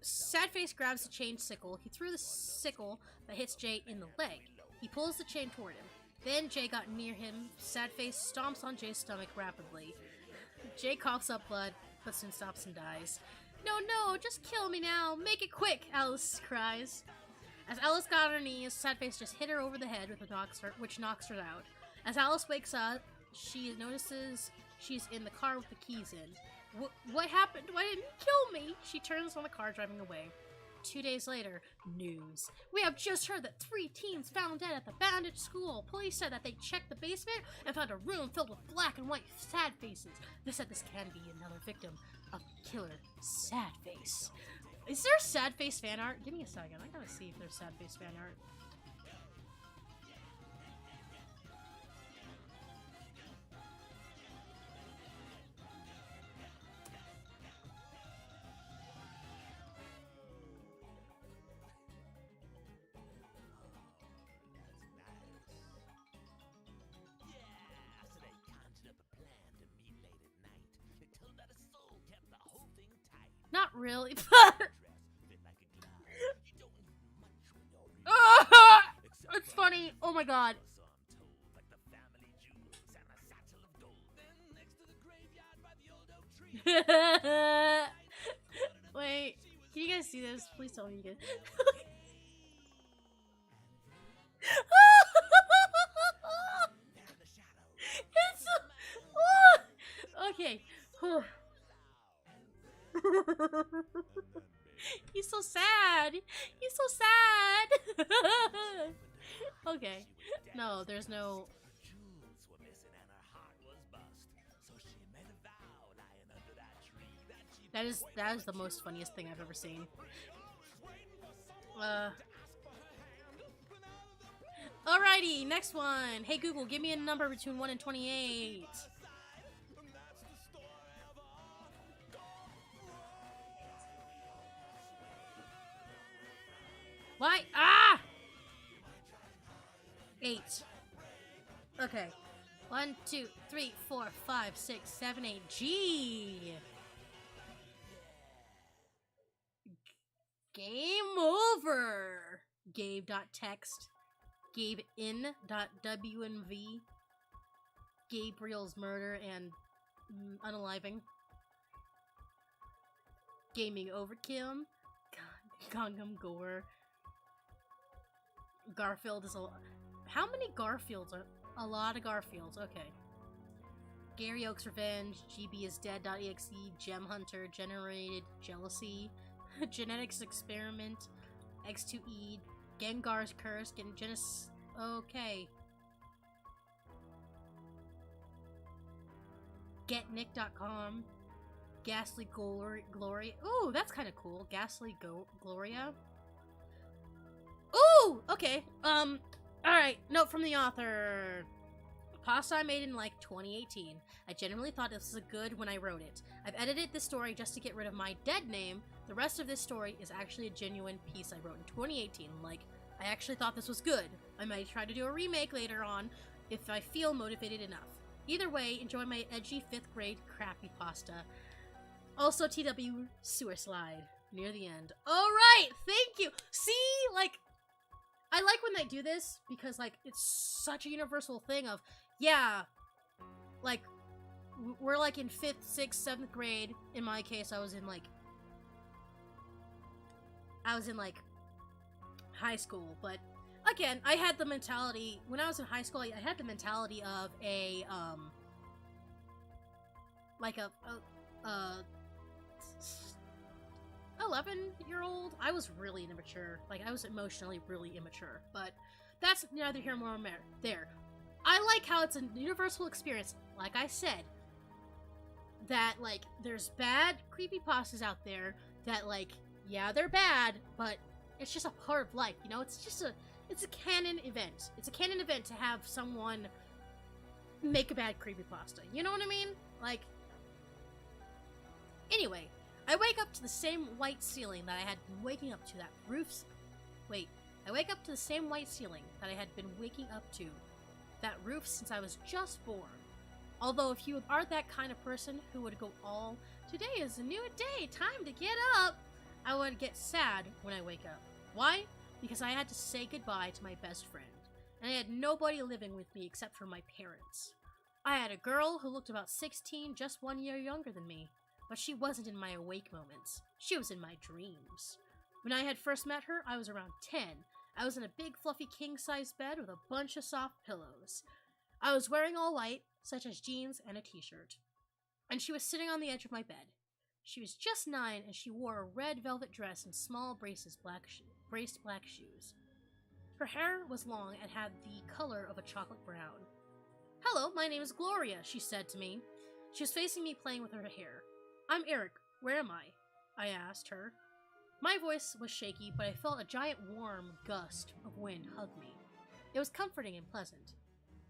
Sadface grabs the chained sickle. He threw the sickle that hits Jay in the leg. He pulls the chain toward him. Then Jay got near him. Sadface stomps on Jay's stomach rapidly. Jay coughs up blood, but soon stops and dies. No, just kill me now. Make it quick, Alice cries. As Alice got on her knees, Sadface just hit her over the head with which knocks her out. As Alice wakes up, she notices she's in the car with the keys in. What happened? Why didn't you kill me? She turns on the car, driving away. 2 days later, news. We have just heard that 3 teens found dead at the bandaged school. Police said that they checked the basement and found a room filled with black and white sad faces. They said this can be another victim of killer Sadface. Is there sad face fan art? Give me a second. I gotta see if there's sad face fan art. Not really, but it's funny. Oh my god. Wait, can you guys see this? Please tell me you can. It's okay. He's so sad. He's so sad. Okay. No, there's no. That is the most funniest thing I've ever seen. Alrighty, next one. Hey Google, give me a number between 1 and 28. Why? Ah! 8. Okay. 1, 2, 3, 4, 5, 6, 7, 8. G. Game over. Gabe.text. GabeIn.WNV. Gabriel's murder and unaliving. Gaming overkill. Gongam gore. Garfield is how many Garfields are? A lot of Garfields, okay. Gary Oak's Revenge, GB is Dead.exe, Gem Hunter, Generated Jealousy, Genetics Experiment, X2E, Gengar's Curse, Genesis. Okay. Getnick.com, Ghastly Glory. Ooh, that's kind of cool. Ghastly Gloria. Ooh, okay. Alright, note from the author. Pasta I made in like 2018. I genuinely thought this was good when I wrote it. I've edited this story just to get rid of my dead name. The rest of this story is actually a genuine piece I wrote in 2018, like I actually thought this was good. I might try to do a remake later on if I feel motivated enough. Either way, enjoy my edgy 5th grade crappy pasta. Also, TW sewer slide near the end. Alright, thank you! See, like, I like when they do this because, like, it's such a universal thing of, yeah, like, we're, like, in 5th, 6th, 7th grade. In my case, I was in, like, high school, but again, I had the mentality, when I was in high school, I had the mentality of a, like a 11-year-old. I was really immature. Like, I was emotionally really immature, but that's neither here nor there. I like how it's a universal experience, like I said, that, like, there's bad creepypastas out there that, like, yeah, they're bad, but it's just a part of life, you know? It's a canon event. It's a canon event to have someone make a bad creepypasta. You know what I mean? Like, anyway, I wake up to the same white ceiling that I had been waking up to that roof's... Wait, I wake up to the same white ceiling that I had been waking up to that roof since I was just born. Although if you are that kind of person who would go all, today is a new day, time to get up, I would get sad when I wake up. Why? Because I had to say goodbye to my best friend, and I had nobody living with me except for my parents. I had a girl who looked about 16, just 1 year younger than me, but she wasn't in my awake moments. She was in my dreams. When I had first met her, I was around 10. I was in a big fluffy king-size bed with a bunch of soft pillows. I was wearing all white, such as jeans and a t-shirt, and she was sitting on the edge of my bed. She was just 9, and she wore a red velvet dress and small braced black shoes. Her hair was long and had the color of a chocolate brown. "Hello, my name is Gloria," she said to me. She was facing me, playing with her hair. "I'm Eric. Where am I?" I asked her. My voice was shaky, but I felt a giant warm gust of wind hug me. It was comforting and pleasant.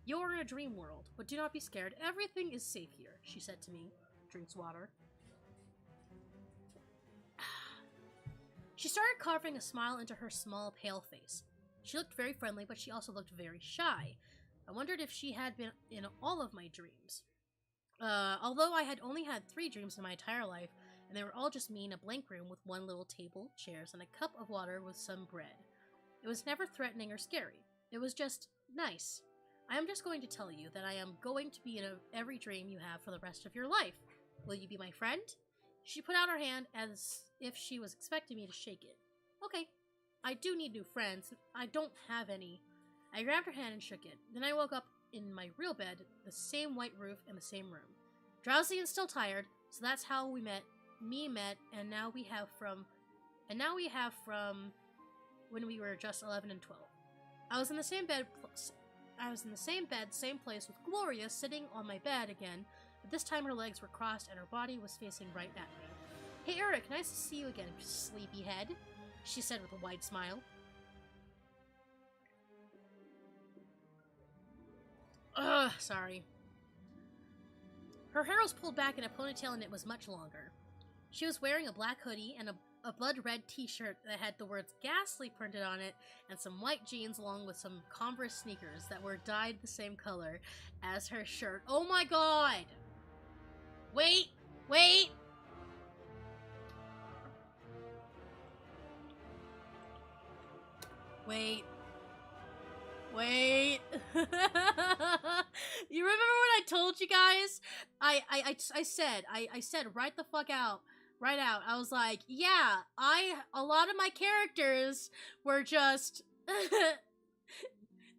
"You're in a dream world, but do not be scared. Everything is safe here," she said to me. Drinks water. She started carving a smile into her small, pale face. She looked very friendly, but she also looked very shy. I wondered if she had been in all of my dreams. Although I had only had 3 dreams in my entire life, and they were all just me in a blank room with one little table, chairs, and a cup of water with some bread. It was never threatening or scary. It was just nice. I am just going to tell you that I am going to be in every dream you have for the rest of your life. Will you be my friend? She put out her hand as if she was expecting me to shake it. Okay, I do need new friends. I don't have any. I grabbed her hand and shook it. Then I woke up in my real bed, the same white roof and the same room. Drowsy and still tired, so that's how we met. And now we have from when we were just 11 and 12. I was in the same bed, same place with Gloria sitting on my bed again, but this time her legs were crossed and her body was facing right at me. "Hey Eric, nice to see you again, sleepyhead," she said with a wide smile. Ugh, sorry. Her hair was pulled back in a ponytail and it was much longer. She was wearing a black hoodie and a blood-red t-shirt that had the words Ghastly printed on it, and some white jeans along with some Converse sneakers that were dyed the same color as her shirt. Oh my god! Wait! Wait! Wait. Wait. You remember what I told you guys? I said right the fuck out. Right out. I was like, yeah, a lot of my characters were just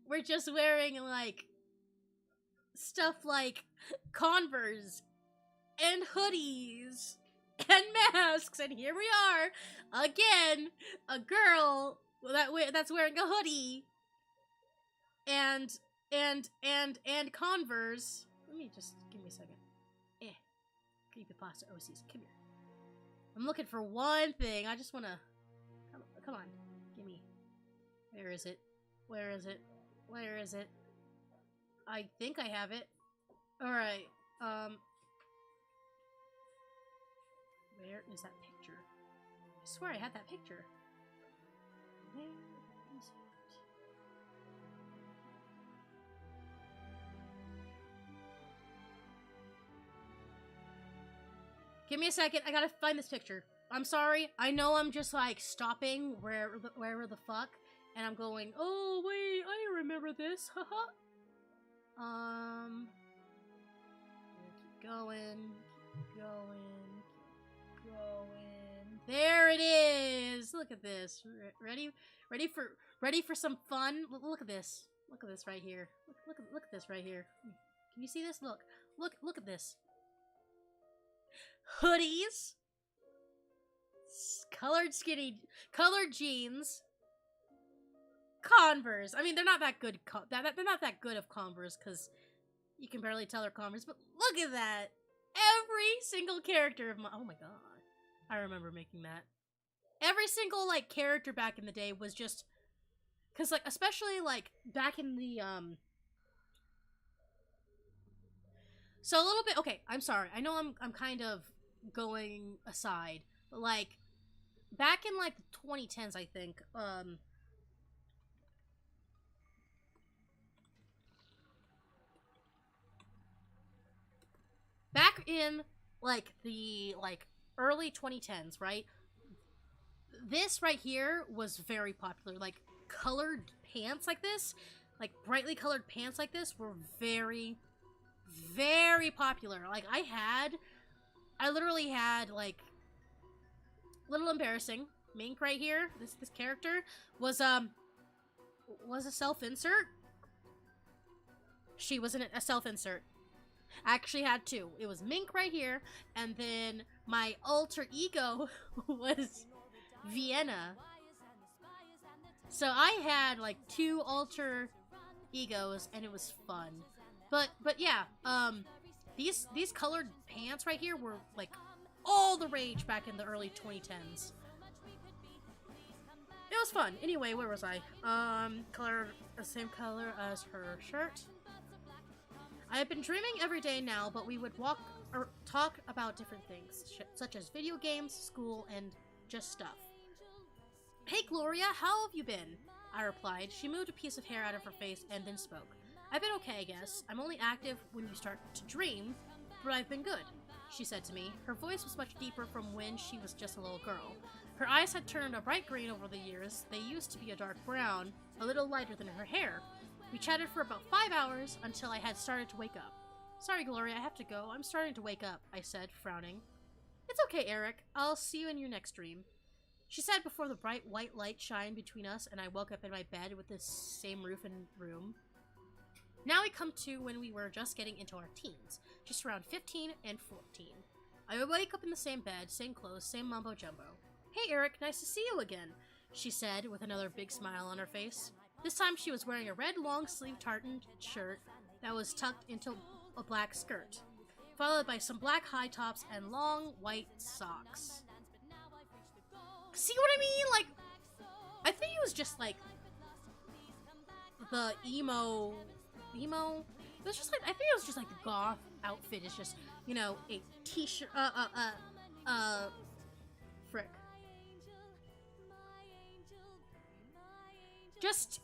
we're just wearing like stuff like Converse and hoodies and masks, and here we are again, a girl that's wearing a hoodie and Converse. Let me just give me a second. Creepypasta OCs, come here. I'm looking for one thing. I just wanna come on, give me. Where is it? Where is it? Where is it? I think I have it. All right. Where is that picture? I swear I had that picture. Where is it? Give me a second. I gotta find this picture. I'm sorry. I know I'm just like stopping wherever the fuck, and I'm going. Oh wait, I remember this. Haha. Keep going. Keep going. Keep going. There it is. Look at this. Ready for some fun? Look at this. Look at this right here. Look at this right here. Can you see this? Look at this. Hoodies, colored jeans, Converse. I mean, they're not that good. They're not that good of Converse because you can barely tell they're Converse. But look at that! Every single character of my oh my god, I remember making that. Every single like character back in the day was just because like especially like back in the So a little bit okay. I'm sorry. I know I'm kind of going aside, but like back in like the 2010s, I think. Back in like the early 2010s, right? This right here was very popular. Like colored pants like this, like brightly colored pants like this were very, very popular. Like I literally had like little embarrassing. Mink right here, this character was a self-insert. She was a self-insert. I actually had two. It was Mink right here, and then my alter ego was Vienna. So I had like two alter egos, and it was fun. But yeah, these colored pants right here were like all the rage back in the early 2010s. It was fun. Anyway, where was I? The same color as her shirt. I have been dreaming every day now, but we would walk or talk about different things, such as video games, school, and just stuff. Hey Gloria, how have you been? I replied. She moved a piece of hair out of her face and then spoke. I've been okay, I guess. I'm only active when you start to dream, but I've been good, she said to me. Her voice was much deeper from when she was just a little girl. Her eyes had turned a bright green over the years. They used to be a dark brown, a little lighter than her hair. We chatted for about 5 hours until I had started to wake up. Sorry, Gloria, I have to go. I'm starting to wake up, I said, frowning. It's okay, Eric. I'll see you in your next dream, she said before the bright white light shined between us and I woke up in my bed with the same roof and room. Now we come to when we were just getting into our teens, just around 15 and 14. I would wake up in the same bed, same clothes, same mumbo jumbo. Hey Eric, nice to see you again, she said with another big smile on her face. This time she was wearing a red long-sleeve tartan shirt that was tucked into a black skirt, followed by some black high tops and long white socks. See what I mean? Like, I think it was just like the emo. It was just like, I think it was just like the goth outfit. It's just, you know, a t-shirt, frick.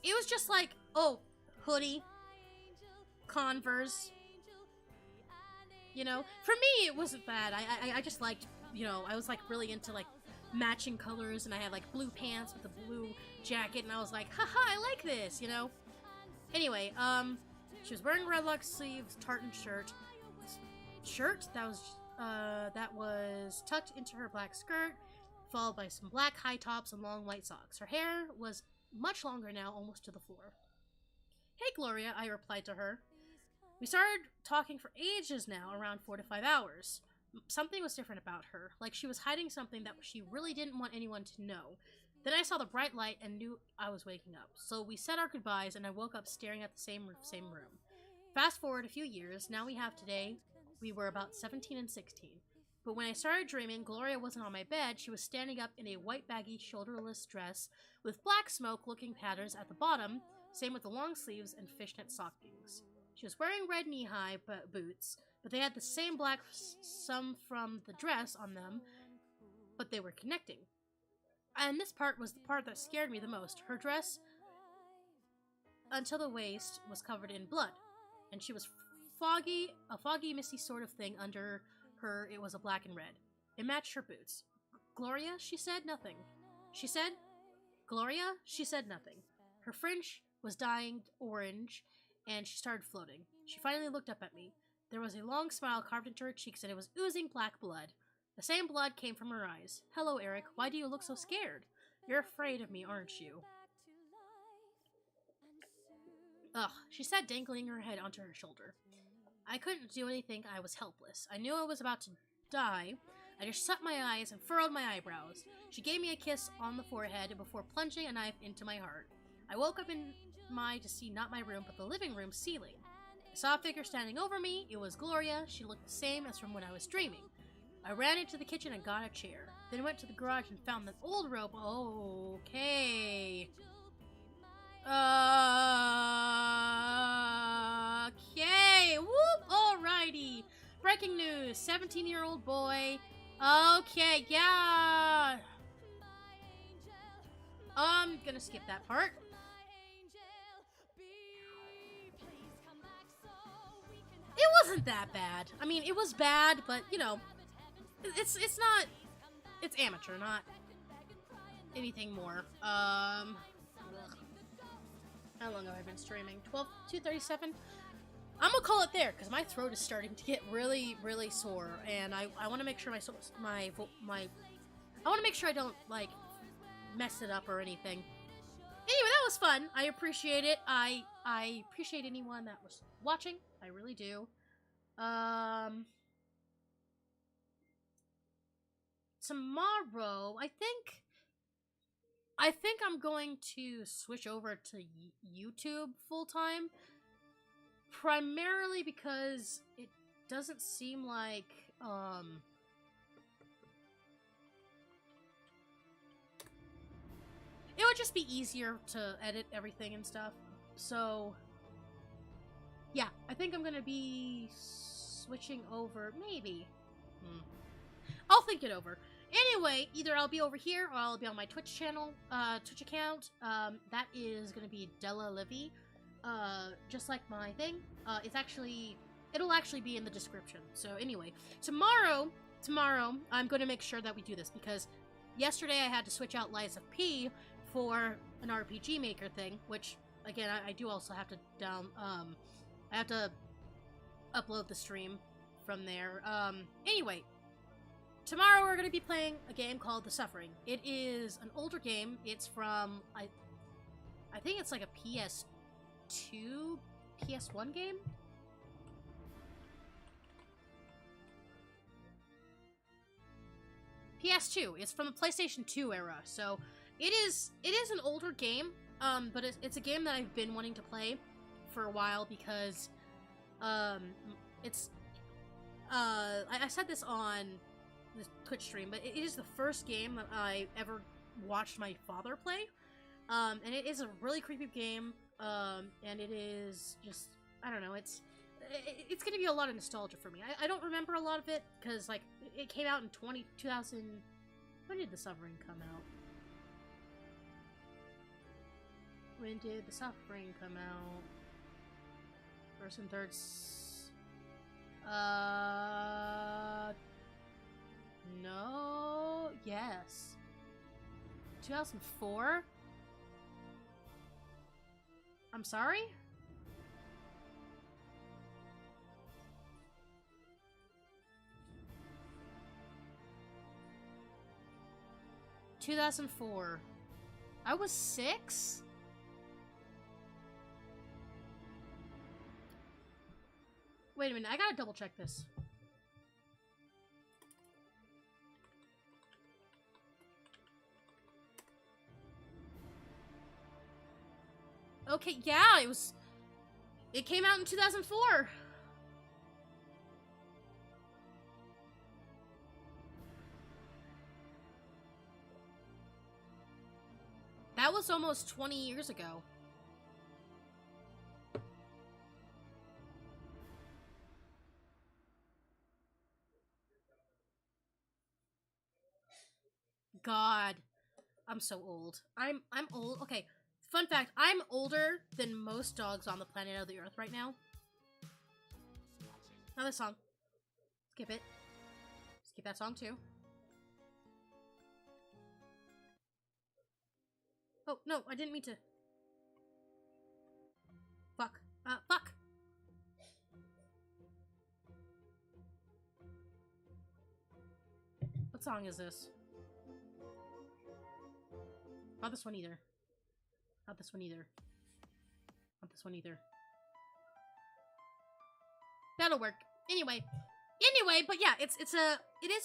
It was just like, oh, hoodie, Converse. You know, for me, it wasn't bad. I just liked, you know, I was like really into like matching colors, and I had like blue pants with a blue jacket, and I was like, haha, I like this, you know? Anyway, she was wearing a red long sleeves tartan shirt that was tucked into her black skirt, followed by some black high tops and long white socks. Her hair was much longer now, almost to the floor. Hey Gloria, I replied to her. We started talking for ages now, around 4 to 5 hours. Something was different about her, like she was hiding something that she really didn't want anyone to know. Then I saw the bright light and knew I was waking up. So we said our goodbyes and I woke up staring at the same room. Fast forward a few years, now we were about 17 and 16. But when I started dreaming, Gloria wasn't on my bed. She was standing up in a white baggy shoulderless dress with black smoke-looking patterns at the bottom, same with the long sleeves and fishnet stockings. She was wearing red knee-high boots, but they had the same black some from the dress on them, but they were connecting. And this part was the part that scared me the most. Her dress, until the waist, was covered in blood, and she was a foggy, misty sort of thing under her. It was a black and red. It matched her boots. Gloria, she said nothing. She said, Gloria, she said nothing. Her fringe was dyed orange, and she started floating. She finally looked up at me. There was a long smile carved into her cheeks, and it was oozing black blood. The same blood came from her eyes. Hello, Eric. Why do you look so scared? You're afraid of me, aren't you? Ugh, she said, dangling her head onto her shoulder. I couldn't do anything. I was helpless. I knew I was about to die. I just shut my eyes and furrowed my eyebrows. She gave me a kiss on the forehead before plunging a knife into my heart. I woke up in to see not my room, but the living room ceiling. I saw a figure standing over me. It was Gloria. She looked the same as from when I was dreaming. I ran into the kitchen and got a chair. Then went to the garage and found that old rope. Okay. Okay. Whoop. Alrighty. Breaking news. 17-year-old boy. Okay. Yeah. I'm gonna skip that part. It wasn't that bad. I mean, it was bad, but you know, it's not. It's amateur, not anything more. How long have I been streaming? 2:37. I'm gonna call it there because my throat is starting to get really, really sore, and I want to make sure I want to make sure I don't like mess it up or anything. Anyway, that was fun. I appreciate it. I appreciate anyone that was watching. I really do. Tomorrow, I think I'm going to switch over to YouTube full time. Primarily because it doesn't seem like, it would just be easier to edit everything and stuff. So, yeah, I think I'm gonna be switching over, maybe. I'll think it over. Anyway, either I'll be over here or I'll be on my Twitch channel, Twitch account. That is gonna be Dela Livi. Just like my thing. It'll actually be in the description. So anyway, tomorrow, I'm gonna make sure that we do this because yesterday I had to switch out Lies of P for an RPG Maker thing, which again I do also have to I have to upload the stream from there. Anyway, tomorrow we're going to be playing a game called The Suffering. It is an older game. It's from, I think it's like a PS2, PS1 game? PS2. It's from the PlayStation 2 era, so it is an older game, but it's a game that I've been wanting to play for a while because, I said this on the Twitch stream, but it is the first game that I ever watched my father play, and it is a really creepy game, and it is just, I don't know, it's gonna be a lot of nostalgia for me. I don't remember a lot of it, because, like, it came out in 2000, when did The Suffering come out? When did The Suffering come out? First and third, no, yes. 2004? I'm sorry? ...2004. I was 6? Wait a minute, I gotta double check this. Okay, yeah, it came out in 2004. That was almost 20 years ago. God, I'm so old. I'm old. Okay, fun fact, I'm older than most dogs on the planet of the Earth right now. Another song. Skip it. Skip that song too. Oh, no, I didn't mean to. Fuck. Fuck! What song is this? Not this one either. Not this one either. Not this one either. That'll work. Anyway, but yeah, it is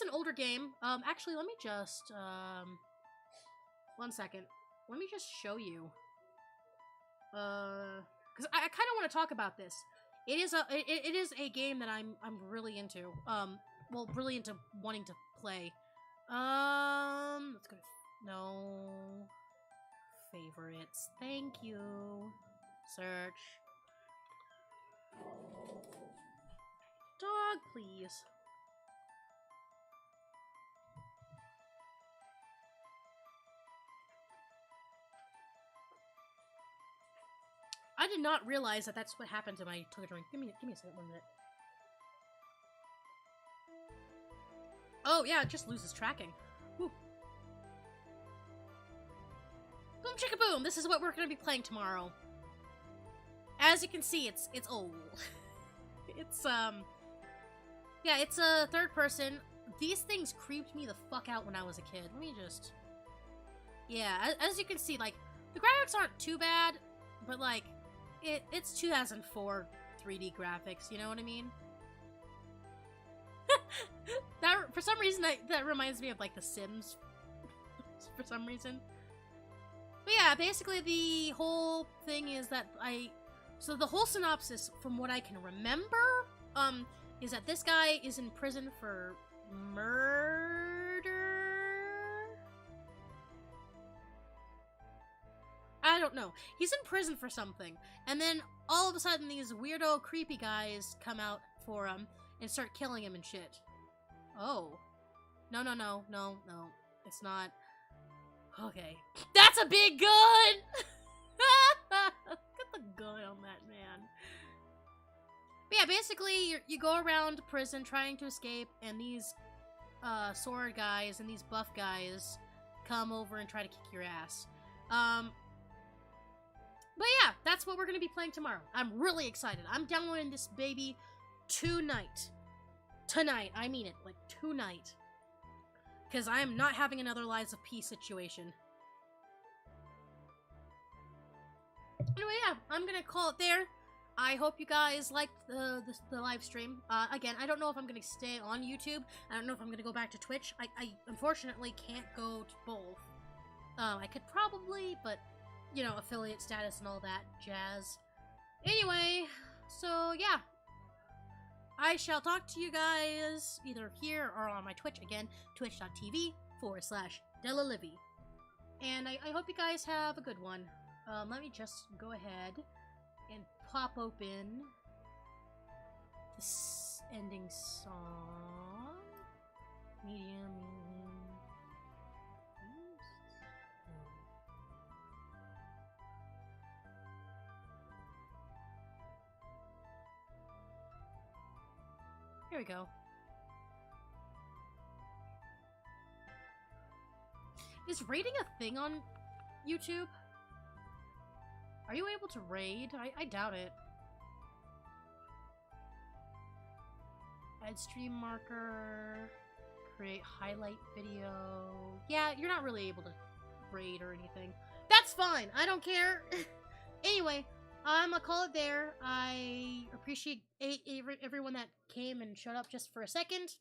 an older game. Actually, let me just 1 second. Let me just show you. Because I kind of want to talk about this. It is a game that I'm really into. Well, really into wanting to play. Let's go to no favorites. Thank you. Search. Dog, please. I did not realize that that's what happened to my took a drink. Give me a second, 1 minute. Oh yeah, it just loses tracking. Whew. Boom chicka boom! This is what we're gonna be playing tomorrow. As you can see, it's old. It's yeah, it's a third person. These things creeped me the fuck out when I was a kid. Let me just... Yeah, as you can see, like, the graphics aren't too bad, but, like, it's 2004 3D graphics, you know what I mean? That, for some reason, that reminds me of, like, The Sims. For some reason. But yeah, basically the whole thing is that so the whole synopsis, from what I can remember, is that this guy is in prison for murder? I don't know. He's in prison for something, and then all of a sudden these weirdo, creepy guys come out for him and start killing him and shit. Oh. No. It's not. Okay. That's a big gun! Look at the gun on that man. But yeah, basically, you go around prison trying to escape, and these sword guys and these buff guys come over and try to kick your ass. But yeah, that's what we're going to be playing tomorrow. I'm really excited. I'm downloading this baby tonight. Tonight, I mean it, like tonight. Because I am not having another Lies of P situation. Anyway, yeah, I'm gonna call it there. I hope you guys liked the live stream. Again, I don't know if I'm gonna stay on YouTube. I don't know if I'm gonna go back to Twitch. I unfortunately can't go to both. I could probably, but, you know, affiliate status and all that jazz. Anyway, so yeah. I shall talk to you guys either here or on my Twitch again, twitch.tv/Dela Livi. And I hope you guys have a good one. Let me just go ahead and pop open this ending song. Medium. Here we go. Is raiding a thing on YouTube? Are you able to raid? I doubt it. Add stream marker. Create highlight video. Yeah, you're not really able to raid or anything. That's fine. I don't care. Anyway, I'm gonna call it there. I appreciate everyone that came and showed up just for a second.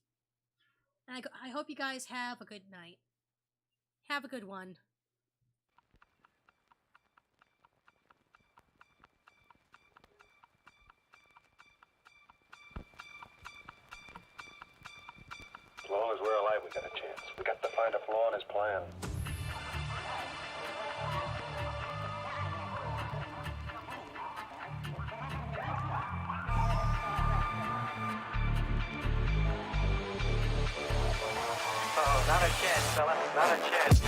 And I hope you guys have a good night. Have a good one. As long as we're alive, we got a chance. We got to find a flaw in his plan. Oh, not a chance, fella. Not a chance.